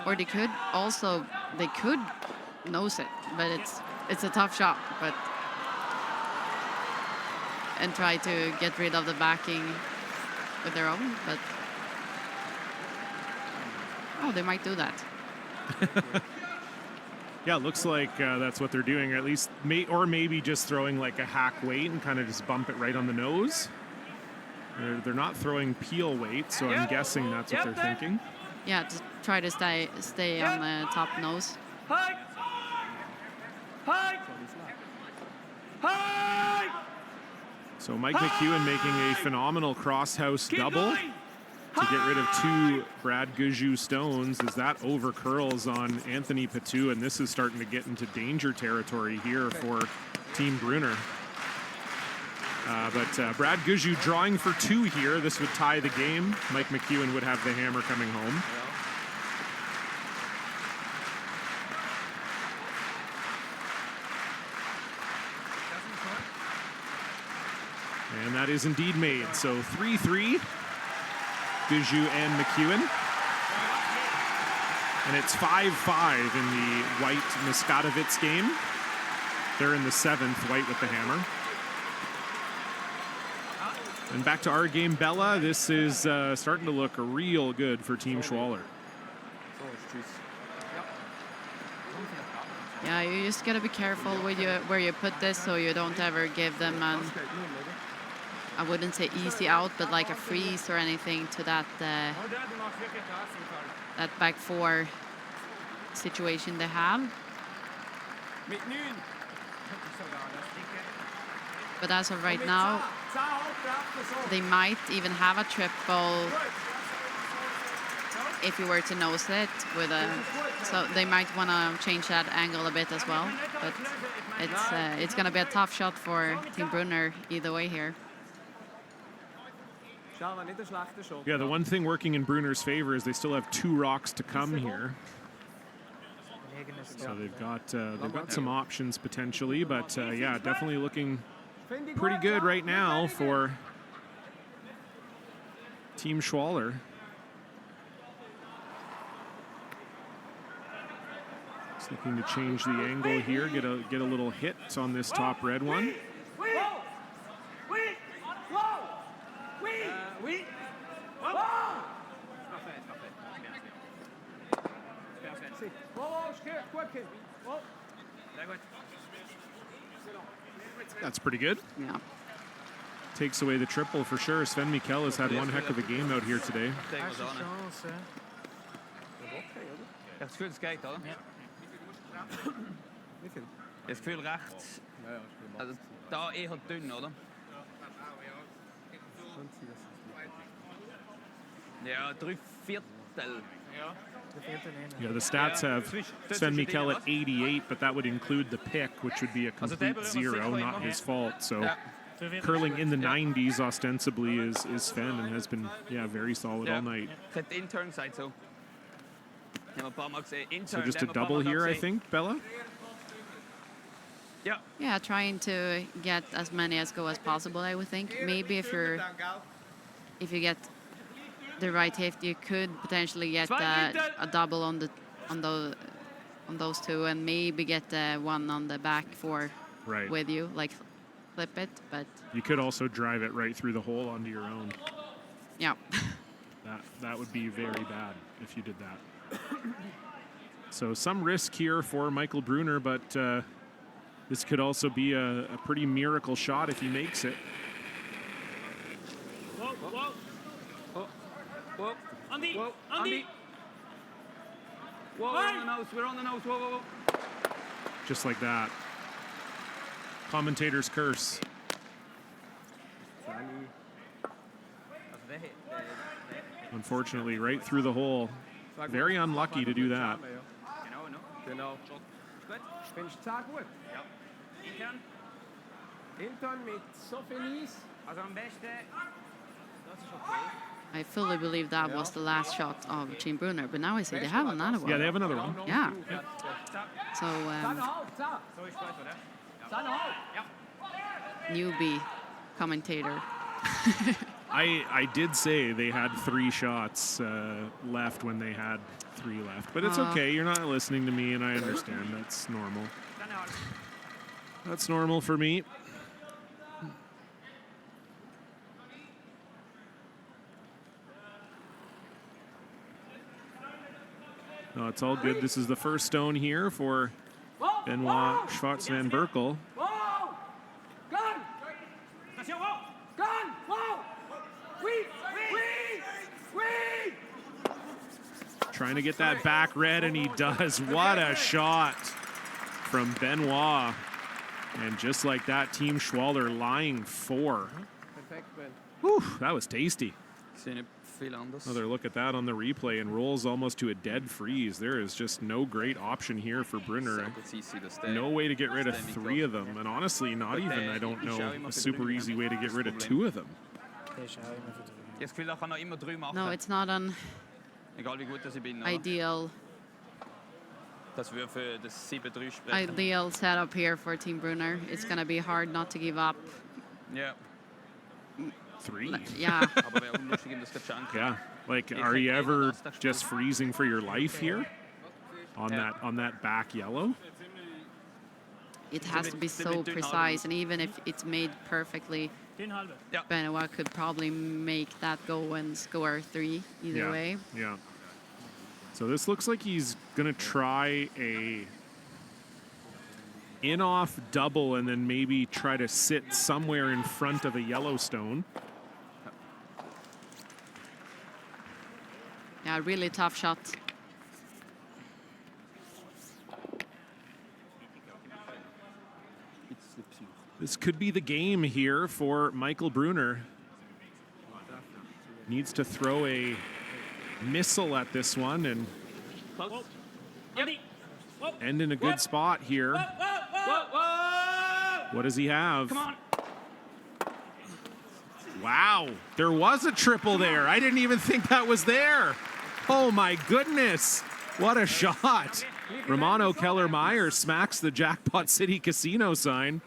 Or they could nose it, but it's a tough shot, but and try to get rid of the backing with their own, but they might do that. Yeah, it looks like that's what they're doing, or at least maybe just throwing like a hack weight and kind of just bump it right on the nose. They're not throwing peel weight, so I'm guessing that's what they're thinking. Yeah, to try to stay on the top nose. So Mike McEwen making a phenomenal crosshouse double to get rid of 2 Brad Gujou stones as that over curls on Anthony Patou, and this is starting to get into danger territory here for Team Brunner. But Brad Gujou drawing for 2 here. This would tie the game. Mike McEwen would have the hammer coming home. And that is indeed made. So 3-3, Gujou and McEwen. And it's 5-5 in the White-Miskatovitz game. They're in the 7th, White with the hammer. And back to our game, Bella. This is starting to look real good for Team Schwaller. Yeah, you just gotta be careful with where you put this, so you don't ever give them an, I wouldn't say easy out, but like a freeze or anything to that that back 4 situation they have. But as of right now, they might even have a triple if you were to nose it with a, so they might want to change that angle a bit as well. But it's going to be a tough shot for Team Brunner either way here. Yeah, the one thing working in Brunner's favor is they still have 2 rocks to come here. So they've got some options potentially, but yeah, definitely looking pretty good right now for Team Schwaller. Just looking to change the angle here, get a little hit on this top red one. That's pretty good. Yeah. Takes away the triple for sure. Sven Mikkel has had one heck of a game out here today. Echt goed skate, hoor. Is veel rechts. Daar heel dun, hoor. Ja, 3/4. Yeah, the stats have Sven Mikkel at 88, but that would include the pick, which would be a complete 0, not his fault. So curling in the 90s ostensibly is Sven, and has been, very solid all night. So just a double here, I think, Bella? Yeah, trying to get as many as go as possible, I would think. Maybe if you get the right hit, you could potentially get a double on those 2, and maybe get one on the back 4 with you, like flip it. But you could also drive it right through the hole onto your own. Yeah. That would be very bad if you did that. So some risk here for Michael Brunner, but this could also be a pretty miracle shot if he makes it. Whoa, whoa. Whoa. Andy! Whoa. Andy! Whoa, we're on the nose. We're on the nose. Whoa, whoa, whoa. Just like that. Commentator's curse. Unfortunately, right through the hole. Very unlucky to do that. Intern mit Sophie Nies. I fully believe that was the last shot of Team Brunner, but now I see they have another one. Yeah, they have another one. Yeah. So, newbie commentator. I did say they had 3 shots left when they had 3 left, but it's okay. You're not listening to me, and I understand. That's normal. That's normal for me. No, it's all good. This is the first stone here for Benoit Schwartz van Berkel. Trying to get that back red, and he does. What a shot from Benoit. And just like that, Team Schwaller lying 4. Whew, that was tasty. Another look at that on the replay, and rolls almost to a dead freeze. There is just no great option here for Brunner. No way to get rid of 3 of them. And honestly, not even, I don't know, a super easy way to get rid of 2 of them. No, it's not an ideal ideal setup here for Team Brunner. It's going to be hard not to give up. Yeah. 3. Yeah. Yeah. Like, are you ever just freezing for your life here on that back yellow? It has to be so precise, and even if it's made perfectly, Benoit could probably make that go and score 3 either way. Yeah. So this looks like he's gonna try a in-off double and then maybe try to sit somewhere in front of a Yellowstone. Yeah, really tough shot. This could be the game here for Michael Brunner. Needs to throw a missile at this one and end in a good spot here. What does he have? Wow, there was a triple there. I didn't even think that was there. Oh my goodness, what a shot. Romano Keller-Meyer smacks the Jackpot City Casino sign.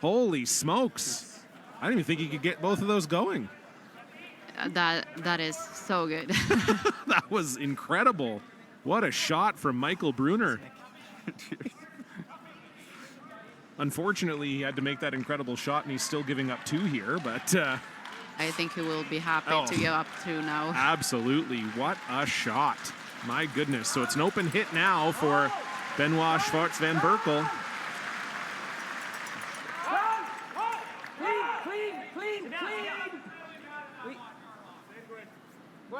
Holy smokes. I didn't even think he could get both of those going. That is so good. That was incredible. What a shot from Michael Brunner. Unfortunately, he had to make that incredible shot, and he's still giving up 2 here, but... I think he will be happy to give up 2 now. Absolutely. What a shot. My goodness. So it's an open hit now for Benoit Schwartz van Berkel.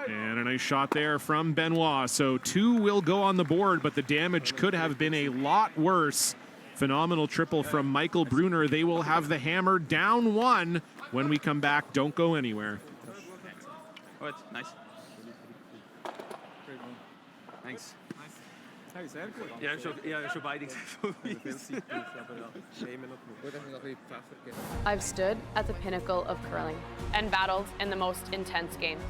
And a nice shot there from Benoit. So 2 will go on the board, but the damage could have been a lot worse. Phenomenal triple from Michael Brunner. They will have the hammer down 1 when we come back. Don't go anywhere. Oh, it's nice. Thanks. Schon beide. I've stood at the pinnacle of curling and battled in the most intense games.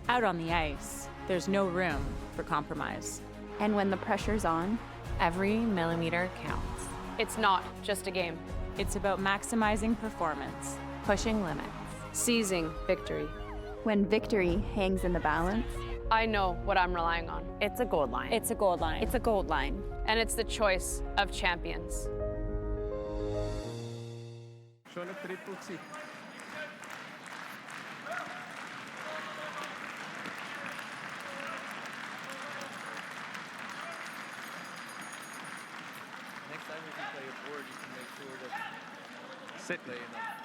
Out on the ice, there's no room for compromise. And when the pressure's on, every millimeter counts. It's not just a game. It's about maximizing performance, pushing limits, seizing victory. When victory hangs in the balance, I know what I'm relying on. It's a gold line. It's a gold line. It's a gold line. And it's the choice of champions. Schon ein Triple gewesen. Next time if you play a board, you can make sure that Sit. play enough.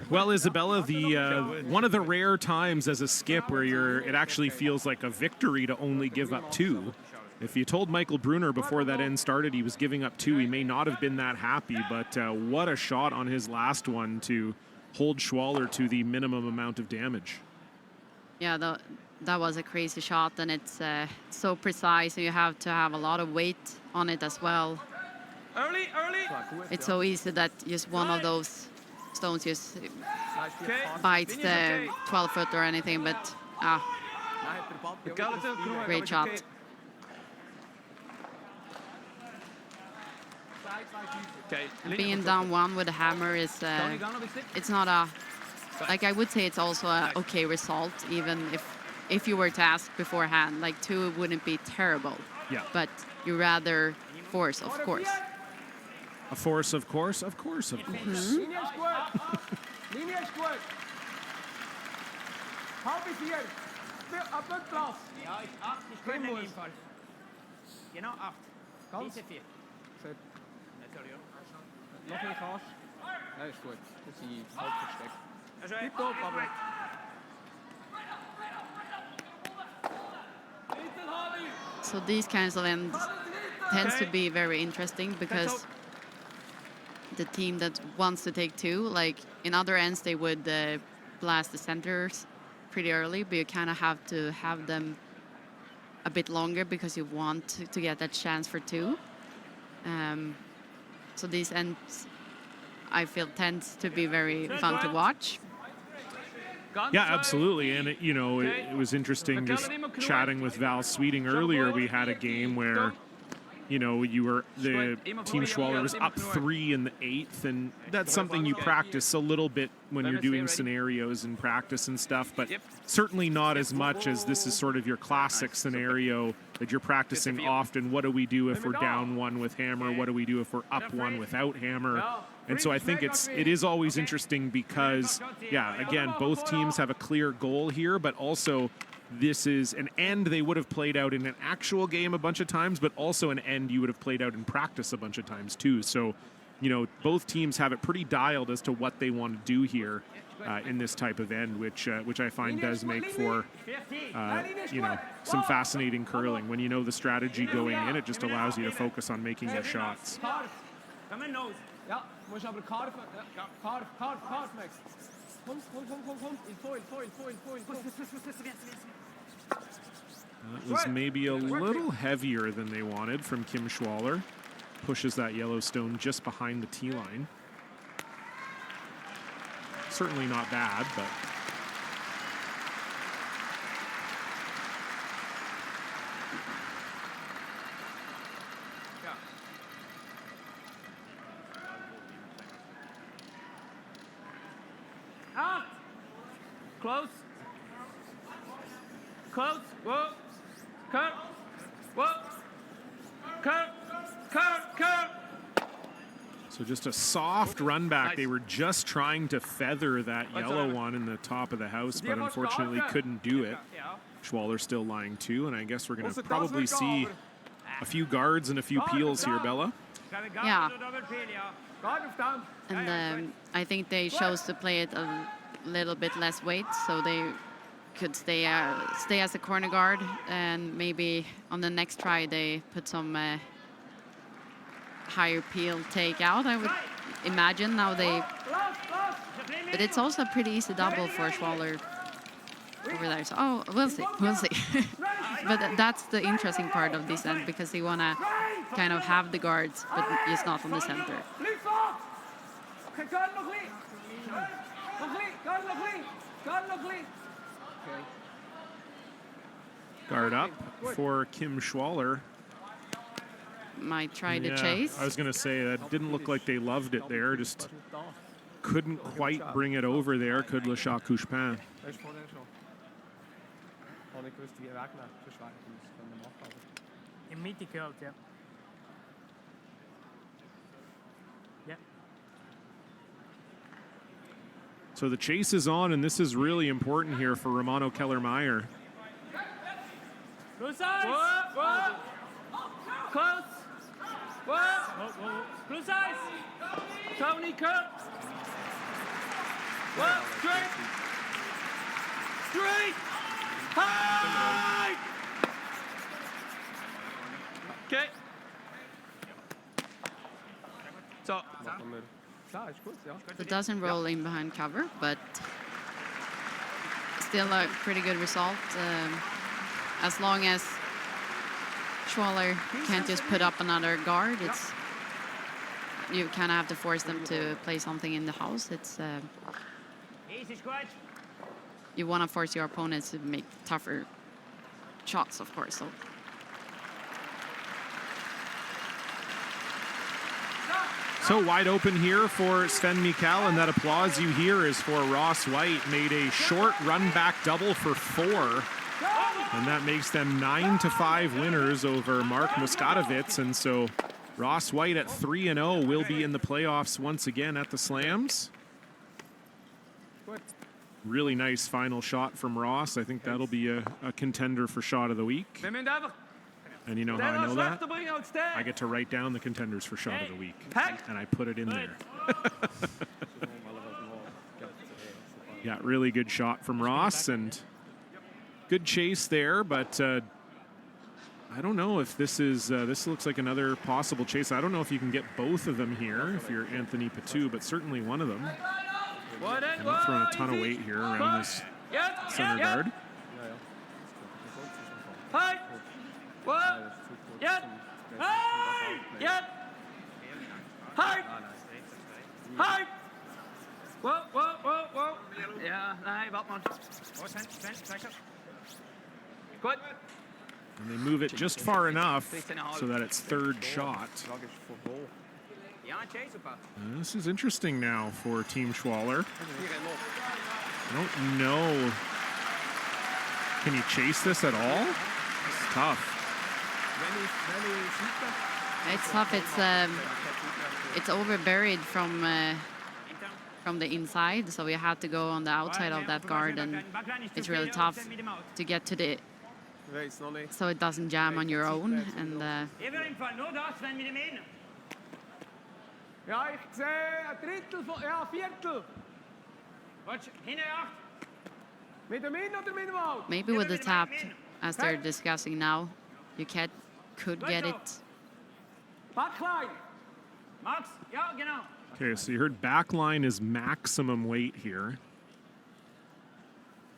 Well, Isabella, the one of the rare times as a skip where it actually feels like a victory to only give up 2. If you told Michael Brunner before that end started he was giving up 2, he may not have been that happy, but what a shot on his last one to hold Schwaller to the minimum amount of damage. yeah, that was a crazy shot, and it's so precise, and you have to have a lot of weight on it as well. Early. It's so easy that just one of those stones just bites the 12-foot or anything, but great shot. And being down one with a hammer is, it's not a, like I would say it's also a okay result, even if you were to ask beforehand, like 2 wouldn't be terrible. Yeah. But you rather force, of course. A force, of course, of course, of course. Nog meer gas. Nee, is goed. Dat is die half verstek. Niet top, Pablo. So these kinds of ends tends to be very interesting because the team that wants to take 2, like in other ends, they would blast the centers pretty early, but you kind of have to have them a bit longer because you want to get that chance for 2. So these ends, I feel, tends to be very fun to watch. Yeah, absolutely. And, it was interesting just chatting with Val Sweeting earlier. We had a game where, the Team Schwaller was up 3 in the 8th, and that's something you practice a little bit when you're doing scenarios and practice and stuff, but certainly not as much as this is sort of your classic scenario that you're practicing often. What do we do if we're down 1 with hammer? What do we do if we're up 1 without hammer? And so I think it is always interesting because, yeah, again, both teams have a clear goal here, but also this is an end they would have played out in an actual game a bunch of times, but also an end you would have played out in practice a bunch of times too. So, both teams have it pretty dialed as to what they want to do here in this type of end, which I find does make for, some fascinating curling. When you know the strategy going in, it just allows you to focus on making your shots. Ja, moet je op de kaart next. Kom. In foil. That was maybe a little heavier than they wanted from Kim Schwaller. Pushes that yellow stone just behind the tee line. Certainly not bad, but... Close. Whoa. Cut. Whoa. Cut. So just a soft run back. They were just trying to feather that yellow one in the top of the house, but unfortunately couldn't do it. Schwaller still lying 2, and I guess we're going to probably see a few guards and a few peels here, Bella. Yeah. And I think they chose to play it a little bit less weight, so they could stay as a corner guard, and maybe on the next try they put some higher peel take out, I would imagine. Now but it's also a pretty easy double for Schwaller over there, so we'll see. But that's the interesting part of this end, because they want to kind of have the guards, but just not on the center. Guard up for Kim Schwaller. Might try to chase. I was going to say, that didn't look like they loved it there. Just couldn't quite bring it over there. Could Le Chat Couchepin. In meet the code, yeah. So the chase is on, and this is really important here for Romano Kellermeyer. Blue sides! Whoa. Close! Whoa! Blue sides! Tony, cut! Whoa! Straight! High! Okay. So. It doesn't roll in behind cover, but still a pretty good result. As long as Schwaller can't just put up another guard, you kind of have to force them to play something in the house. You want to force your opponents to make tougher shots, of course. So wide open here for Sven Mikkel, and that applause you hear is for Ross White. Made a short run back double for 4, and that makes them 9-5 winners over Mark Muskatovitz. And so Ross White at 3-0 will be in the playoffs once again at the Slams. Really nice final shot from Ross. I think that'll be a contender for shot of the week. And you know how I know that? I get to write down the contenders for shot of the week, and I put it in there. Yeah, really good shot from Ross, and good chase there, but I don't know if this is, this looks like another possible chase. I don't know if you can get both of them here if you're Anthony Patou, but certainly one of them. I'm not throwing a ton of weight here around this center guard. Ja, nej, wacht man. Goed. And they move it just far enough so that it's third shot. This is interesting now for Team Schwaller. I don't know. Can you chase this at all? It's tough. It's tough. It's overburied from the inside, so we have to go on the outside of that guard, and it's really tough to get to the, so it doesn't jam on your own. And Ja, ich sehe ein Drittel von, ja, Viertel. Mit dem In oder mit dem Out? maybe with the tap, as they're discussing now, you could get it. Backline. Max, ja, genau. Okay, so you heard backline is maximum weight here.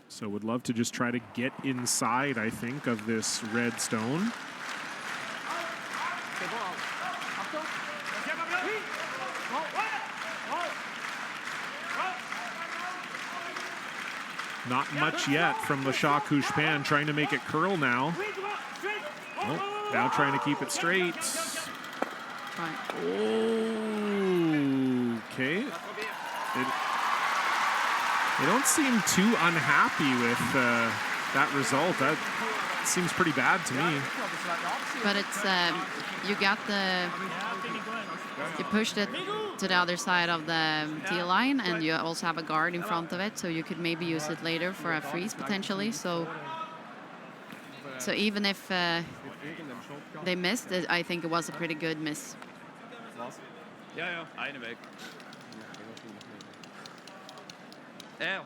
So would love to just try to get inside, I think, of this red stone. Not much yet from Lashak Kushpan, trying to make it curl now. Oh, now trying to keep it straight. Okay. They don't seem too unhappy with that result. That seems pretty bad to me. But it's, you pushed it to the other side of the tee line, and you also have a guard in front of it, so you could maybe use it later for a freeze potentially. So even if they missed it, I think it was a pretty good miss. Ja, ja, eine weg. Ja.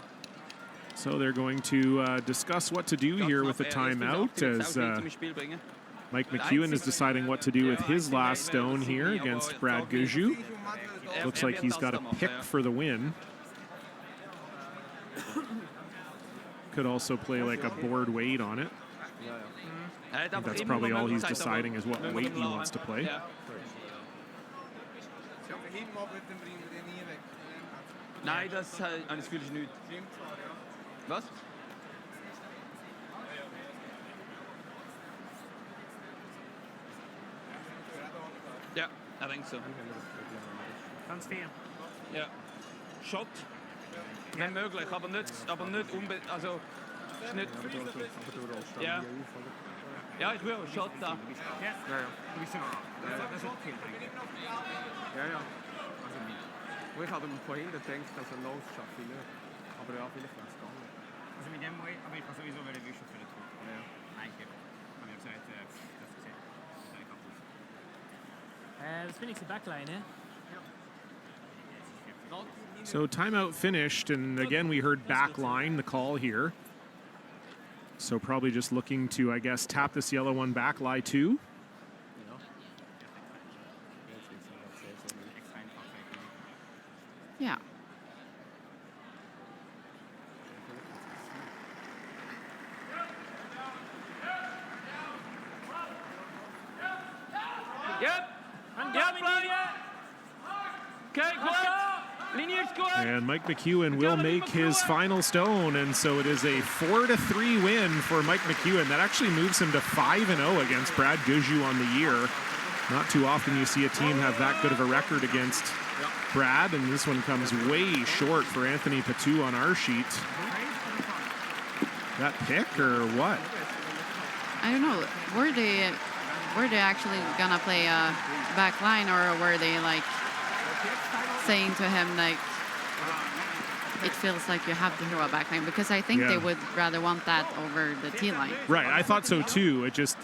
So they're going to discuss what to do here with the timeout as Mike McEwen is deciding what to do with his last stone here against Brad Guju. Looks like he's got a pick for the win. Could also play like a board weight on it. I think that's probably all he's deciding is what weight he wants to play. Nein, das fühle ich nicht. Was? Ja, I think so. Ganz fair. Ja. Shot. Wenn möglich, aber nicht unbedingt, also ist nicht. Ja. Ja, ich will Shot da. Ja, sowieso. Das ist okay. Ja, ja. Also, ich hatte vorhin gedacht, dass los schaffe ich nicht. Aber ja, vielleicht wäre es gegangen. Also mit dem, aber ich kann sowieso wieder wischen für den Druck. Ja. Eigentlich. Haben wir gesagt, das gesehen. Das ist einfach gut. Das finde ich die Backline, ne? So timeout finished, and again we heard backline, the call here. So probably just looking to, I guess, tap this yellow one back, lie two. Yeah. And Mike McEwen will make his final stone, and so it is a 4-3 win for Mike McEwen. That actually moves him to 5-0 against Brad Gushue on the year. Not too often you see a team have that good of a record against Brad, and this one comes way short for Anthony Patou on our sheet. That pick or what? I don't know. Were they actually gonna play a back line, or were they like saying to him like it feels like you have to throw a back line? Because I think they would rather want that over the T line. Right, I thought so too. It just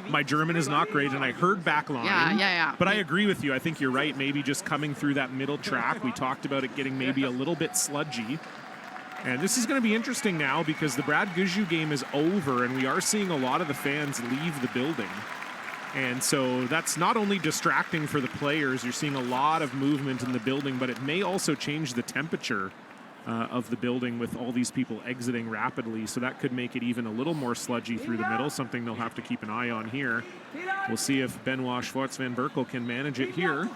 my German is not great, and I heard back line. Yeah. But I agree with you. I think you're right. Maybe just coming through that middle track. We talked about it getting maybe a little bit sludgy. And this is going to be interesting now because the Brad Gushue game is over, and we are seeing a lot of the fans leave the building. And so that's not only distracting for the players, you're seeing a lot of movement in the building, but it may also change the temperature of the building with all these people exiting rapidly. So that could make it even a little more sludgy through the middle, something they'll have to keep an eye on here. We'll see if Benoit Schwartz-Van Berkel can manage it here.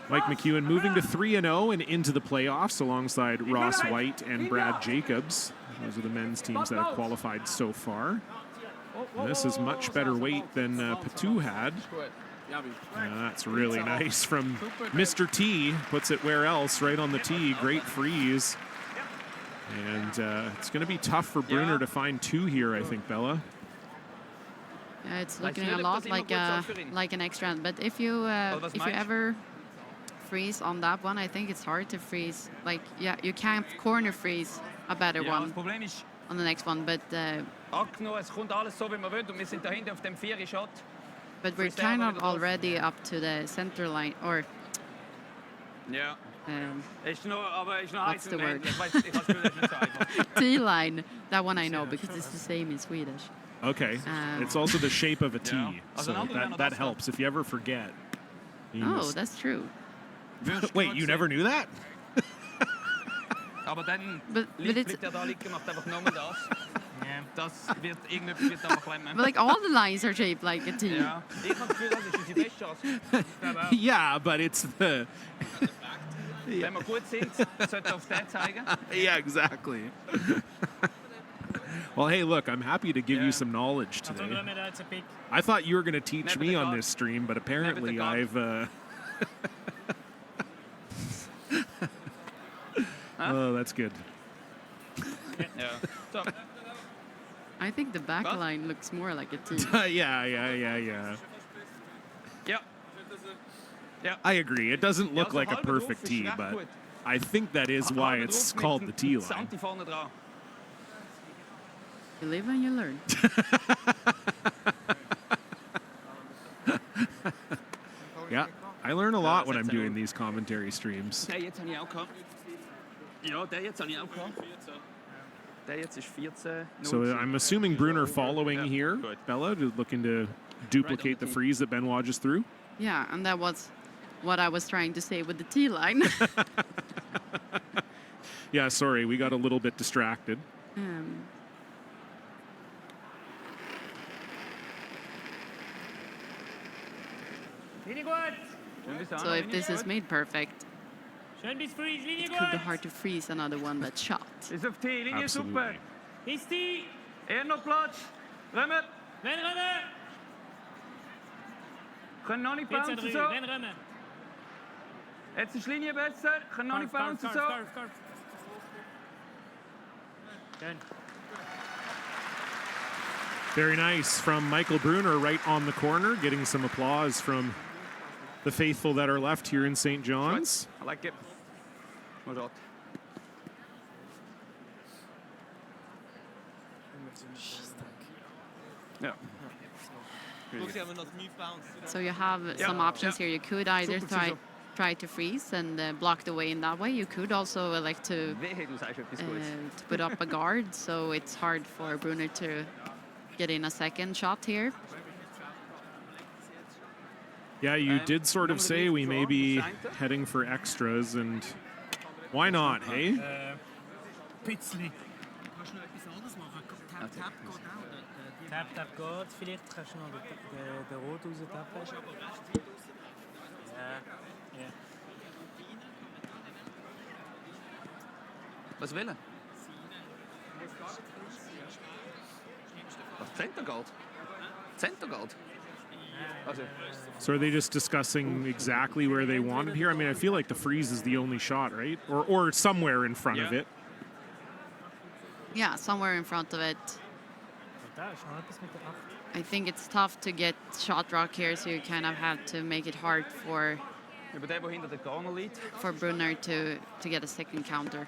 Mike McEwen moving to 3-0 and into the playoffs alongside Ross White and Brad Jacobs. Those are the men's teams that have qualified so far. And this is much better weight than Patou had. That's really nice from Mr. T. Puts it where else? Right on the tee. Great freeze. And it's going to be tough for Brunner to find two here, I think, Bella. Yeah, it's looking a lot like an extra. But if you ever freeze on that one, I think it's hard to freeze. Like, yeah, you can't corner freeze a better one on the next one, but we're kind of already up to the center line, or what's the word? T line. That one I know because it's the same in Swedish. Okay, it's also the shape of a T, so that helps if you ever forget. Oh, that's true. Wait, you never knew that? Aber dann liegt er da liegen, macht einfach nur das. Das wird irgendetwas wird aber klemmen. But like all the lines are shaped like a T. Ja, ich habe das Gefühl, das ist unsere beste Chance. Yeah, but it's the... Wenn wir gut sind, sollte auf den zeigen. Yeah, exactly. Well, hey, look, I'm happy to give you some knowledge today. I thought you were going to teach me on this stream, but apparently I've... Oh, that's good. I think the back line looks more like a T. Yeah. I agree. It doesn't look like a perfect T, but I think that is why it's called the T line. You live and you learn. Yeah, I learn a lot when I'm doing these commentary streams. So I'm assuming Brunner following here, Bella, looking to duplicate the freeze that Benoit just threw. Yeah, and that was what I was trying to say with the T line. Yeah, sorry, we got a little bit distracted. So if this is made perfect, it could be hard to freeze another one that's shot. Ist auf T, Linie super. Ist die? Noch Platz. Römer. Wenn Römer. Können noch nicht bouncen so. Wenn Römer. Jetzt ist die Linie besser. Können noch nicht bouncen so. Very nice from Michael Brunner right on the corner, getting some applause from the faithful that are left here in St. John's. I like it. Well done. Yeah. So you have some options here. You could either try to freeze and block the way in that way. You could also elect to put up a guard, so it's hard for Brunner to get in a second shot here. Yeah, you did sort of say we may be heading for extras, and why not, hey? Tap, tap geht. Vielleicht kannst du noch den Rot raustappen. Ja. Was will er? Center Gold. Center Gold. So are they just discussing exactly where they wanted here? I mean, I feel like the freeze is the only shot, right? Or somewhere in front of it. Yeah, somewhere in front of it. I think it's tough to get shot rock here, so you kind of have to make it hard for Brunner to get a second counter.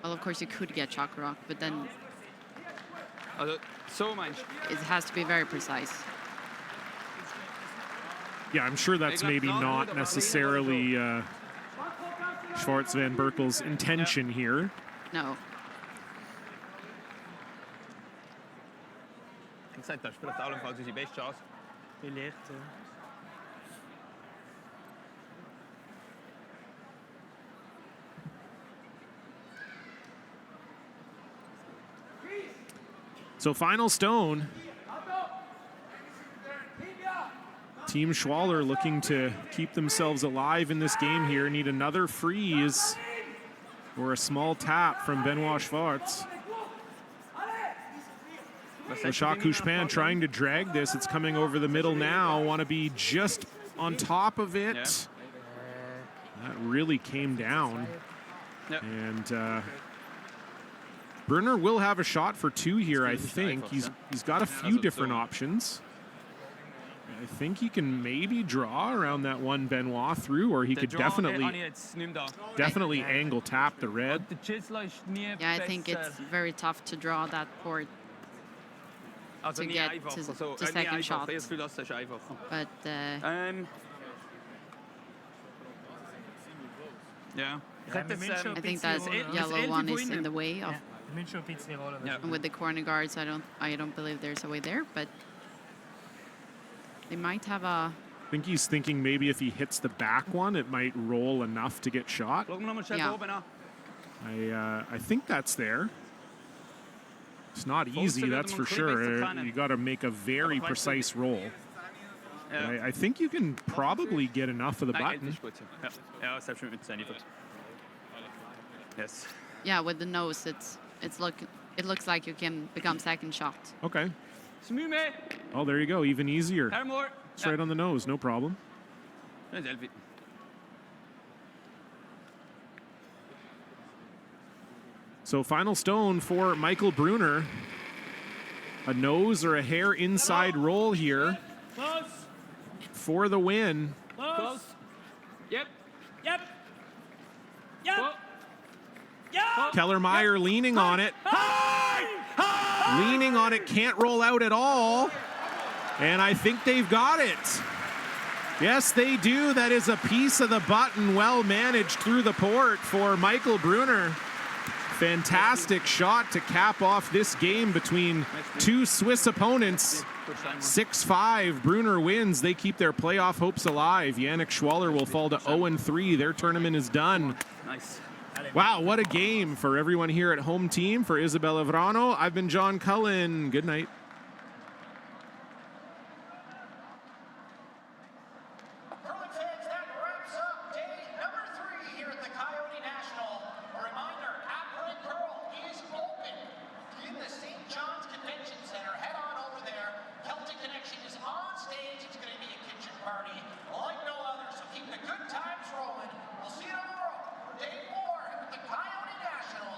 Well, of course you could get shot rock, but then it has to be very precise. Yeah, I'm sure that's maybe not necessarily Schwartz van Berkel's intention here. No. Ik zei dat speelt allemaal dus die best chance. Vielleicht, So final stone. Team Schwaller looking to keep themselves alive in this game here. Need another freeze or a small tap from Benoit Schwartz. Jacques Couchepin trying to drag this. It's coming over the middle now. Want to be just on top of it. That really came down. And Brunner will have a shot for two here, I think. He's got a few different options. I think he can maybe draw around that one Benoit through, or he could definitely angle tap the red. Yeah, I think it's very tough to draw that port to get to second shot. But I think that yellow one is in the way of. And with the corner guards, I don't believe there's a way there, but they might have a. I think he's thinking maybe if he hits the back one, it might roll enough to get shot. Yeah. I think that's there. It's not easy, that's for sure. You got to make a very precise roll. I think you can probably get enough of the button. Yes. Yeah, with the nose, it looks like you can become second shot. Okay. Oh, there you go. Even easier. It's right on the nose. No problem. So final stone for Michael Brunner. A nose or a hair inside roll here for the win. Close. Yep. Kellermeyer leaning on it. Leaning on it, can't roll out at all. And I think they've got it. Yes, they do. That is a piece of the button, well managed through the port for Michael Brunner. Fantastic shot to cap off this game between two Swiss opponents. 6-5, Brunner wins. They keep their playoff hopes alive. Yannick Schwaller will fall to 0-3. Their tournament is done. Nice. Wow, what a game for everyone here at home team. For Isabella Vrano, I've been John Cullen. Good night. Curling fans, that wraps up day number 3 here at the Coyote National. A reminder, Apron Curl is open in the St. John's Convention Center. Head on over there. Celtic Connection is on stage. It's going to be a kitchen party like no other. So keep the good times rolling. We'll see you tomorrow for day 4 at the Coyote National.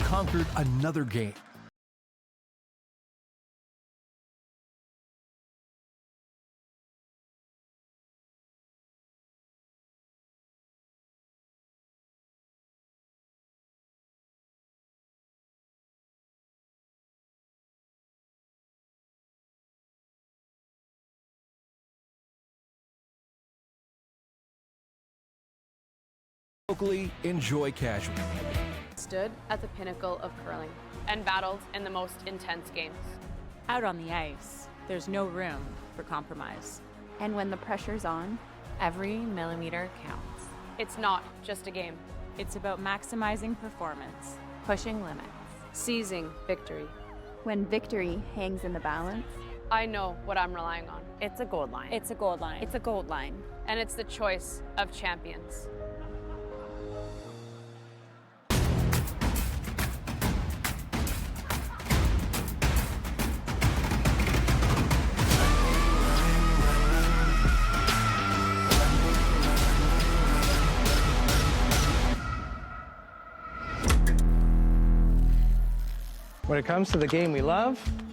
conquered another game. Locally, enjoy casual. Stood at the pinnacle of curling and battled in the most intense games. Out on the ice, there's no room for compromise. And when the pressure's on, Every millimeter counts. It's not just a game. It's about maximizing performance, Pushing limits. Seizing victory. when victory hangs in the balance, I know what I'm relying on. it's a gold line. It's a gold line. It's a gold line. And it's the choice of champions. When it comes to the game we love,